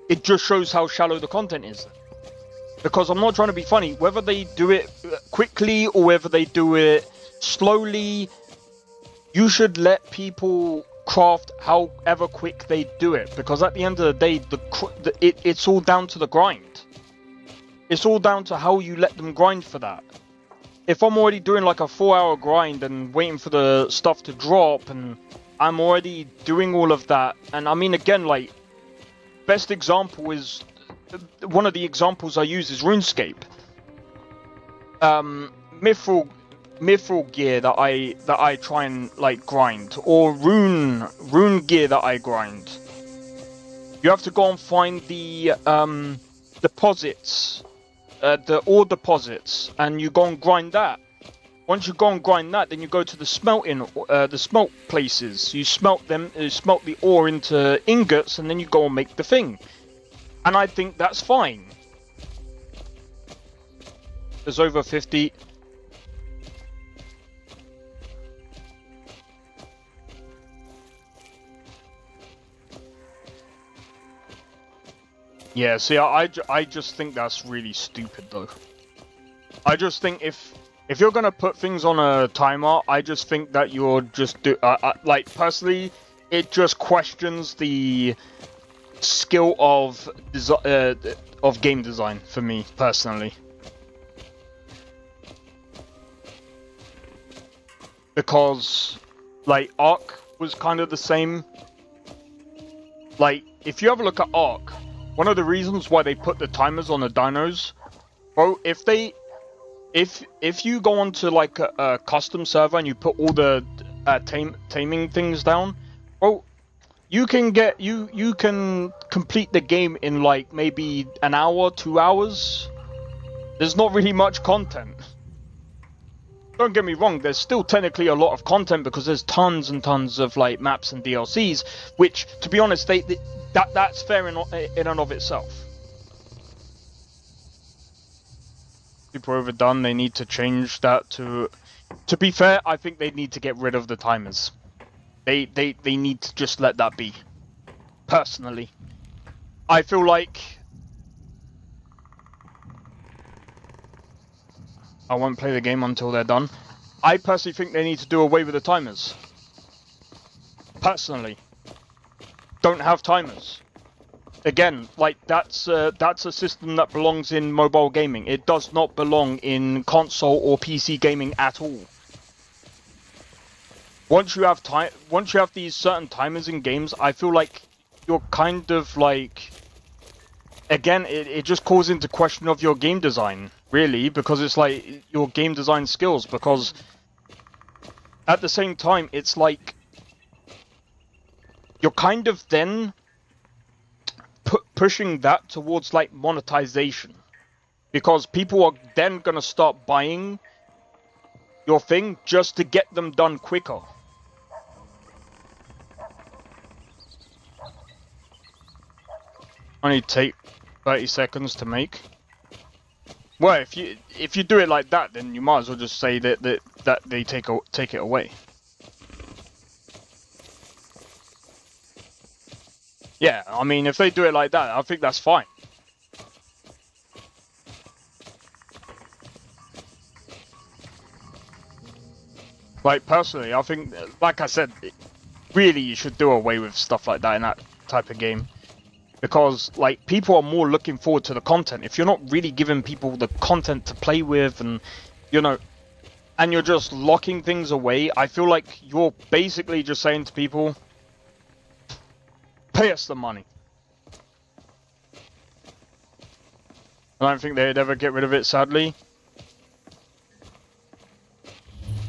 It just shows how shallow the content is. Because I'm not trying to be funny. Whether they do it quickly or whether they do it slowly, you should let people craft however quick they do it, because at the end of the day, it's all down to the grind. It's all down to how you let them grind for that. If I'm already doing like a 4-hour grind and waiting for the stuff to drop, and I'm already doing all of that, and I mean, again, like, best example is, one of the examples I use is RuneScape. Mithril gear that I try and like grind, or rune gear that I grind. You have to go and find the deposits, the ore deposits, and you go and grind that. Once you go and grind that, then you go to the smelt places. You smelt the ore into ingots, and then you go and make the thing. And I think that's fine. There's over 50. Yeah, see, I just think that's really stupid, though. I just think if you're gonna put things on a timer, I just think that you're just like, personally, it just questions the skill of game design for me personally. Because, like, Ark was kind of the same. Like, if you have a look at Ark, one of the reasons why they put the timers on the dinos, bro, if you go onto like a custom server and you put all the taming things down, bro, you can complete the game in like maybe an hour, 2 hours. There's not really much content. Don't get me wrong, there's still technically a lot of content because there's tons and tons of like maps and DLCs, which, to be honest, that's fair in and of itself. Super overdone. They need to change that to be fair, I think they need to get rid of the timers. They need to just let that be. Personally, I feel like I won't play the game until they're done. I personally think they need to do away with the timers. Personally. Don't have timers. Again, like, that's a system that belongs in mobile gaming. It does not belong in console or PC gaming at all. Once you have these certain timers in games, I feel like you're kind of like, again, it just calls into question of your game design, really, because it's like your game design skills, because at the same time, it's like you're kind of then pushing that towards like monetization, because people are then gonna start buying your thing just to get them done quicker. Only take 30 seconds to make. Well, if you do it like that, then you might as well just say that they take it away. Yeah, I mean, if they do it like that, I think that's fine. Like, personally, I think, like I said, really you should do away with stuff like that in that type of game. Because, like, people are more looking forward to the content. If you're not really giving people the content to play with and, you know, and you're just locking things away, I feel like you're basically just saying to people, pay us the money. I don't think they'd ever get rid of it, sadly.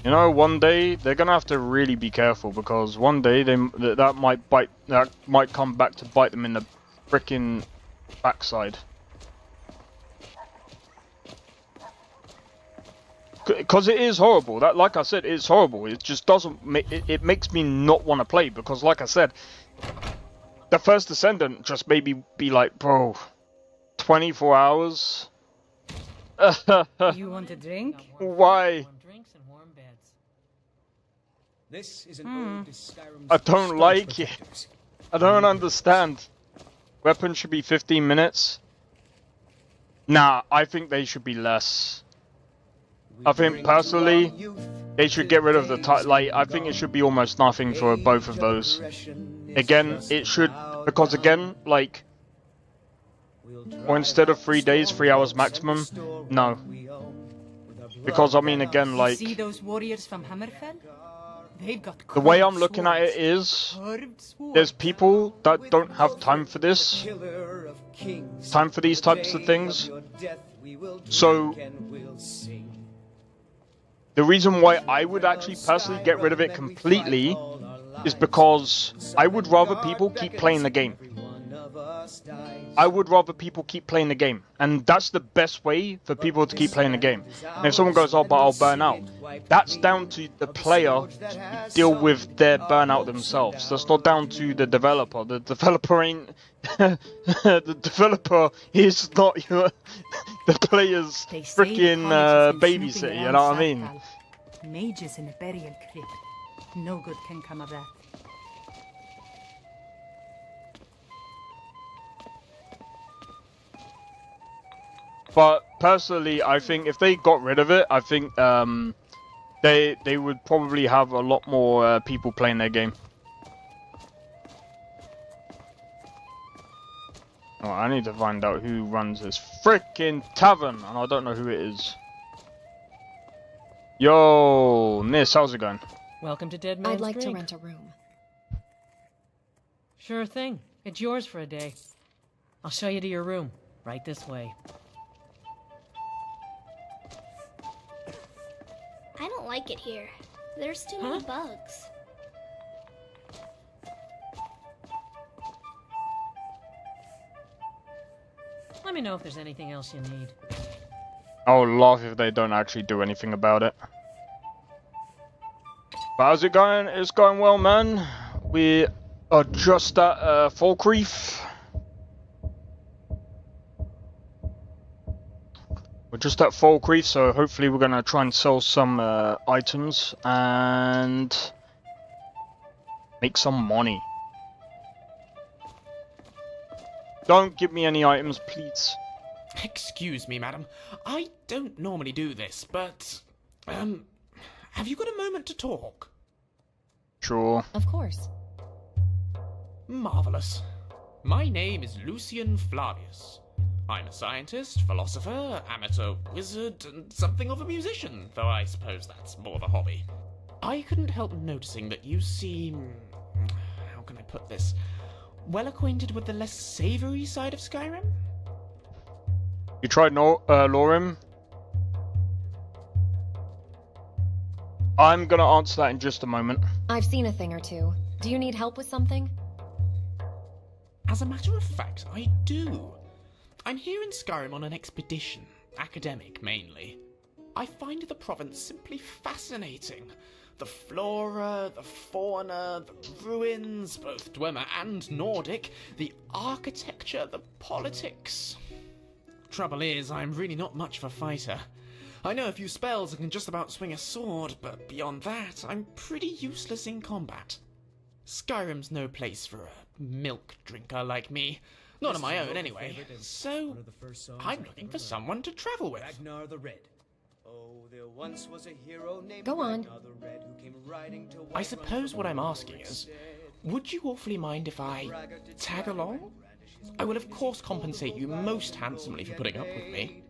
You know, one day they're gonna have to really be careful, because one day that might come back to bite them in the frickin' backside. Because it is horrible. That, like I said, it's horrible. It just doesn't. It makes me not want to play, because, like I said, the first Descendant just made me be like, bro, 24 hours. You want a drink? Why? This is an ode to Skyrim's I don't like it. I don't understand. Weapons should be 15 minutes. Nah, I think they should be less. I think personally, they should get rid of the like. I think it should be almost nothing for both of those. Again, it should, because again, like, or instead of 3 days, 3 hours maximum. No, because I mean, again, like, See those warriors from Hammerfell? They've got the way I'm looking at it is, there's people that don't have time for this, time for these types of things. So the reason why I would actually personally get rid of it completely is because I would rather people keep playing the game. I would rather people keep playing the game, and that's the best way for people to keep playing the game. And if someone goes, oh, but I'll burn out, that's down to the player to deal with their burnout themselves. That's not down to the developer. The developer ain't the developer is not your the player's freaking babysitter, you know what I mean? Mages in a burial crypt. No good can come of that. But personally, I think if they got rid of it, I think they would probably have a lot more people playing their game. Oh, I need to find out who runs this freaking tavern, and I don't know who it is. Yo, Nis, how's it going? Welcome to Dead Man's I'd like Drink. to rent a room. Sure thing. It's yours for a day. I'll show you to your room. Right this way. I don't like it here. There's too many bugs. Let me know if there's anything else you need. I'll laugh if they don't actually do anything about it. But how's it going? It's going well, man. We are just at Falkreath. We're just at Falkreath, so hopefully we're gonna try and sell some items and make some money. Don't give me any items, please. Excuse me, madam. I don't normally do this, but Have you got a moment to talk? Sure. Of course. Marvelous. My name is Lucian Flavius. I'm a scientist, philosopher, amateur wizard, and something of a musician, though I suppose that's more of a hobby. I couldn't help noticing that you seem... how can I put this? Well acquainted with the less savoury side of Skyrim? You tried Lorim? I'm gonna answer that in just a moment. I've seen a thing or two. Do you need help with something? As a matter of fact, I do. I'm here in Skyrim on an expedition, academic mainly. I find the province simply fascinating. The flora, the fauna, the ruins, both Dwemer and Nordic, the architecture, the politics. Trouble is, I'm really not much of a fighter. I know a few spells and can just about swing a sword, but beyond that, I'm pretty useless in combat. Skyrim's no place for a milk drinker like me. Not on my own, anyway. So, I'm looking for someone to travel with. Ragnar the Red. Oh, there once was a hero named Go on. Ragnar the Red who came riding to I suppose what I'm asking is, would you awfully mind if I tag along? I will of course compensate you most handsomely for putting up with me.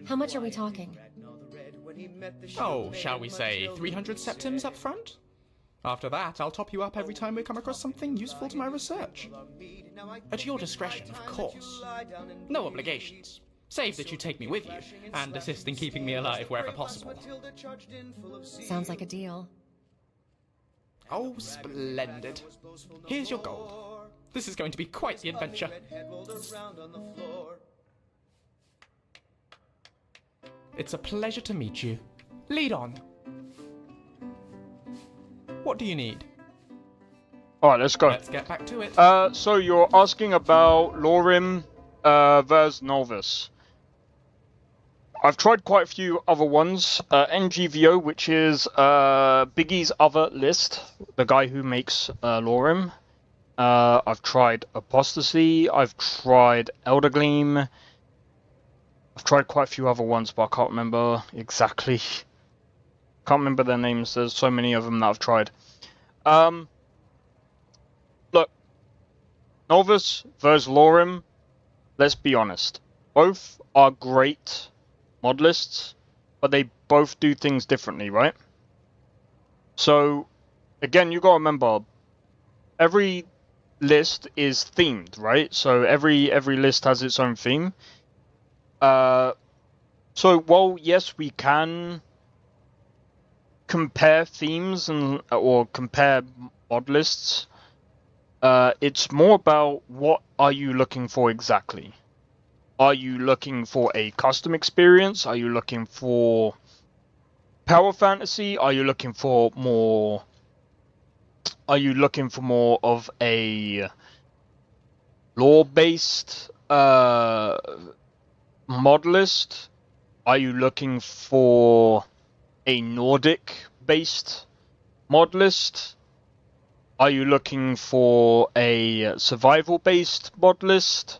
How much are we talking? Oh, shall we say 300 septims up front? After that, I'll top you up every time we come across something useful to my research. At your discretion, of course. No obligations. Save that you take me with you, and assist in keeping me alive wherever possible. Sounds like a deal. Oh, splendid. Here's your gold. This is going to be quite the adventure. It's a pleasure to meet you. Lead on. What do you need? Alright, let's go. Let's get back to it. So you're asking about Lorim versus Nolvus. I've tried quite a few other ones. NGVO, which is Biggie's other list, the guy who makes Lorim. I've tried Apostasy, I've tried Eldergleam. I've tried quite a few other ones, but I can't remember exactly. Can't remember their names, there's so many of them that I've tried. Look, Nolvus versus Lorim, let's be honest. Both are great mod lists, but they both do things differently, right? So, again, you gotta remember, every list is themed, right? So every list has its own theme. So while yes, we can compare themes and or compare mod lists, it's more about what are you looking for exactly. Are you looking for a custom experience? Are you looking for power fantasy? Are you looking for more? Are you looking for more of a lore-based mod list? Are you looking for a Nordic-based mod list? Are you looking for a survival-based mod list?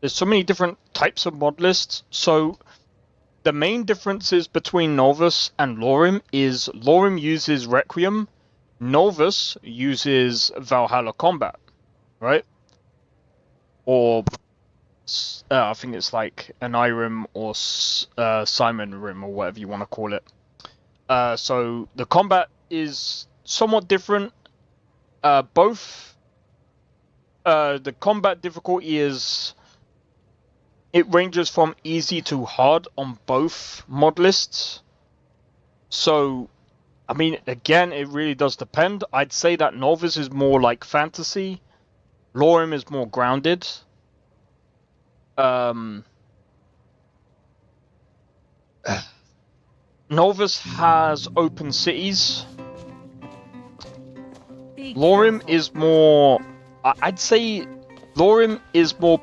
There's so many different types of mod lists. So the main differences between Nolvus and Lorim is Lorim uses Requiem, Nolvus uses Valhalla Combat, right? Or I think it's like an Irem or Simon Rim or whatever you want to call it. So the combat is somewhat different. Both the combat difficulty is, it ranges from easy to hard on both mod lists. So, I mean, again, it really does depend. I'd say that Nolvus is more like fantasy. Lorim is more grounded. Nolvus has open cities. Lorim is more... I'd say Lorim is more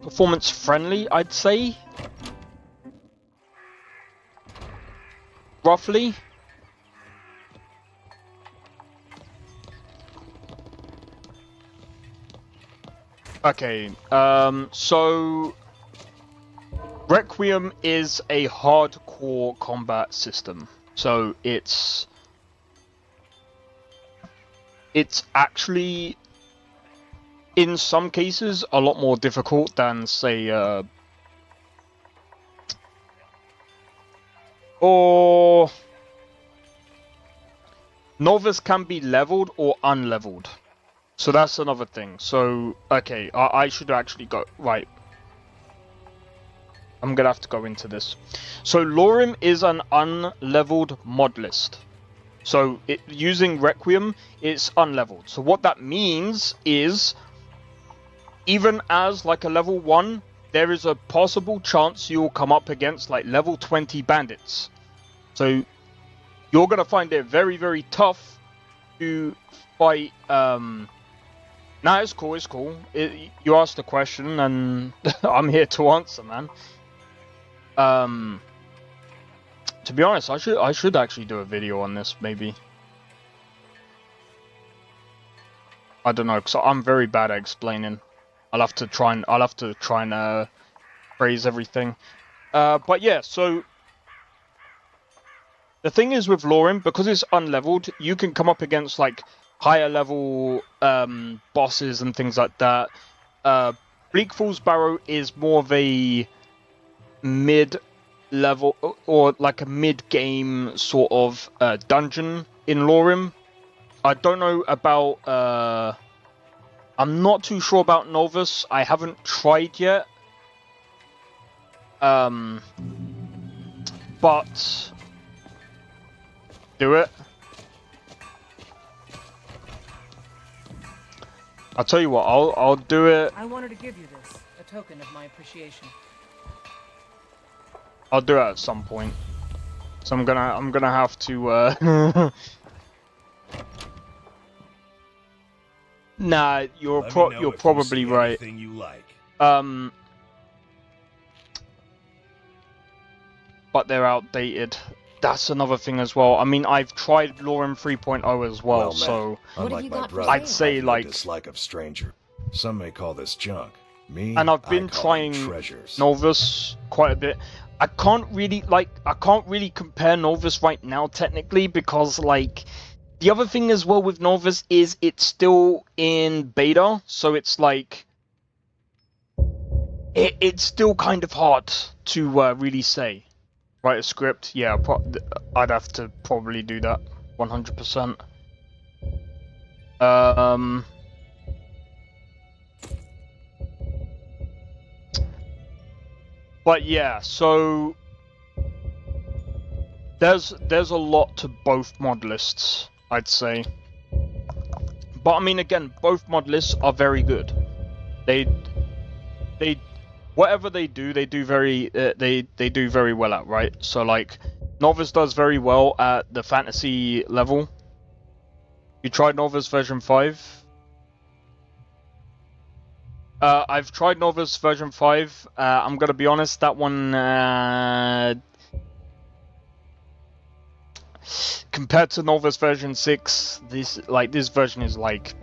performance friendly, I'd say. Roughly. Okay, so Requiem is a hardcore hardcore combat system. So it's actually, in some cases, a lot more difficult than, say, or Nolvus can be leveled or unleveled. So that's another thing. So, okay, I should actually go, right. I'm gonna have to go into this. So Lorim is an unleveled mod list. So using Requiem, it's unleveled. So what that means is, even as like a level 1, there is a possible chance you'll come up against like level 20 bandits. So you're gonna find it very, very tough to fight. Nah, it's cool, it's cool. You asked a question and I'm here to answer, man. To be honest, I should actually do a video on this, maybe. I don't know, because I'm very bad at explaining. I'll have to try and phrase everything. But yeah, so the thing is with Lorim, because it's unleveled, you can come up against like higher level bosses and things like that. Bleak Falls Barrow is more of a mid-level or like a mid-game sort of dungeon in Lorim. I don't know about I'm not too sure about Nolvus. I haven't tried yet. But do it. I'll tell you what, I'll do it. I wanted to give you this, a token of my appreciation. I'll do it at some point. So I'm gonna have to Nah, you're probably right. You like. But they're outdated. That's another thing as well. I mean, I've tried Lorim 3.0 as well, so unlike my brother, I'd say like dislike of stranger. Some may call this junk. Me, and I've been trying Nolvus quite a bit. I can't really compare Nolvus right now technically, because like the other thing as well with Nolvus is it's still in beta, so it's like it's still kind of hard to really say. Write a script, yeah, I'd have to probably do that 100%. But yeah, so there's a lot to both mod lists, I'd say. But I mean, again, both mod lists are very good. They whatever they do very they do very well at, right? So like Nolvus does very well at the fantasy level. You tried Nolvus version 5? I've tried Nolvus version 5. I'm gonna be honest, that one compared to Nolvus version 6, this version is like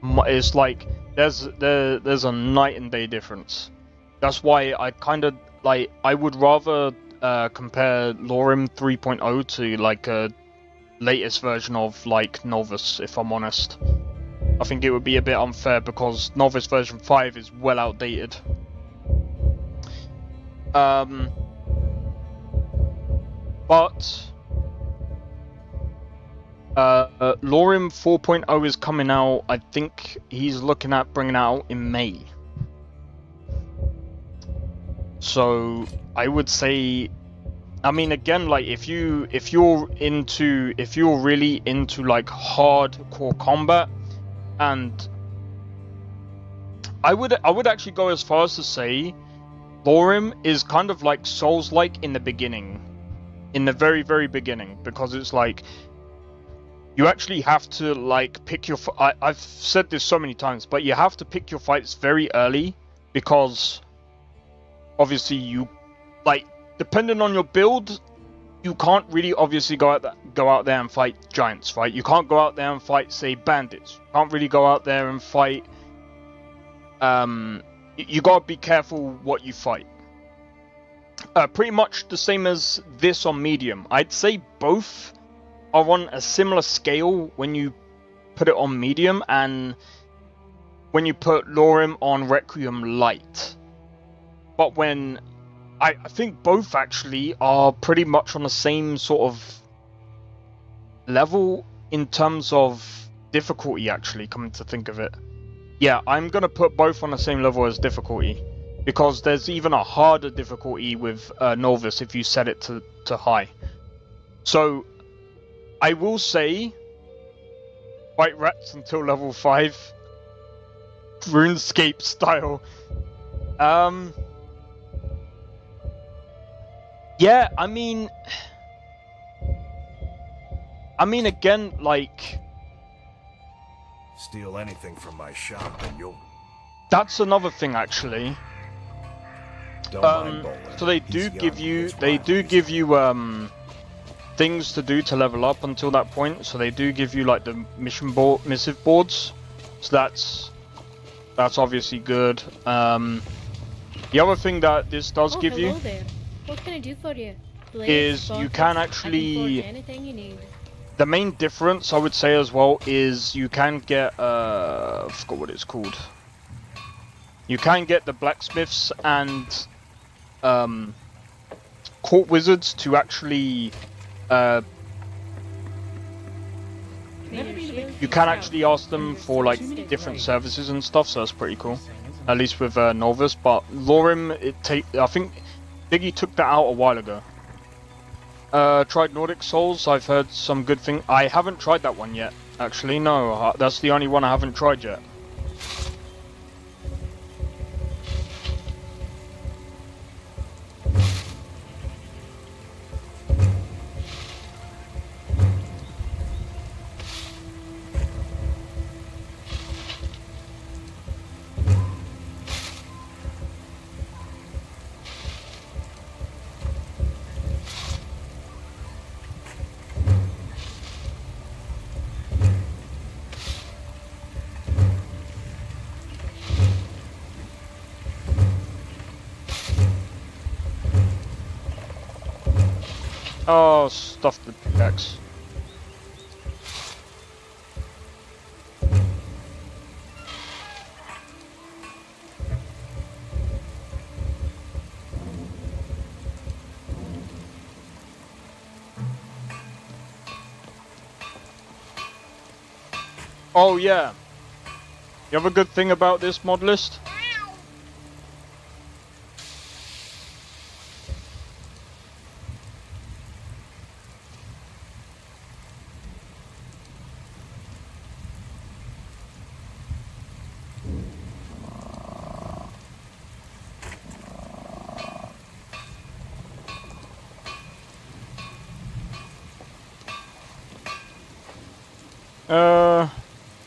it's like there's a night and day difference. That's why I kind of like, I would rather compare Lorim 3.0 to like a latest version of like Nolvus, if I'm honest. I think it would be a bit unfair because Nolvus version 5 is well outdated. But Lorim 4.0 is coming out. I think he's looking at bringing it out in May. So I would say, I mean, again, like if you're really into like hardcore combat, and I would actually go as far as to say Lorim is kind of like Souls-like in the beginning, in the very, very beginning, because it's like you actually have to like pick your. I've said this so many times, but you have to pick your fights very early, because obviously you, like, depending on your build, you can't really obviously go out there and fight giants, right? You can't go out there and fight, say, bandits. You can't really go out there and fight. You gotta be careful what you fight. Pretty much the same as this on medium. I'd say both are on a similar scale when you put it on medium and when you put Lorim on Requiem light. But when I think both actually are pretty much on the same sort of level in terms of difficulty, actually, coming to think of it. Yeah, I'm gonna put both on the same level as difficulty, because there's even a harder difficulty with Nolvus if you set it to high. So I will say White Rats until level 5, RuneScape style. Yeah, I mean again, like, Steal anything from my shop and you'll... That's another thing, actually. Don't mind Bowler. So they do give you things to do to level up until that point. So they do give you like the missive boards. So that's obviously good. The other thing that this does give you there. What can I do for you? is you can actually... anything you need. The main difference, I would say as well, is you can get, I forgot what it's called. You can get the blacksmiths and court wizards to actually, you can actually ask them for like different services and stuff, so that's pretty cool. At least with Nolvus, but Lorim, I think Biggie took that out a while ago. Tried Nordic Souls, I've heard some good thing. I haven't tried that one yet, actually, no. That's the only one I haven't tried yet. Oh, stuff the pickaxe. Oh yeah. You have a good thing about this mod list?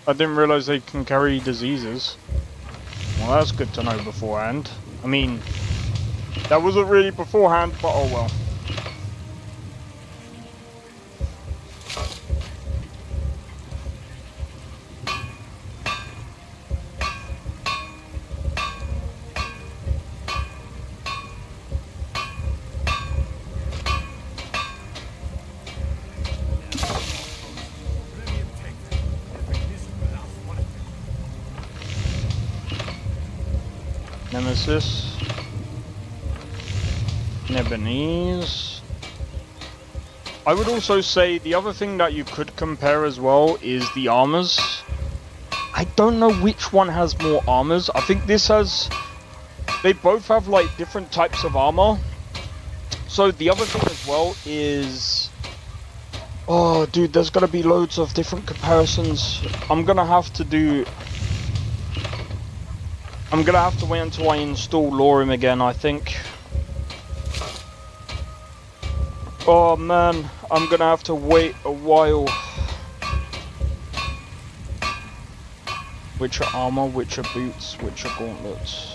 I didn't realize they can carry diseases. Well, that's good to know beforehand. I mean, that wasn't really beforehand, but oh well. Nemesis, Nebonese. I would also say the other thing that you could compare as well is the armors. I don't know which one has more armors. I think this has... They both have like different types of armor. So the other thing as well is... Oh dude, there's gotta be loads of different comparisons. I'm gonna have to wait until I install Lorim again, I think. Oh man, I'm gonna have to wait a while. Which are armor, which are boots, which are gauntlets.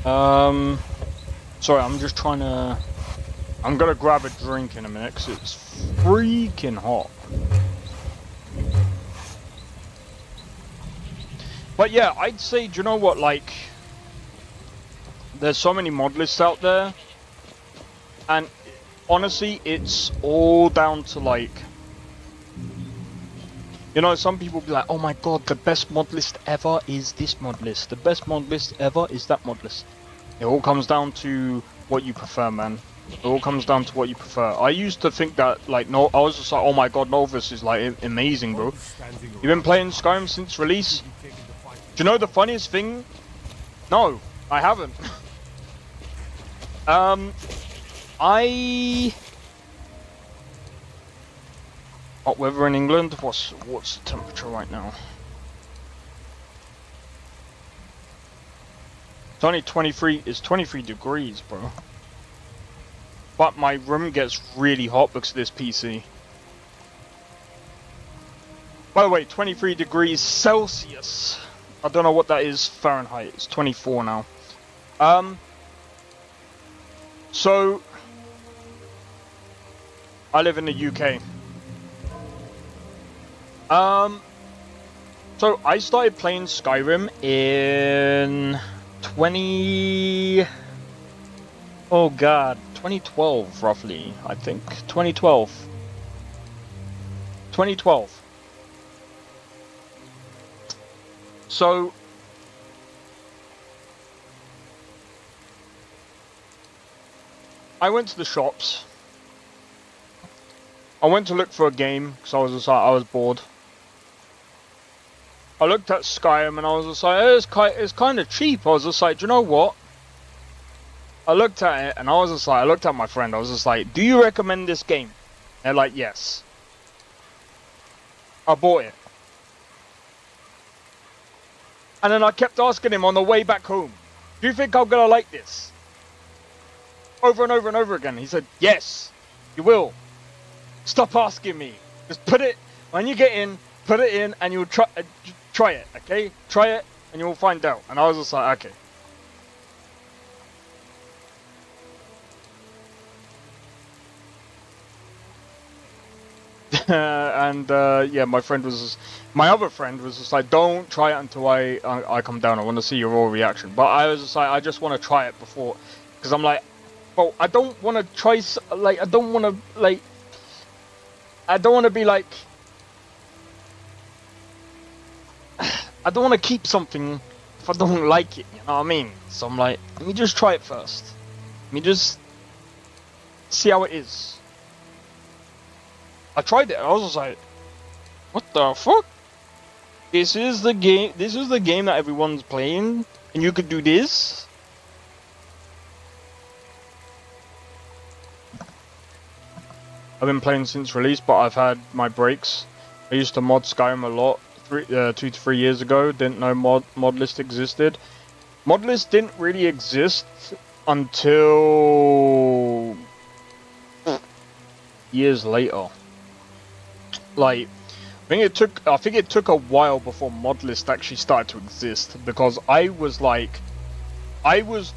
Sorry, I'm just trying to... I'm gonna grab a drink in a minute because it's freaking hot. But yeah, I'd say, do you know what, like... There's so many mod lists out there. And honestly, it's all down to like... You know, some people be like, oh my god, the best mod list ever is this mod list. The best mod list ever is that mod list. It all comes down to what you prefer, man. It all comes down to what you prefer. I used to think that, like, no, I was just like, oh my god, Nolvus is like amazing, bro. You've been playing Skyrim since release? Do you know the funniest thing? No, I haven't. Hot weather in England? What's the temperature right now? It's only 23, it's 23 degrees, bro. But my room gets really hot because of this PC. By the way, 23 degrees Celsius. I don't know what that is Fahrenheit. It's 24 now. So, I live in the UK. So I started playing Skyrim in 2012 roughly, I think. 2012. So I went to the shops. I went to look for a game because I was bored. I looked at Skyrim and I was just like, it's kind of cheap. I was just like, do you know what? I looked at it and I was just like, I looked at my friend. I was just like, do you recommend this game? They're like, yes. I bought it. And then I kept asking him on the way back home, do you think I'm gonna like this? Over and over and over again. He said, yes, you will. Stop asking me. Just put it, when you get in, put it in and you'll try it, okay? Try it and you'll find out. And I was just like, okay. Yeah, my other friend was just like, don't try it until I come down. I want to see your raw reaction. But I was just like, I just want to try it before, because I'm like, well, I don't want to try, like, I don't want to be like, I don't want to keep something if I don't like it, you know what I mean? So I'm like, let me just try it first. Let me just see how it is. I tried it. I was just like, what the fuck? This is the game that everyone's playing, and you could do this? I've been playing since release, but I've had my breaks. I used to mod Skyrim a lot 2 to 3 years ago. Didn't know mod list existed. Mod list didn't really exist until years later. Like, I think it took a while before mod list actually started to exist, because I was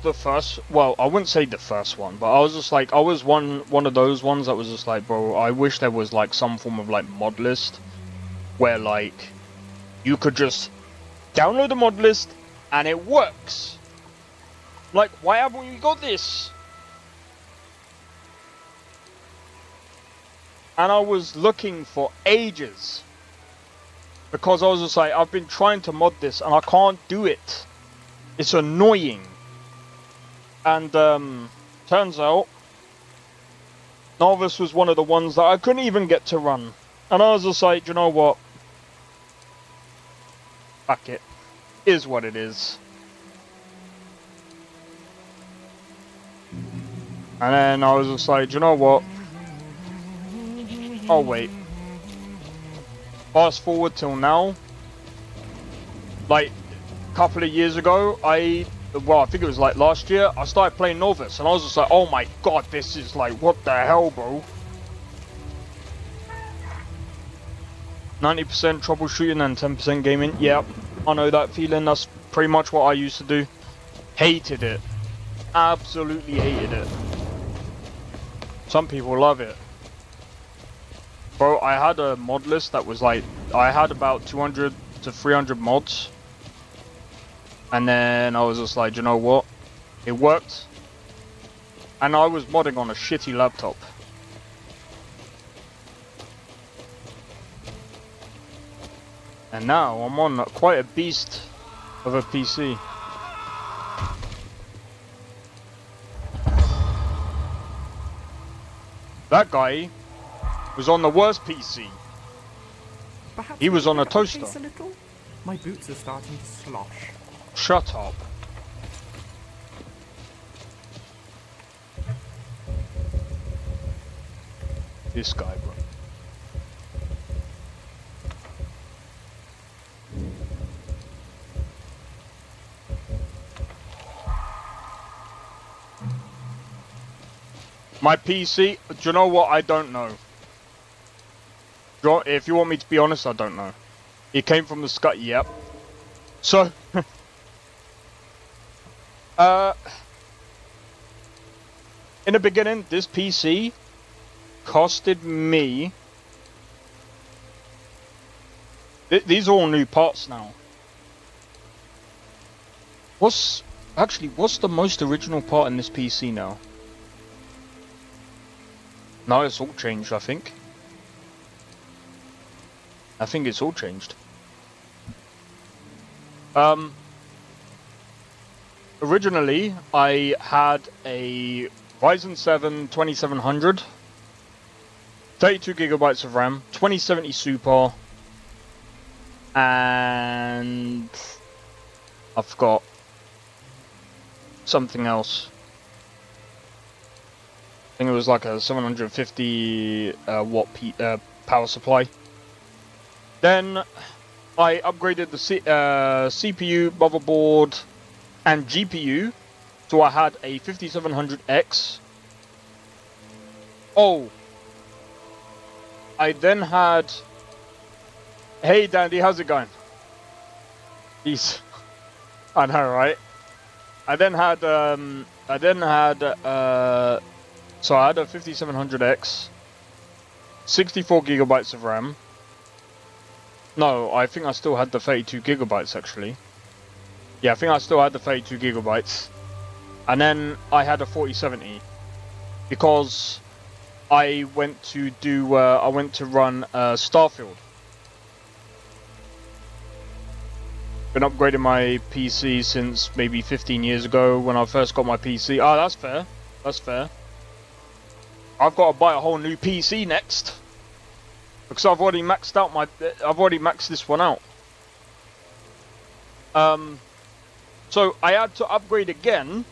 the first, well, I wouldn't say the first one, but I was just like, I was one of those ones that was just like, bro, I wish there was like some form of like mod list where like you could just download the mod list and it works. Like, why haven't we got this? And I was looking for ages, because I was just like, I've been trying to mod this and I can't do it. It's annoying. And turns out Nolvus was one of the ones that I couldn't even get to run. And I was just like, you know what? Fuck it. Is what it is. And then I was just like, you know what? Oh wait. Fast forward till now. Like, a couple of years ago, I think it was like last year, I started playing Nolvus, and I was just like, oh my god, this is like, what the hell, bro? 90% troubleshooting and 10% gaming. Yep, I know that feeling. That's pretty much what I used to do. Hated it. absolutely hated it. Some people love it. Bro, I had a mod list that was like, I had about 200 to 300 mods. And then I was just like, you know what? It worked. And I was modding on a shitty laptop. And now I'm on quite a beast of a PC. That guy was on the worst PC. Perhaps He was on a pick up the toaster. pace a little? My boots are starting to slosh. Shut up. This guy, bro. My PC, do you know what? I don't know. If you want me to be honest, I don't know. It came from the Sky, yep. So, in the beginning, this PC costed me... These are all new parts now. What's the most original part in this PC now? No, it's all changed, I think. I think it's all changed. Originally, I had a Ryzen 7 2700, 32 gigabytes of RAM, 2070 Super, and I've got something else. I think it was like a 750 watt power supply. Then I upgraded the CPU, motherboard, and GPU, so I had a 5700X. Oh, I then had... Hey Dandy, how's it going? Jeez. I know, right? I then had, so I had a 5700X, 64 gigabytes of RAM. No, I think I still had the 32 gigabytes actually. Yeah, I think I still had the 32 gigabytes. And then I had a 4070 because I went to run Starfield. Been upgrading my PC since maybe 15 years ago when I first got my PC. Ah, that's fair. That's fair. I've got to buy a whole new PC next because I've already maxed out I've already maxed this one out. So I had to upgrade again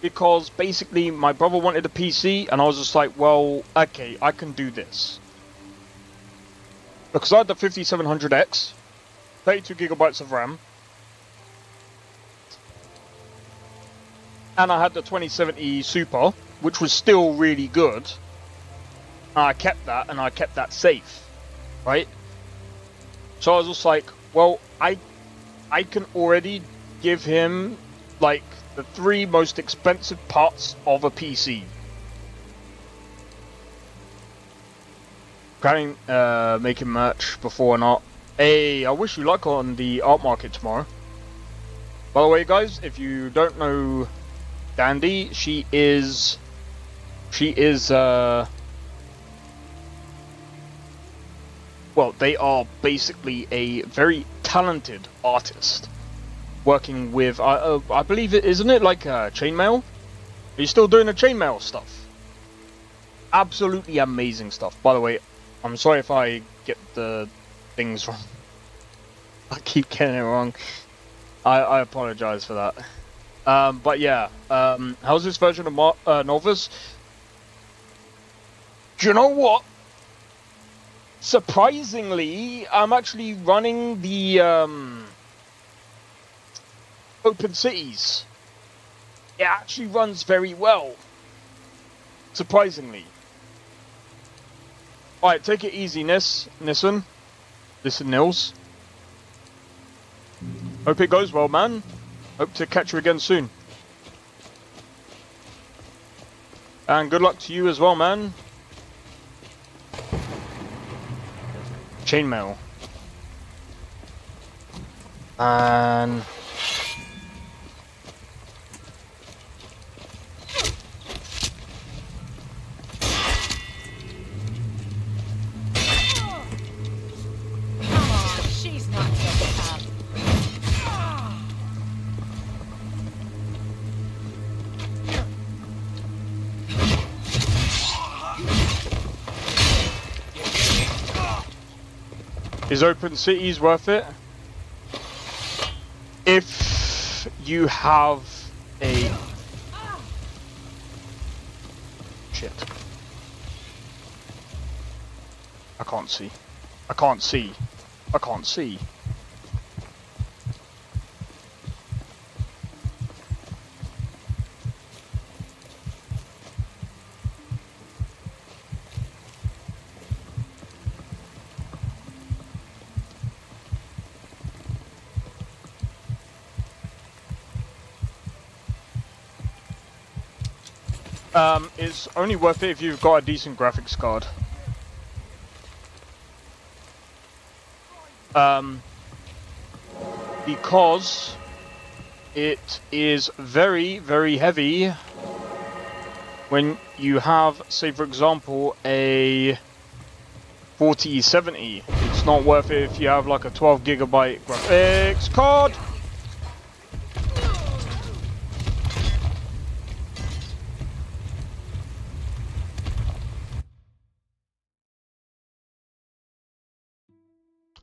because basically my brother wanted a PC and I was just like, well, okay, I can do this. Because I had the 5700X, 32 gigabytes of RAM, and I had the 2070 Super, which was still really good. And I kept that, and I kept that safe, right? So I was just like, well, I can already give him like the 3 most expensive parts of a PC. Planning making merch before and art. Hey, I wish you luck on the art market tomorrow. By the way, guys, if you don't know Dandy, she is well, they are basically a very talented artist working with, I believe it, isn't it like chainmail? Are you still doing the chainmail stuff? Absolutely amazing stuff. By the way, I'm sorry if I get the things wrong. I keep getting it wrong. I apologize for that. But yeah, how's this version of Nolvus? Do you know what? Surprisingly, I'm actually running the open cities. It actually runs very well. Surprisingly. Alright, take it easy, Nissan. Listen, Nils. Hope it goes well, man. Hope to catch you again soon. And good luck to you as well, man. Chainmail. And... She's not so tough. Is Open Cities worth it? If you have a... Shit. I can't see. I can't see. I can't see. It's only worth it if you've got a decent graphics card. Because it is very, very heavy when you have, say for example, a 4070. It's not worth it if you have like a 12 gigabyte graphics card.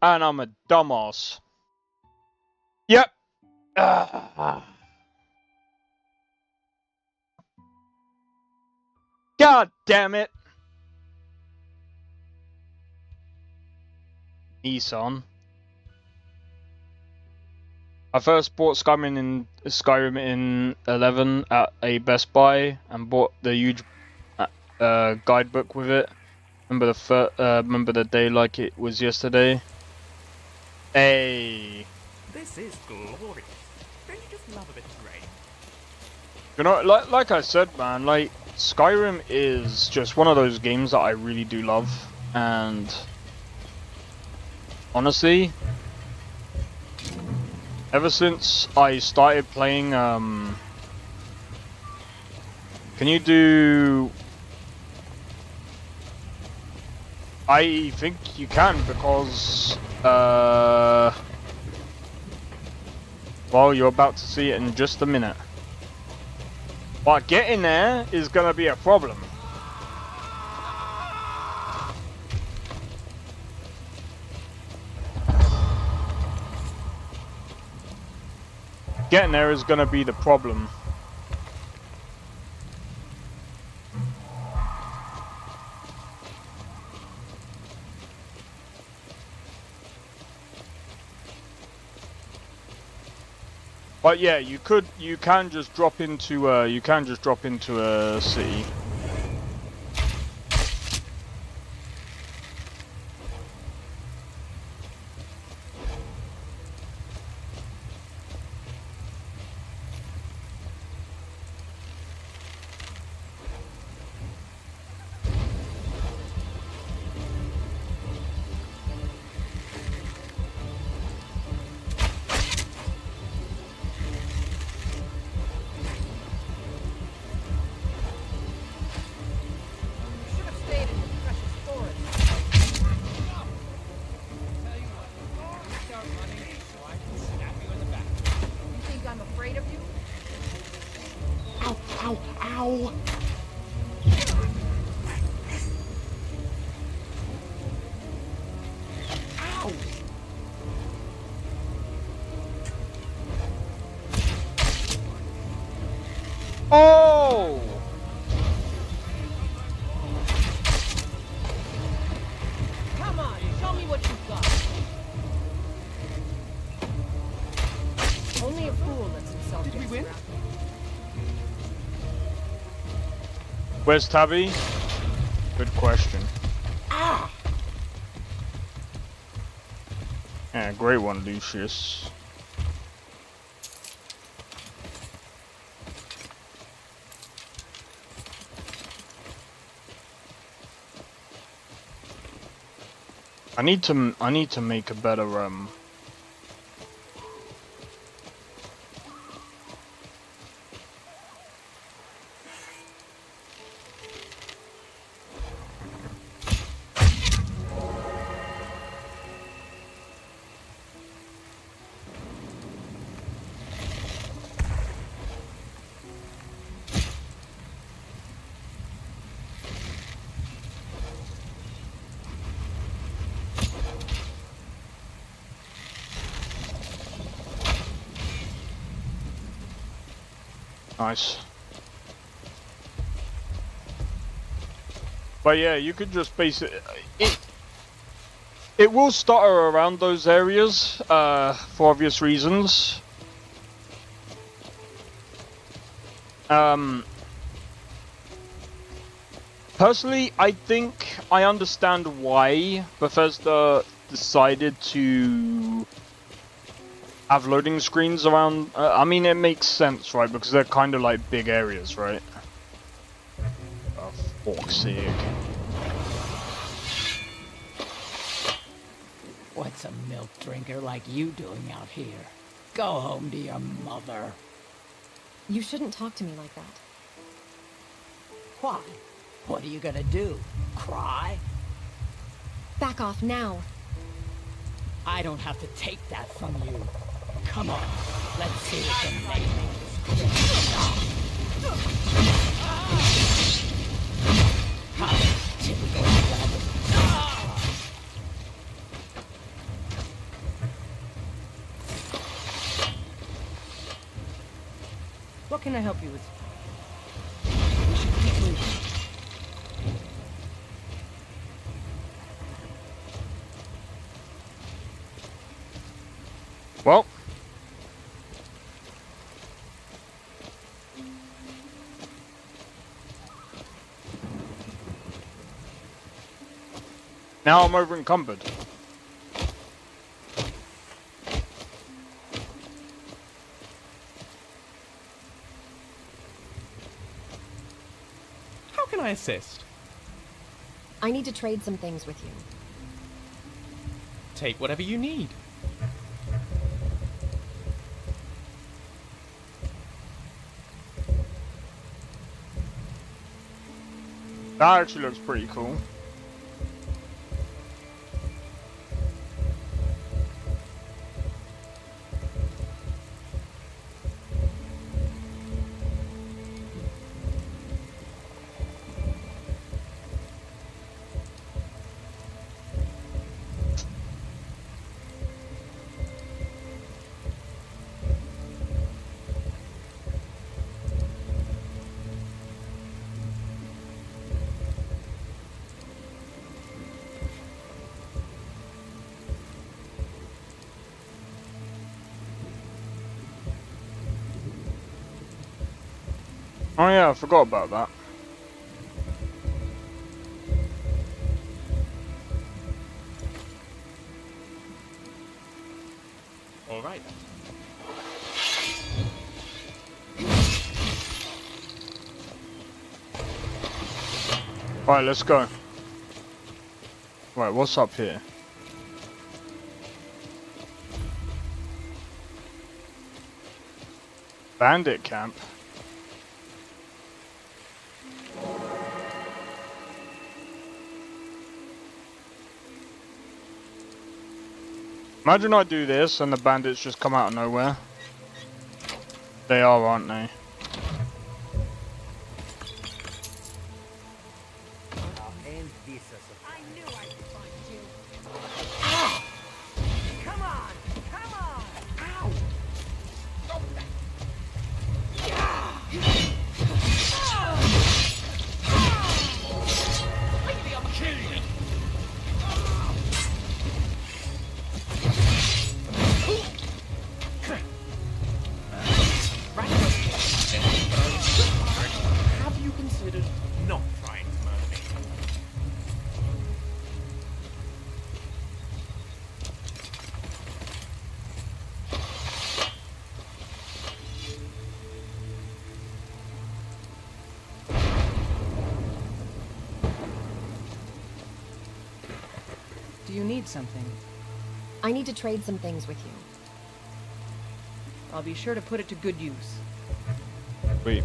And I'm a dumbass. Yep. God damn it. Nissan. I first bought Skyrim in 11 at a Best Buy and bought the huge guidebook with it. Remember the day like it was yesterday. Hey. This is glorious. Don't you just love a bit of rain? You know, like I said, man, like Skyrim is just one of those games that I really do love, and honestly, ever since I started playing, can you do? I think you can because, well, you're about to see it in just a minute. But getting there is gonna be a problem. Getting there is gonna be the problem. But yeah, you can just drop into a city. Ow! Ow! Oh! Come on, show me what you've got. Only a fool lets himself get surrounded. Where's Tabby? Good question. Ah! Yeah, great one, Lucius. I need to make a better nice. But yeah, you could just base it. It will stutter around those areas for obvious reasons. Personally, I think I understand why Bethesda decided to have loading screens around. I mean, it makes sense, right? Because they're kind of like big areas, right? Oh, fuck's sake. What's a milk drinker like you doing out here? Go home to your mother. You shouldn't talk to me like that. Why? What are you gonna do? Cry? Back off now. I don't have to take that from you. Come on, let's see what can make this typical rabbit. What can I help you with? Well, now I'm over encumbered. How can I assist? I need to trade some things with you. Take whatever you need. That actually looks pretty cool. Oh yeah, I forgot about that. All right. Alright, let's go. Right, what's up here? Bandit camp. Imagine I do this and the bandits just come out of nowhere. They are, aren't they? Have you considered not trying to murder me? Do you need something? I need to trade some things with you. I'll be sure to put it to good use. Wait.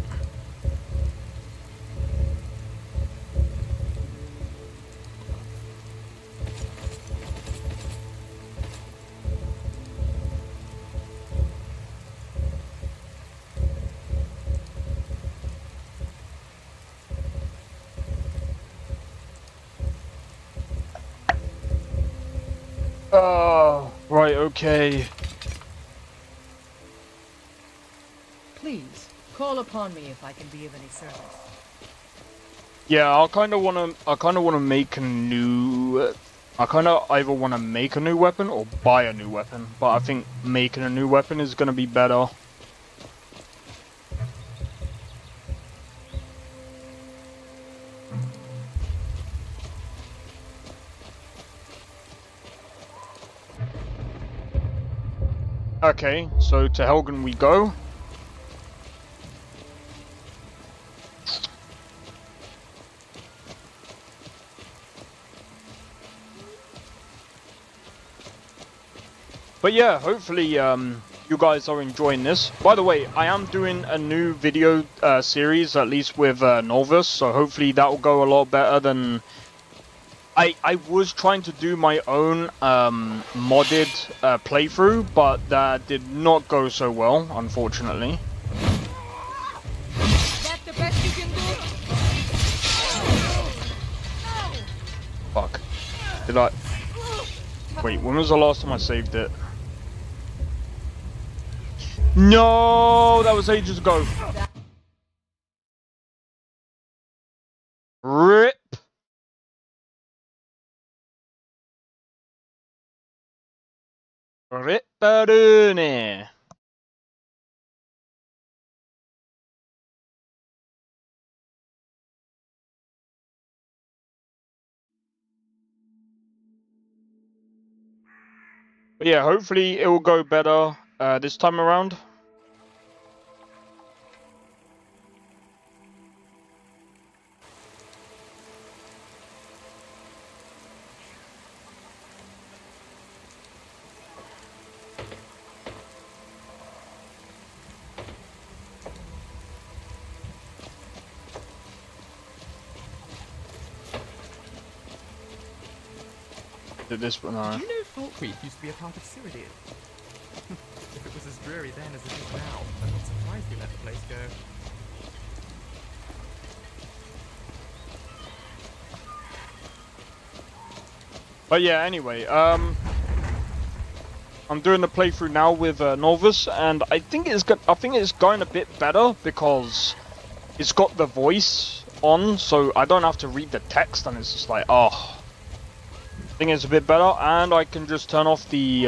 Oh, right, okay. Please, call upon me if I can be of any service. Yeah, I kind of wanna make a new. I kind of either want to make a new weapon or buy a new weapon, but I think making a new weapon is gonna be better. Okay, so to Helgen we go. But yeah, hopefully you guys are enjoying this. By the way, I am doing a new video series, at least with Nolvus, so hopefully that will go a lot better than... I was trying to do my own modded playthrough, but that did not go so well, unfortunately. That's the best you can do. Fuck. Did I... Wait, when was the last time I saved it? No, that was ages ago. RIP. Ripperone. But yeah, hopefully it will go better this time around. Did this one? Did you know Fault Creek used to be a part of Cyrodiil? If it was as dreary then as it is now, I'm not surprised we let the place go. But yeah, anyway, I'm doing the playthrough now with Nolvus, and I think it's going a bit better because it's got the voice on, so I don't have to read the text, and it's just like, oh. I think it's a bit better, and I can just turn off the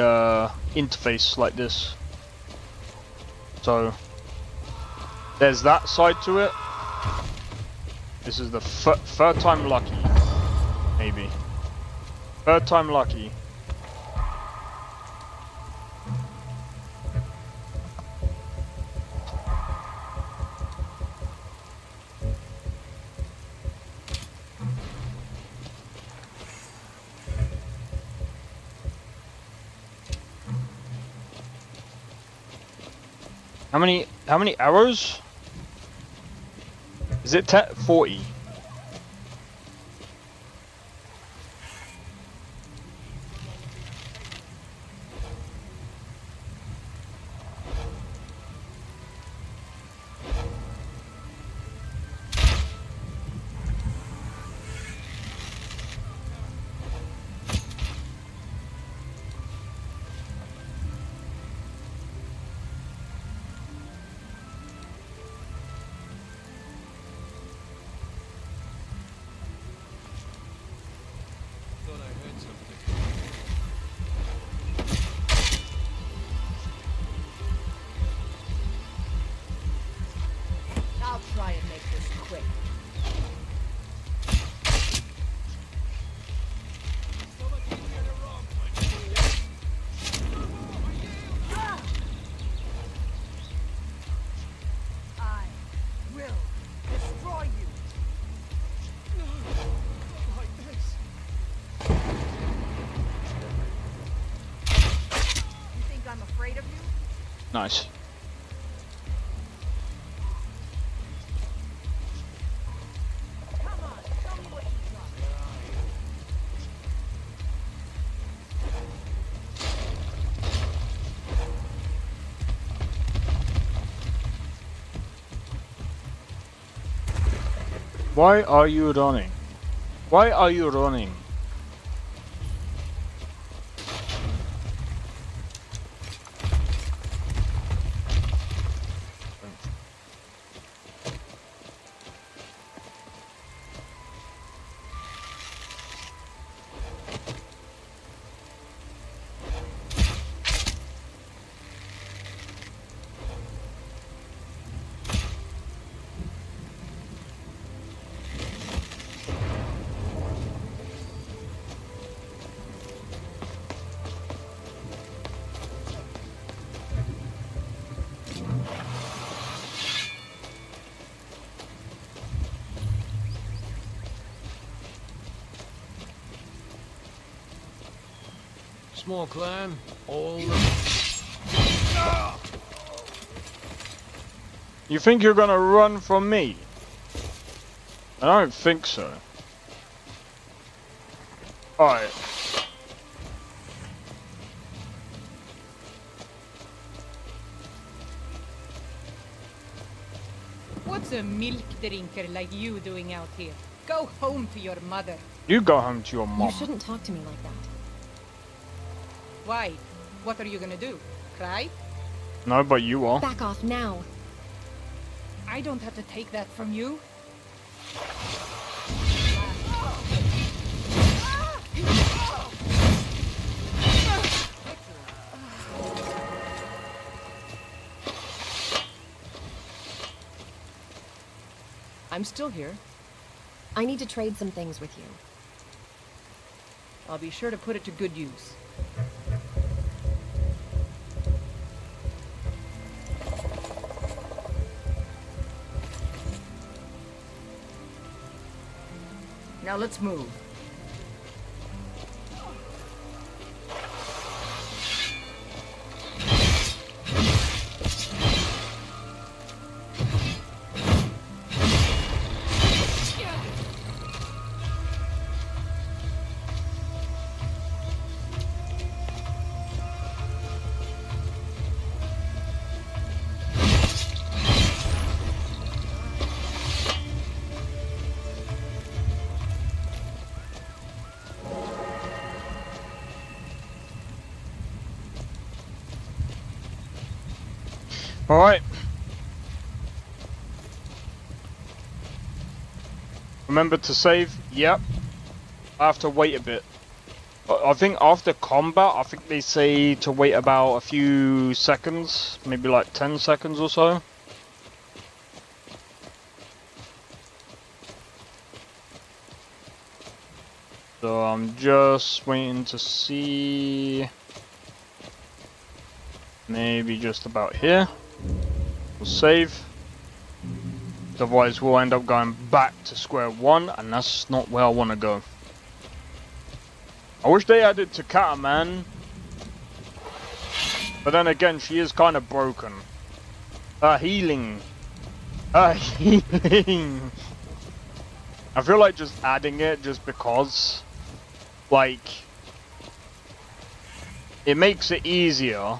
interface like this. So there's that side to it. This is the third time lucky, maybe. Third time lucky. How many arrows? Is it 40? Nice. Why are you running? Why are you running? Small clan, all. You think you're gonna run from me? I don't think so. Alright. What's a milk drinker like you doing out here? Go home to your mother. You go home to your mom. You shouldn't talk to me like that. Why? What are you gonna do? Cry? No, but you are. Back off now. I don't have to take that from you. I'm still here. I need to trade some things with you. I'll be sure to put it to good use. Now let's move. Alright. Remember to save? Yep. I have to wait a bit. I think after combat, I think they say to wait about a few seconds. Maybe like 10 seconds or so. So I'm just waiting to see. Maybe just about here. We'll save. Otherwise we'll end up going back to square one, and that's not where I want to go. I wish they added Takata, man. But then again, she is kind of broken. Healing. Healing. I feel like just adding it just because, like, it makes it easier.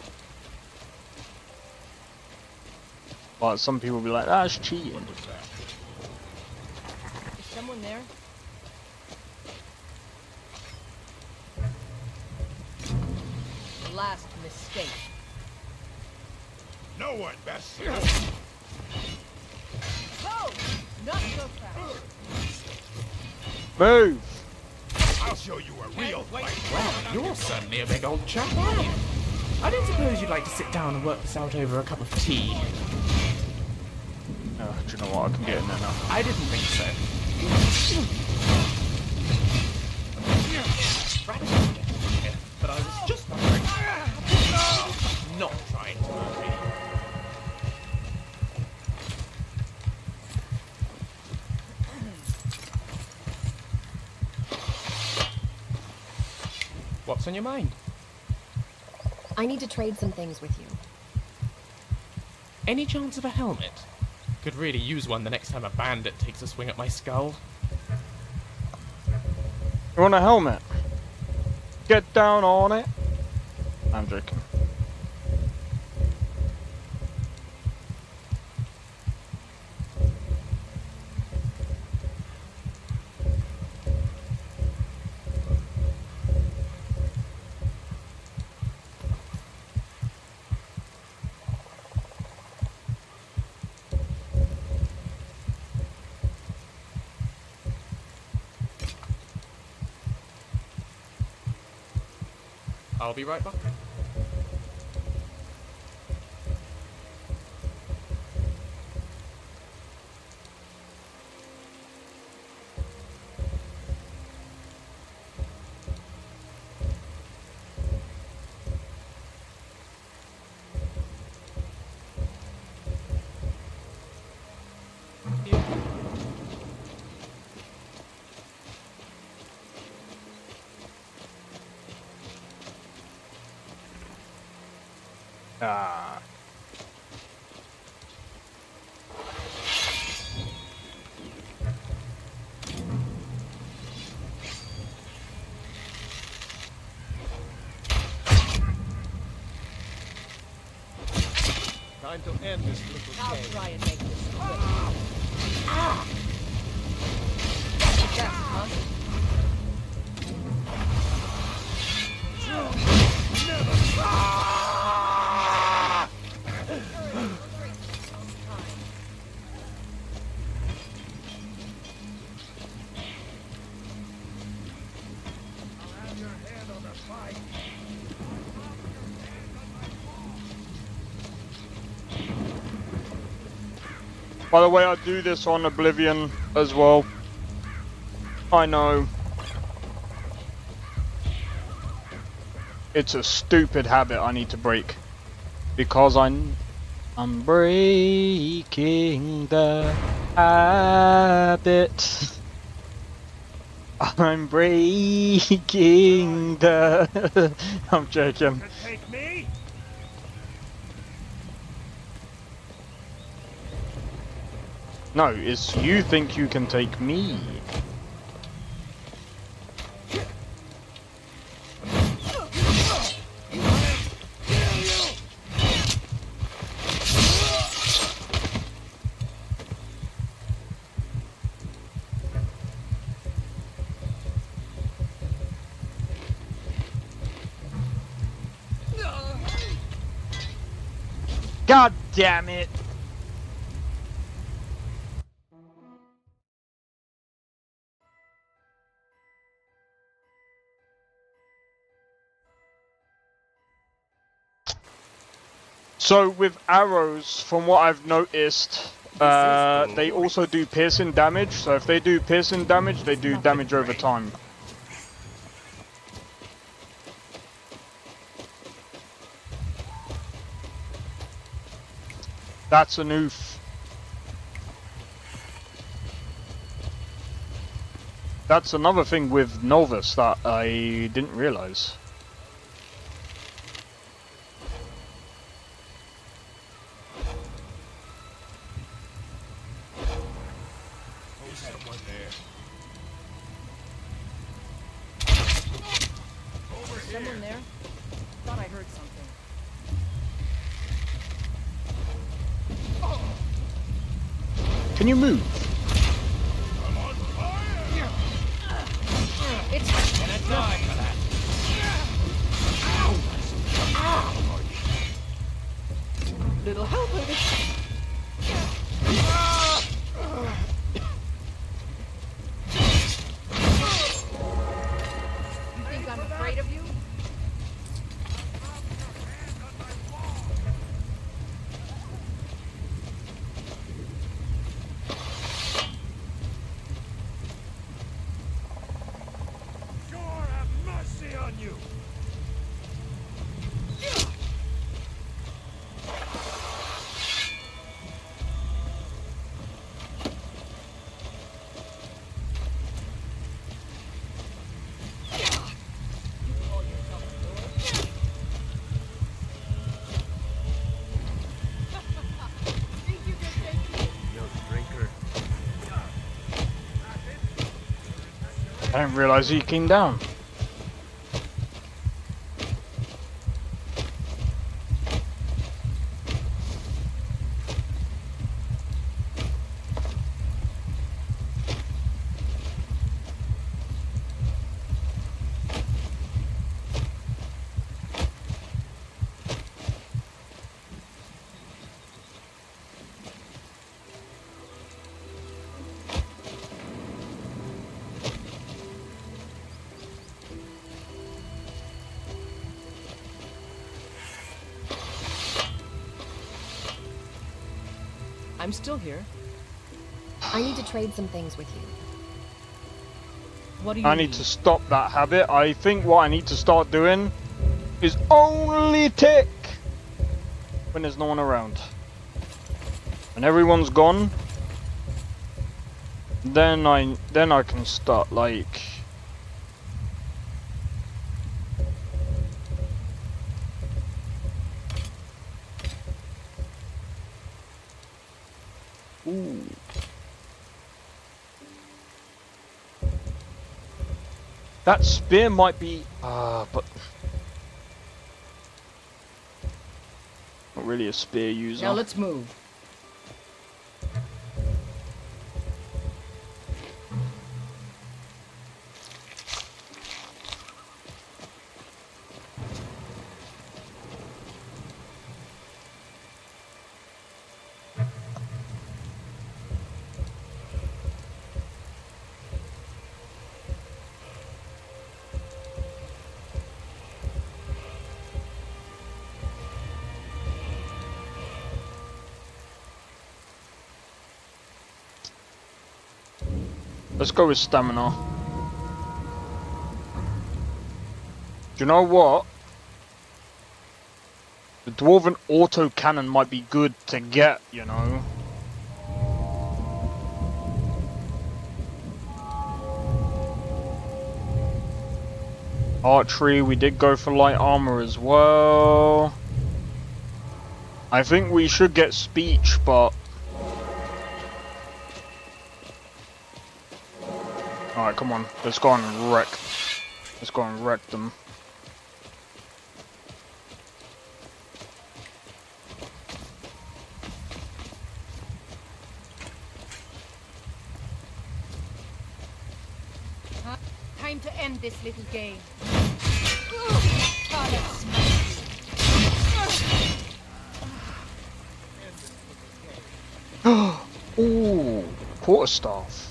But some people will be like, that's cheating. Is someone there? Last mistake. No one, Bess. Oh, not so fast. Move! I'll show you a real fight. Wow, you're certainly a big old chap, aren't you? I don't suppose you'd like to sit down and work this out over a cup of tea. Oh, do you know what? I can get in there now. I didn't think so. But I was just wondering. Not trying to move me. What's on your mind? I need to trade some things with you. Any chance of a helmet? Could really use one the next time a bandit takes a swing at my skull. You want a helmet? Get down on it. I'm joking. I'll be right back. Ah. Time to end this little I'll game. try and make this quick. Ah! That's the best, huh? By the way, I do this on Oblivion as well. I know. It's a stupid habit I need to break. Because I'm breaking the habit. I'm breaking the... I'm joking. Take me? No, it's you think you can take me. God damn it! So with arrows, from what I've noticed, they also do piercing damage. So if they do piercing damage, they do damage over time. That's a new... That's another thing with Nolvus that I didn't realize. Someone there? Thought I heard something. Can you move? It's Gonna die for that. little helper. You think I'm afraid of you? I didn't realize he came down. I'm still here. I need to trade some things with you. What do you I need to stop that habit. I think what I need to start doing is only tick when there's no one around. When everyone's gone, then I can start like ooh. That spear might be but not really a spear user. Now let's move. Let's go with stamina. Do you know what? The dwarven auto cannon might be good to get, you know. Archery, we did go for light armor as well. I think we should get speech, but alright, come on. Let's go and wreck. Let's go and wreck them. Time to end this little game. Ooh, quarterstaff.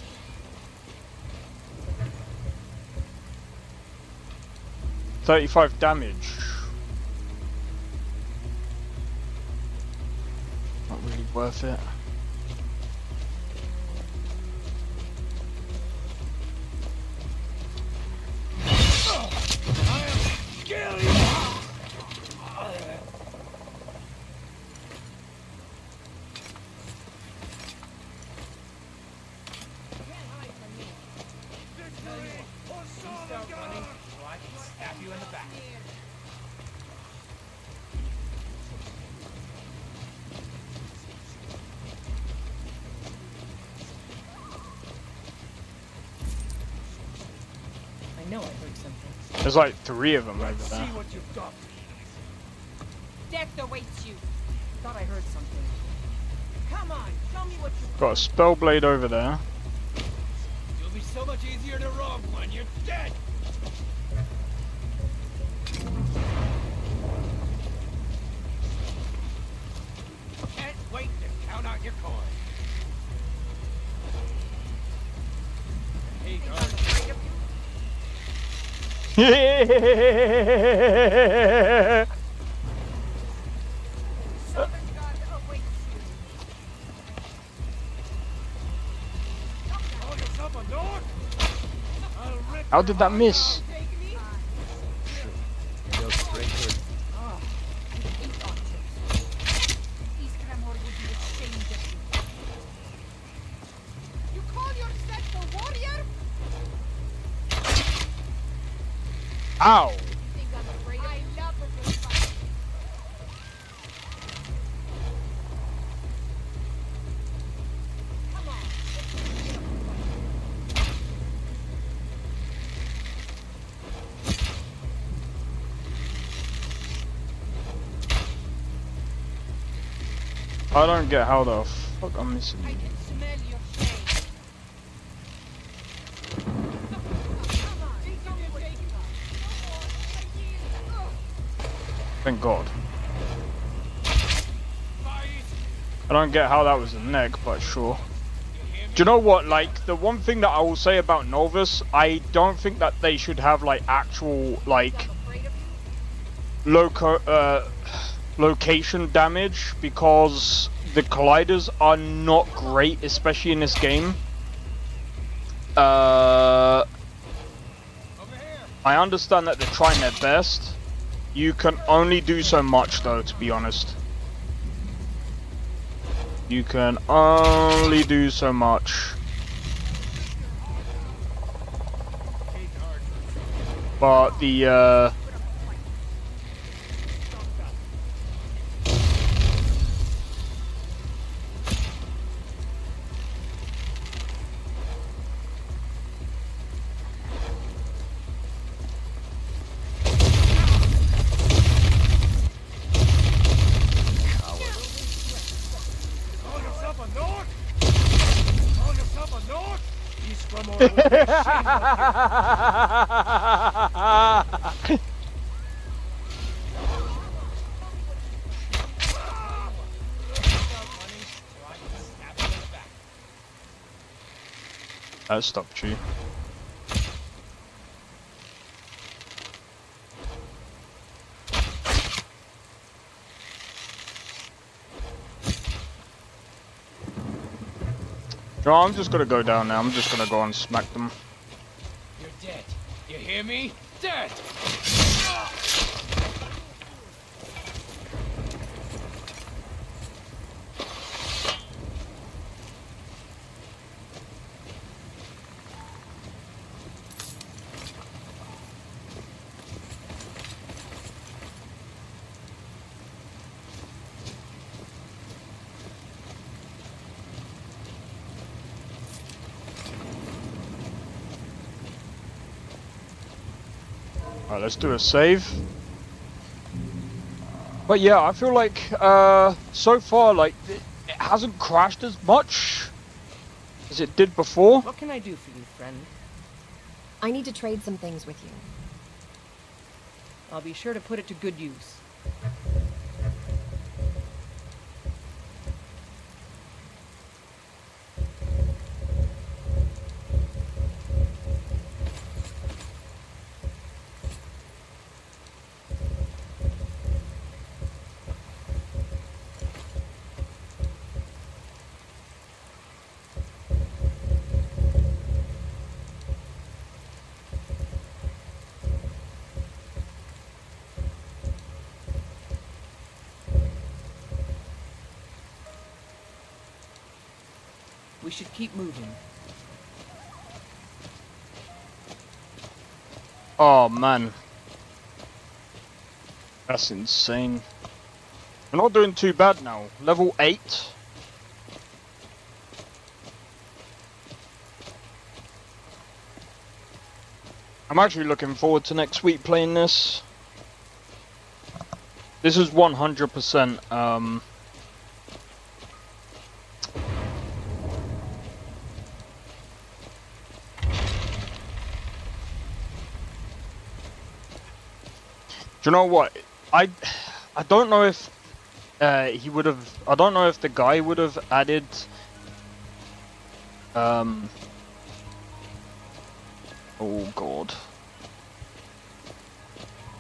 $35 damage. Not really worth it. I know I heard something. There's like 3 of them over there. What you've got. Death awaits you. Thought I heard something. Come on, show me what you've Got a spell blade over there. You'll be so much easier to rob when you're dead. Can't wait to count out your coin. Hey, How did that miss? You call yourself a warrior? Ow! I love a good fight. Come on. I don't get how the fuck I'm missing. Thank God. I don't get how that was a neck, but sure. Do you know what, like, the one thing that I will say about Nolvus, I don't think that they should have, like, actual, like, location damage, because the colliders are not great, especially in this game. I understand that they're trying their best. You can only do so much, though, to be honest. You can only do so much. But the, that stopped you. No, I'm just gonna go down now. I'm just gonna go and smack them. You're dead. You hear me? Dead! Alright, let's do a save. But yeah, I feel like so far, like, it hasn't crashed as much as it did before. What can I do for you, friend? I need to trade some things with you. I'll be sure to put it to good use. We should keep moving. Oh man. That's insane. We're not doing too bad now. Level 8. I'm actually looking forward to next week playing this. This is 100% do you know what? I don't know if he would have. I don't know if the guy would have added. Oh god.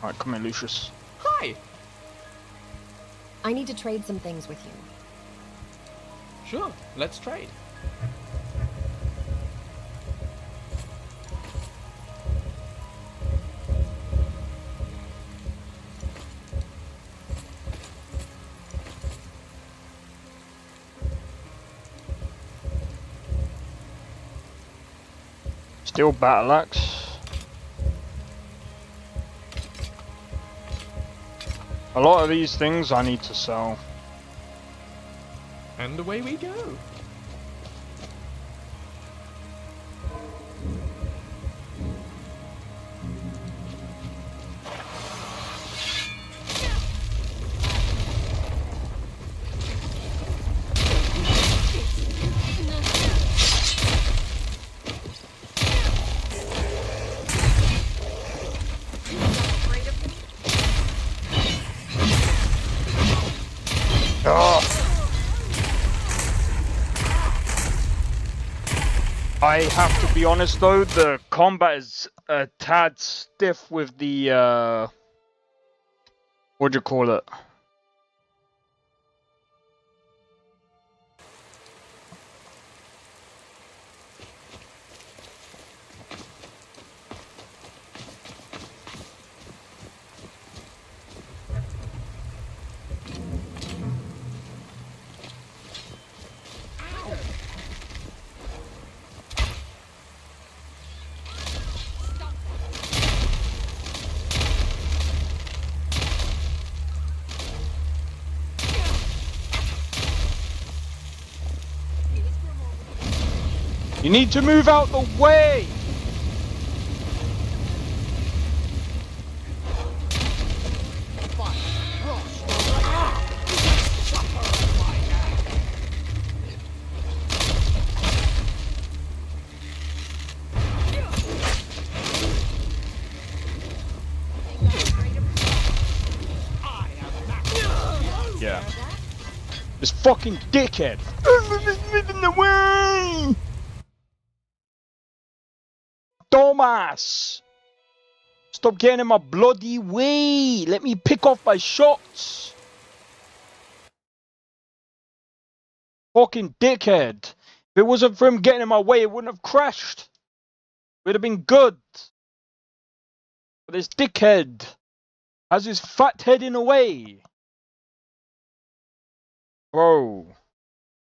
Alright, come here, Lucius. Hi. I need to trade some things with you. Sure, let's trade. Steel battle axe. A lot of these things I need to sell. And away we go. I have to be honest though, the combat is a tad stiff with the what do you call it? You need to move out the way! Yeah. This fucking dickhead! In the way! Thomas! Stop getting in my bloody way! Let me pick off my shots! Fucking dickhead! If it wasn't for him getting in my way, it wouldn't have crashed! It would have been good! But this dickhead has his fat head in the way! Bro,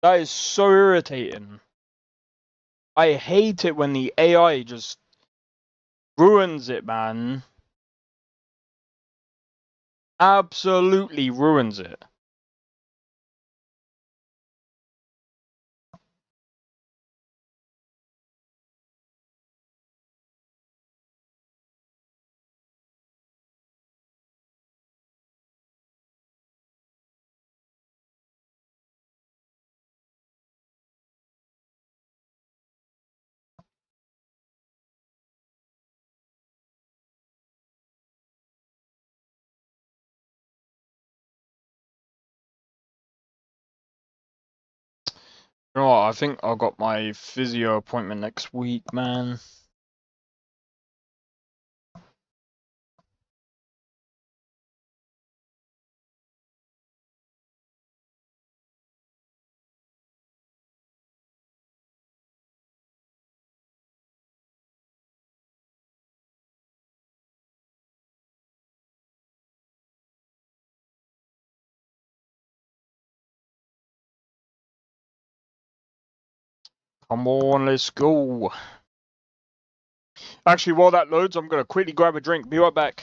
that is so irritating. I hate it when the AI just ruins it, man. Absolutely ruins it. You know what, I think I got my physio appointment next week, man. Come on, let's go. Actually, while that loads, I'm gonna quickly grab a drink. Be right back.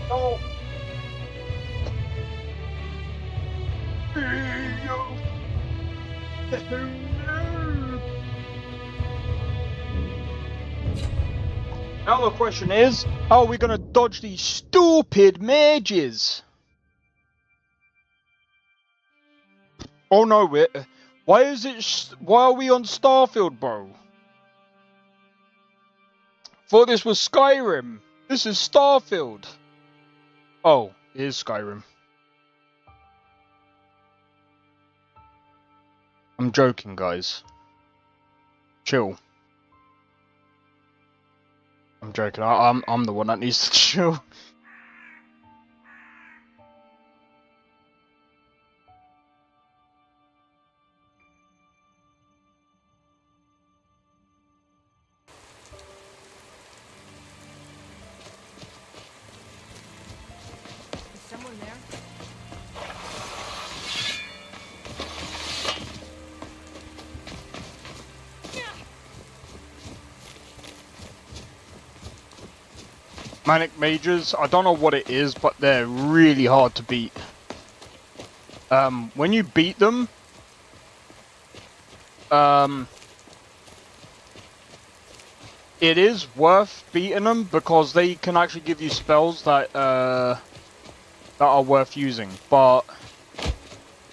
No. Now the question is, how are we gonna dodge these stupid mages? Oh no, why is it? Why are we on Starfield, bro? Thought this was Skyrim. This is Starfield. Oh, it is Skyrim. I'm joking, guys. Chill. I'm joking. I'm the one that needs to chill. Is someone there? Manic mages, I don't know what it is, but they're really hard to beat. When you beat them, it is worth beating them because they can actually give you spells that are worth using, but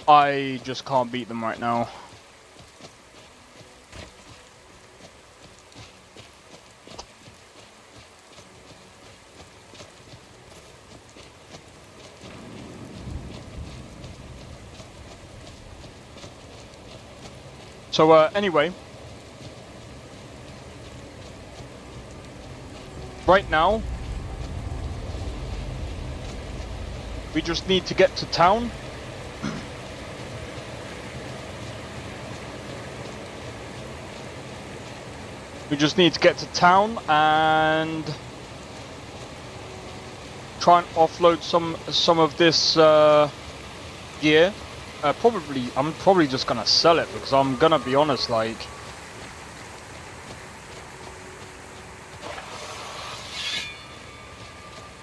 I just can't beat them right now. So, anyway. Right now. We just need to get to town. We just need to get to town and try and offload some of this gear. I'm probably just gonna sell it because I'm gonna be honest, like,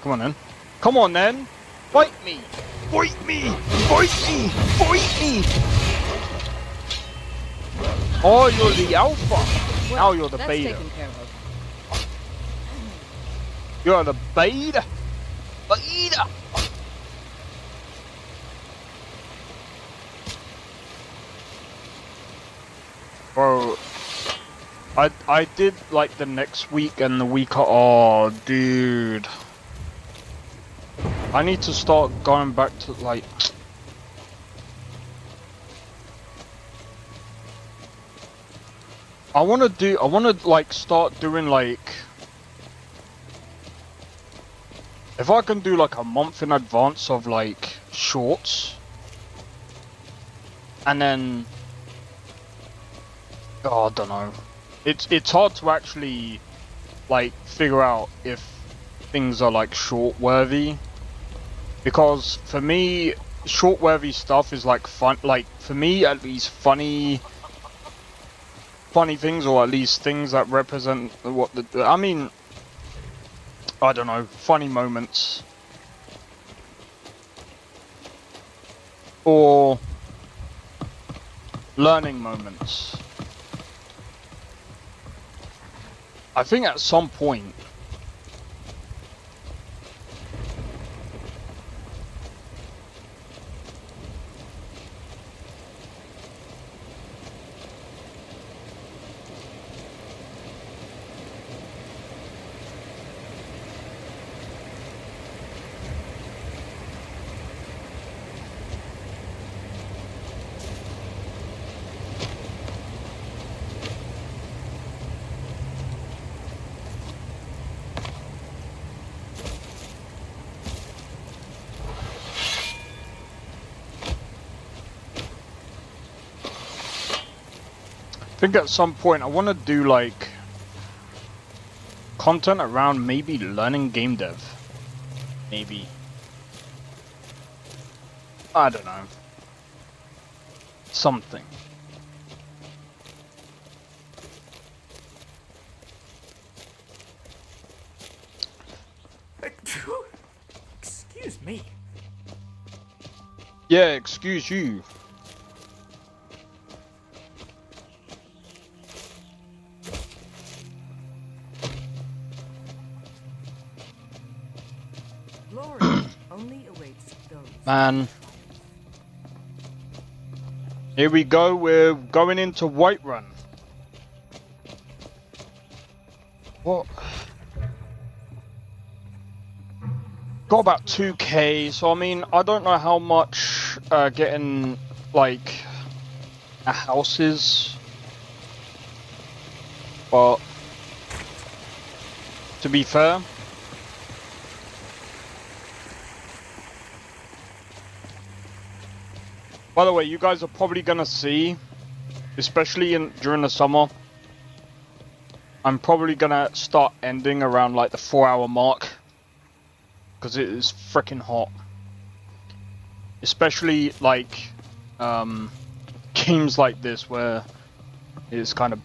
come on then, come on then, fight me, fight me, fight me, fight me. Oh, you're the alpha. Now you're the beta. Taken care of. You're the beta. Beta. Bro, I did like the next week and the week. Oh, dude, I need to start going back to like. I want to like start doing like. If I can do like a month in advance of like shorts, and then. Oh, I don't know. It's hard to actually like figure out if things are like short worthy, because for me short worthy stuff is like fun, like for me at least funny things, or at least things that represent what the I mean, I don't know, funny moments or learning moments. I think at some point think at some point I want to do like content around maybe learning game dev. Maybe. I don't know. Something. Excuse me. Yeah, excuse you. Glory only awaits those. Man. Here we go, we're going into Whiterun. What? Got about 2k, so I mean, I don't know how much getting like a house is, but to be fair, by the way, you guys are probably gonna see, especially during the summer, I'm probably gonna start ending around like the 4-hour mark. Because it is freaking hot. Especially like games like this where it's kind of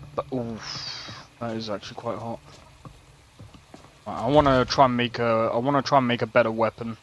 that is actually quite hot. I want to try and make a better weapon.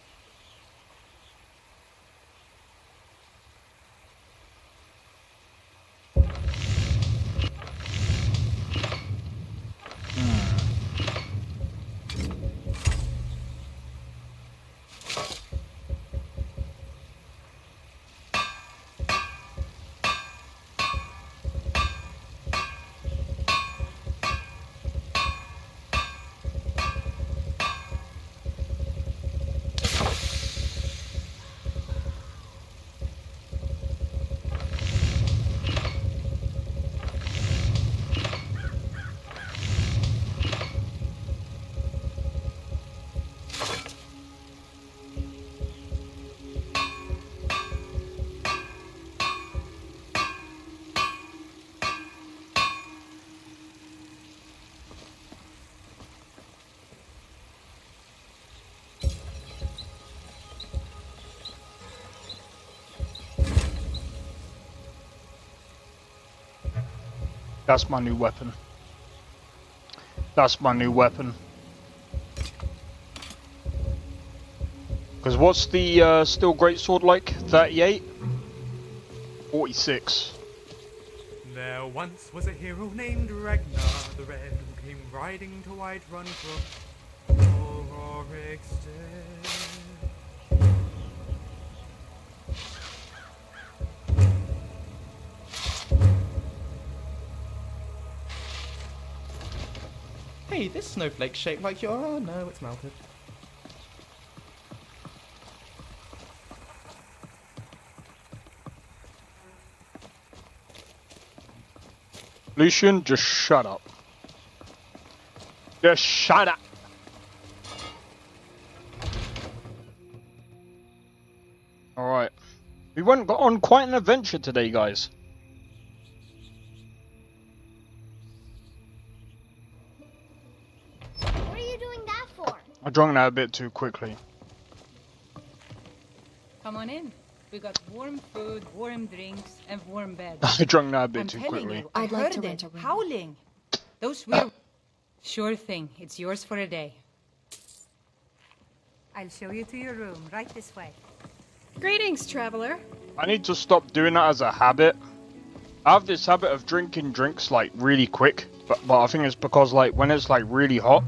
That's my new weapon. That's my new weapon. Because what's the steel greatsword like? 38? 46. There once was a hero named Ragnar the Red who came riding to Whiterun for Rorik's dead. Hey, this snowflake's shaped like your... Oh no, it's melted. Lucian, just shut up. Just shut up. Alright. We went on quite an adventure today, guys. What are you doing that for? I drank that a bit too quickly. Come on in. We got warm food, warm drinks, and warm beds. I drank that a bit I'm too telling quickly. you, I I'd like heard to them rent a room. howling. Those weird... Sure thing. It's yours for a day. I'll show you to your room, right this way. Greetings, traveler. I need to stop doing that as a habit. I have this habit of drinking drinks like really quick, but I think it's because like when it's like really hot,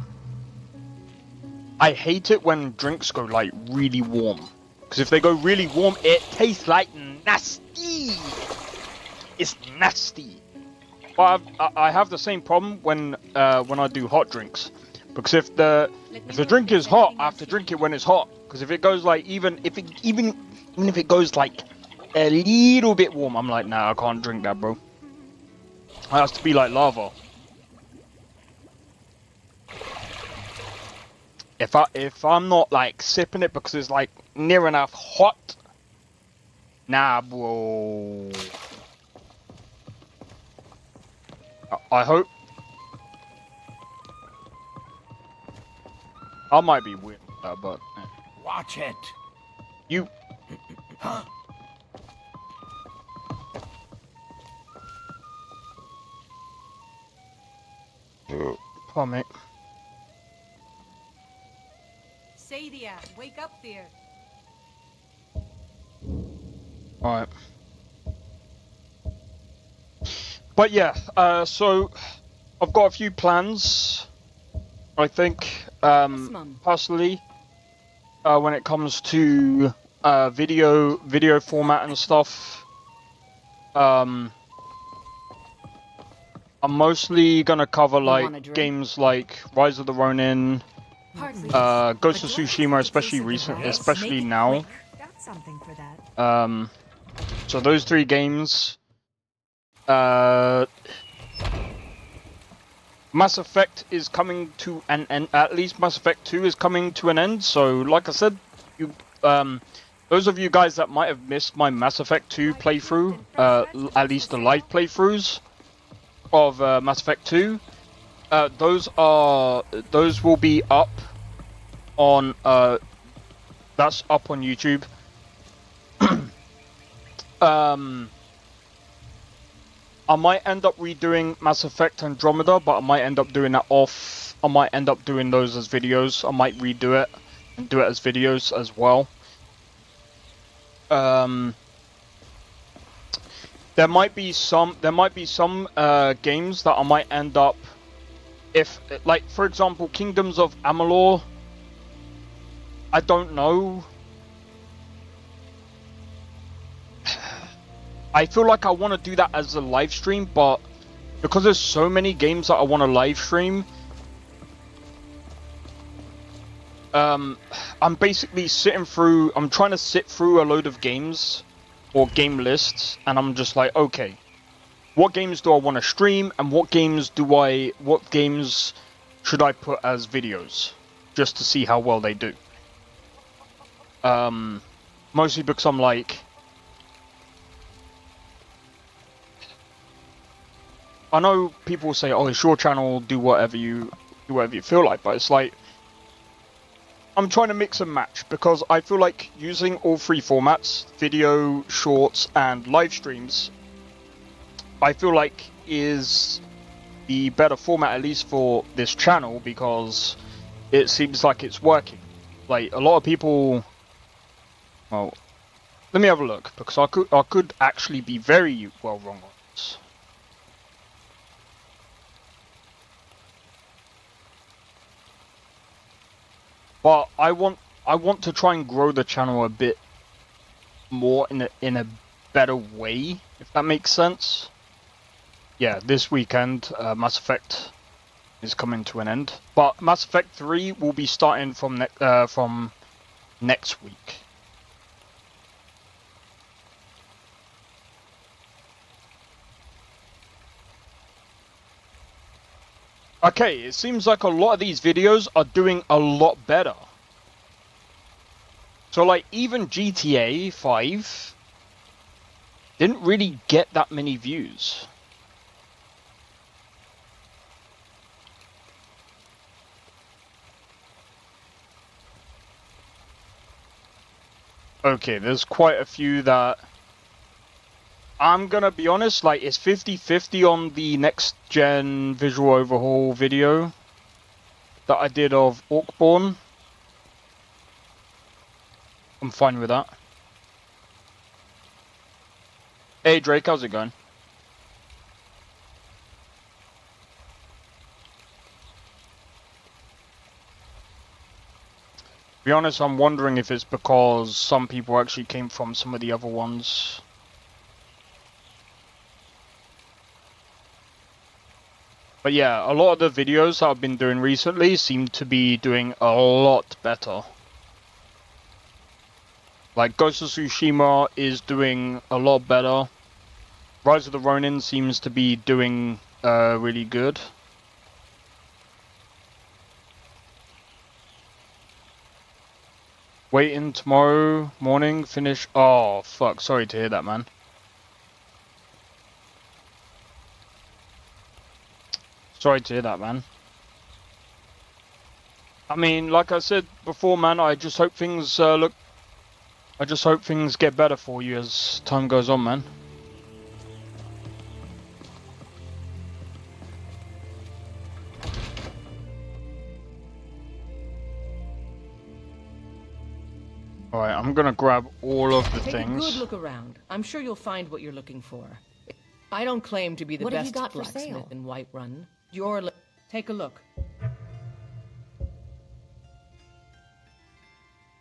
I hate it when drinks go like really warm. Because if they go really warm, it tastes like nasty. It's nasty. But I have the same problem when I do hot drinks. Because if the drink is hot, I have to drink it when it's hot. Because if it goes like even if it goes like a little bit warm, I'm like, nah, I can't drink that, bro. It has to be like lava. If I'm not like sipping it because it's like near enough hot, nah, bro. I hope. I might be weird with that, but... Watch it. You... Huh? Pardon me. Sadia, wake up there. Alright. But yeah, so I've got a few plans, I think, personally, when it comes to video format and stuff. I'm mostly gonna cover like games like Rise of the Ronin, Ghost of Tsushima, especially now. Got something for that. So those 3 games. Mass Effect is coming to an end. At least Mass Effect 2 is coming to an end. So, like I said, those of you guys that might have missed my Mass Effect 2 playthrough, at least the live playthroughs of Mass Effect 2, those will be up on that's up on YouTube. I might end up redoing Mass Effect Andromeda, but I might end up doing that off. I might end up doing those as videos. I might redo it and do it as videos as well. There might be some games that I might end up, if like for example Kingdoms of Amalur. I don't know. I feel like I want to do that as a live stream, but because there's so many games that I want to live stream, I'm basically I'm trying to sit through a load of games or game lists, and I'm just like, okay, what games do I want to stream, and what games should I put as videos, just to see how well they do. Mostly because I'm like, I know people say, "Oh, it's your channel. Do whatever you feel like," but it's like I'm trying to mix and match, because I feel like using all 3 formats, video, shorts, and live streams, I feel like is the better format, at least for this channel, because it seems like it's working. Like a lot of people. Well, let me have a look, because I could actually be very well wrong on this. But I want to try and grow the channel a bit more in a better way, if that makes sense. Yeah, this weekend Mass Effect is coming to an end, but Mass Effect 3 will be starting from next week. Okay, it seems like a lot of these videos are doing a lot better. So like even GTA 5 didn't really get that many views. Okay, there's quite a few that I'm gonna be honest, like it's 50-50 on the next gen visual overhaul video that I did of Orcborn. I'm fine with that. Hey Drake, how's it going? To be honest, I'm wondering if it's because some people actually came from some of the other ones. But yeah, a lot of the videos that I've been doing recently seem to be doing a lot better. Like Ghost of Tsushima is doing a lot better. Rise of the Ronin seems to be doing really good. Waiting tomorrow morning, finish. Oh fuck, sorry to hear that, man. Sorry to hear that, man. I mean, like I said before, man, I just hope things I just hope things get better for you as time goes on, man. Alright, I'm gonna grab all of the things. Take a good look around. I'm sure you'll find what you're looking for. I don't claim to be the best blacksmith in Whiterun. Take a look.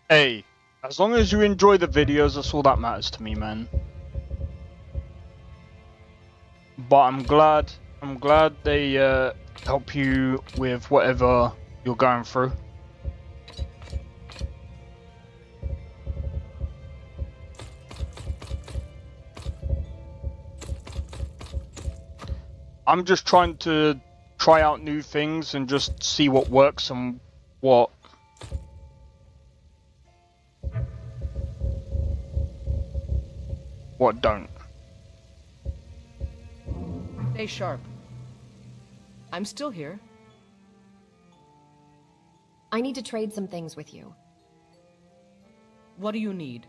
Hey, as long as you enjoy the videos, that's all that matters to me, man. But I'm glad they help you with whatever you're going through. I'm just trying to try out new things and just see what works and what don't. Stay sharp. I'm still here. I need to trade some things with you. What do you need?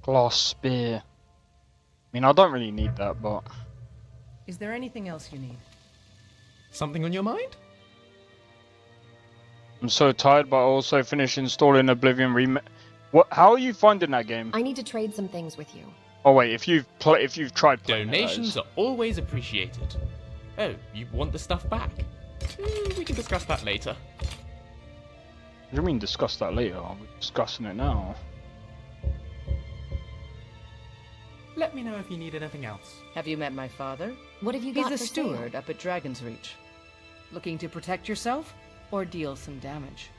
Glass spear. I mean, I don't really need that, but... Is there anything else you need? Something on your mind? I'm so tired, but I also finished installing Oblivion Remake. What? How are you finding that game? I need to trade some things with you. Oh wait, if you've tried playing Donations are always appreciated. Oh, you want the stuff back? We can discuss that later. What do you mean discuss that later? We're discussing it now. Let me know if you need anything else. Have you met my father? What have you He's got a for steward sale? up at Dragon's Reach. Looking to protect yourself or deal some damage?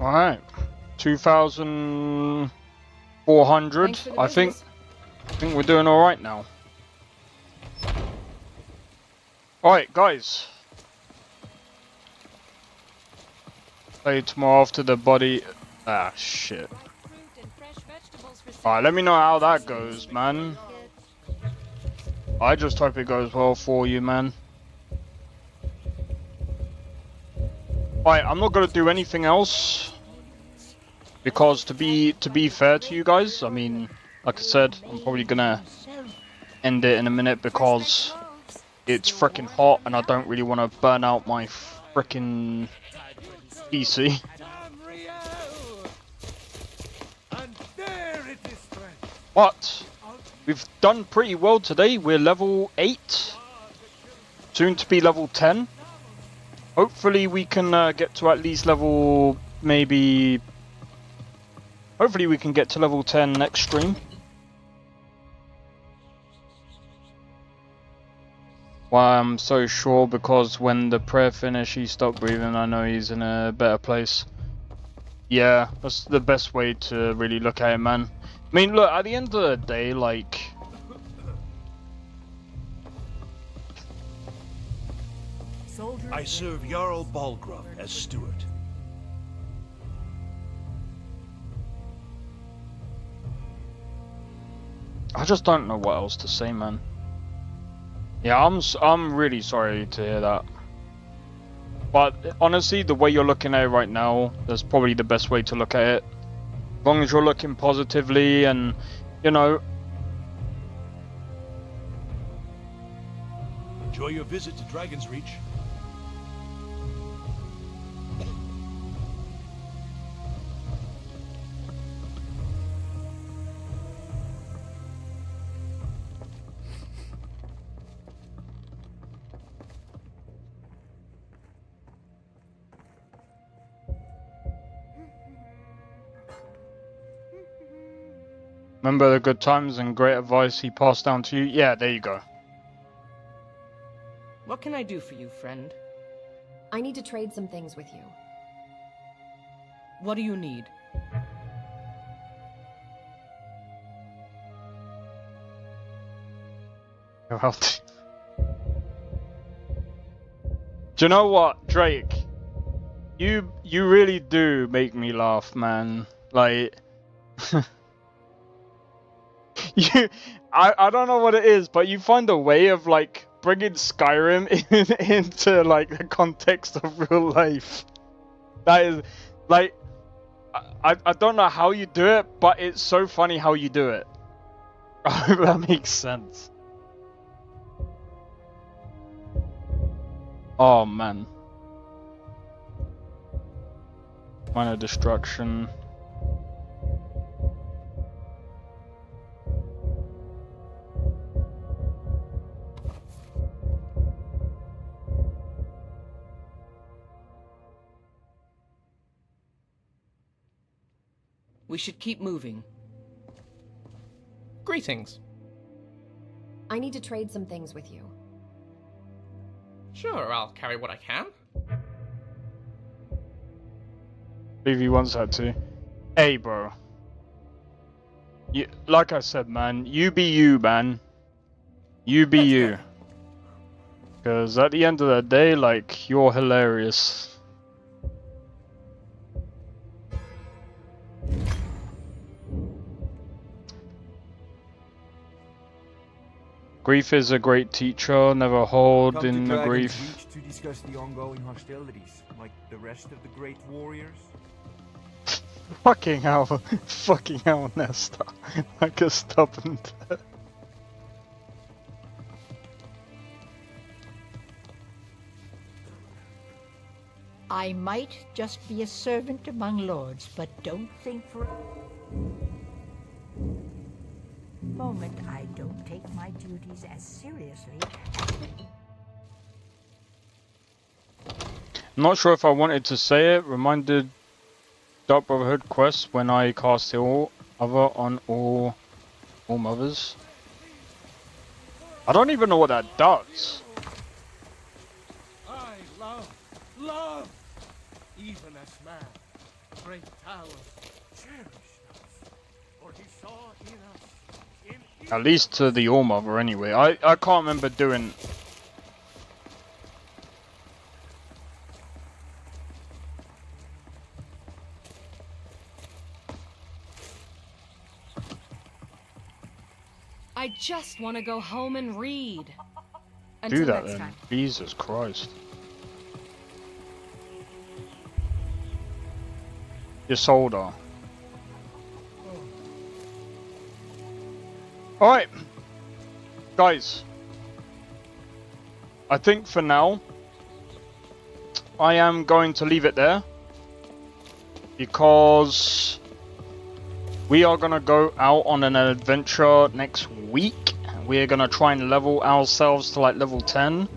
Alright. 2,400. I think we're doing alright now. Alright, guys. Play tomorrow after the body. Ah, shit. Alright, let me know how that goes, man. I just hope it goes well for you, man. Alright, I'm not gonna do anything else. Because to be fair to you guys, I mean, like I said, I'm probably gonna end it in a minute because it's freaking hot and I don't really want to burn out my freaking PC. But we've done pretty well today. We're level 8, soon to be level 10. Hopefully we can get to at least level maybe. Hopefully we can get to level 10 next stream. Why I'm so sure, because when the prayer finished he stopped breathing. I know he's in a better place. Yeah, that's the best way to really look at it, man. I mean, look, at the end of the day, like... I serve Jarl Balgruuf as steward. I just don't know what else to say, man. Yeah, I'm really sorry to hear that. But honestly, the way you're looking at it right now, that's probably the best way to look at it. As long as you're looking positively and, you know... Enjoy your visit to Dragon's Reach. Remember the good times and great advice he passed down to you? Yeah, there you go. What can I do for you, friend? I need to trade some things with you. What do you need? Well, do you know what, Drake? You really do make me laugh, man. Like, I don't know what it is, but you find a way of like bringing Skyrim into like the context of real life. That is, like, I don't know how you do it, but it's so funny how you do it. I hope that makes sense. Oh man. Minor destruction. We should keep moving. Greetings. I need to trade some things with you. Sure, I'll carry what I can. Believe he wants that to. Hey, bro. You, like I said, man, you be you, man. You be you. Because at the end of the day, like, you're hilarious. Grief is a great teacher, never hold in the grief. Reach to discuss the ongoing hostilities, like the rest of the great warriors. Fucking hell, Nesta. Like a stubborn. I might just be a servant among lords, but don't think for a moment I don't take my duties as seriously as... I'm not sure if I wanted to say it. Reminded Dark Brotherhood quest when I cast Heal Other on all mothers. I don't even know what that does. I love, even as man, great tower, cherished us, for he saw in us. At least to the All Mother anyway. I can't remember doing. I just want to go home and read. Do that then. Jesus Christ. Your solder. Alright. Guys. I think for now, I am going to leave it there. Because we are going to go out on an adventure next week. We're going to try and level ourselves to like level 10.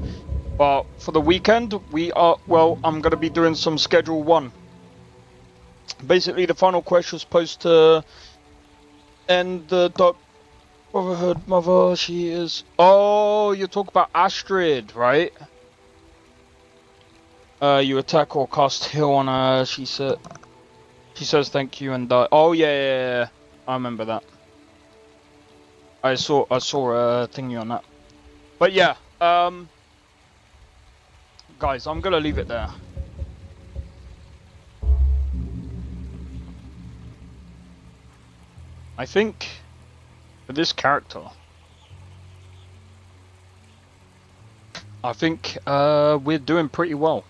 But for the weekend, we are, well, I'm going to be doing some Schedule 1. Basically, the final quest was supposed to end the Dark Brotherhood mother. She is... Oh, you talk about Astrid, right? You attack or cast heal on her, she said... She says thank you and die. Oh yeah, I remember that. I saw a thingy on that. But yeah, guys, I'm gonna leave it there. I think for this character, I think we're doing pretty well.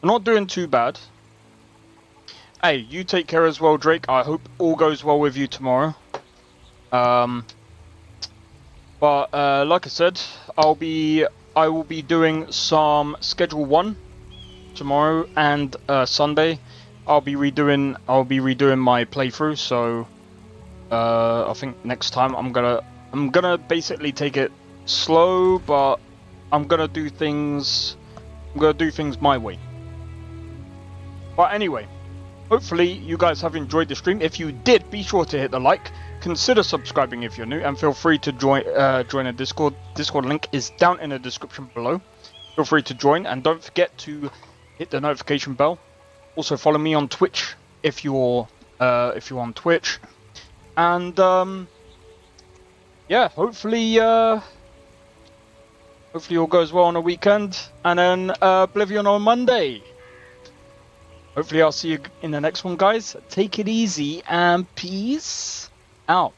Not doing too bad. Hey, you take care as well, Drake. I hope all goes well with you tomorrow. But like I said, I will be doing some Schedule 1 tomorrow and Sunday. I'll be redoing my playthrough. So I think next time I'm gonna basically take it slow, but I'm gonna do things my way. But anyway, hopefully you guys have enjoyed the stream. If you did, be sure to hit the like. Consider subscribing if you're new, and feel free to join a Discord. Discord link is down in the description below. Feel free to join, and don't forget to hit the notification bell. Also follow me on Twitch if you're on Twitch. And yeah, hopefully all goes well on the weekend, and then Oblivion on Monday. Hopefully I'll see you in the next one, guys. Take it easy and peace out.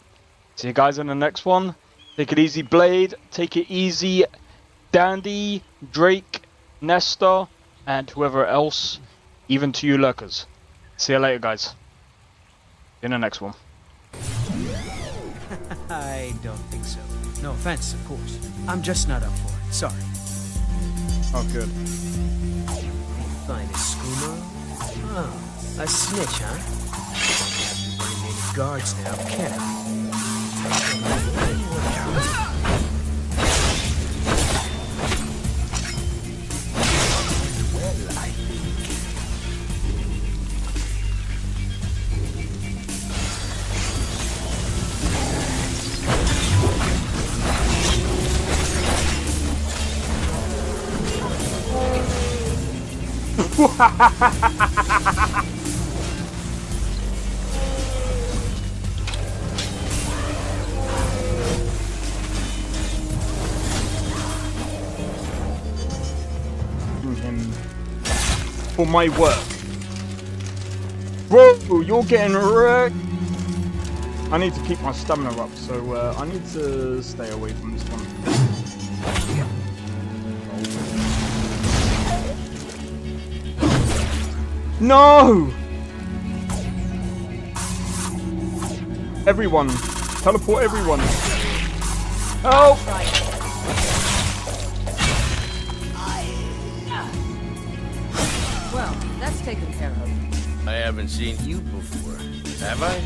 See you guys in the next one. Take it easy, Blade. Take it easy, Dandy, Drake, Nestor, and whoever else, even to you lurkers. See you later, guys. In the next one. I don't think so. No offense, of course. I'm just not up for it. Sorry. Oh, good. Find a schooner? Oh, a snitch, huh? Can't have you running any guards now, can I? Well, I him for my work. Bro, you're getting wrecked. I need to keep my stamina up, so I need to stay away from this one. No! Everyone! Teleport everyone! Help! Well, that's taken care of. I haven't seen you before, have I?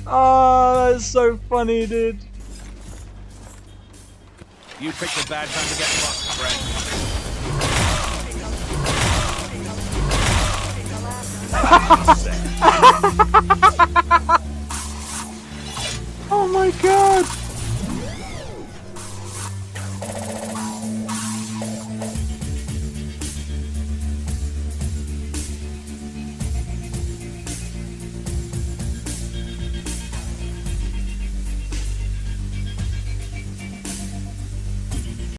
Oh, that's so funny, dude. You picked a bad time to get fucked, friend.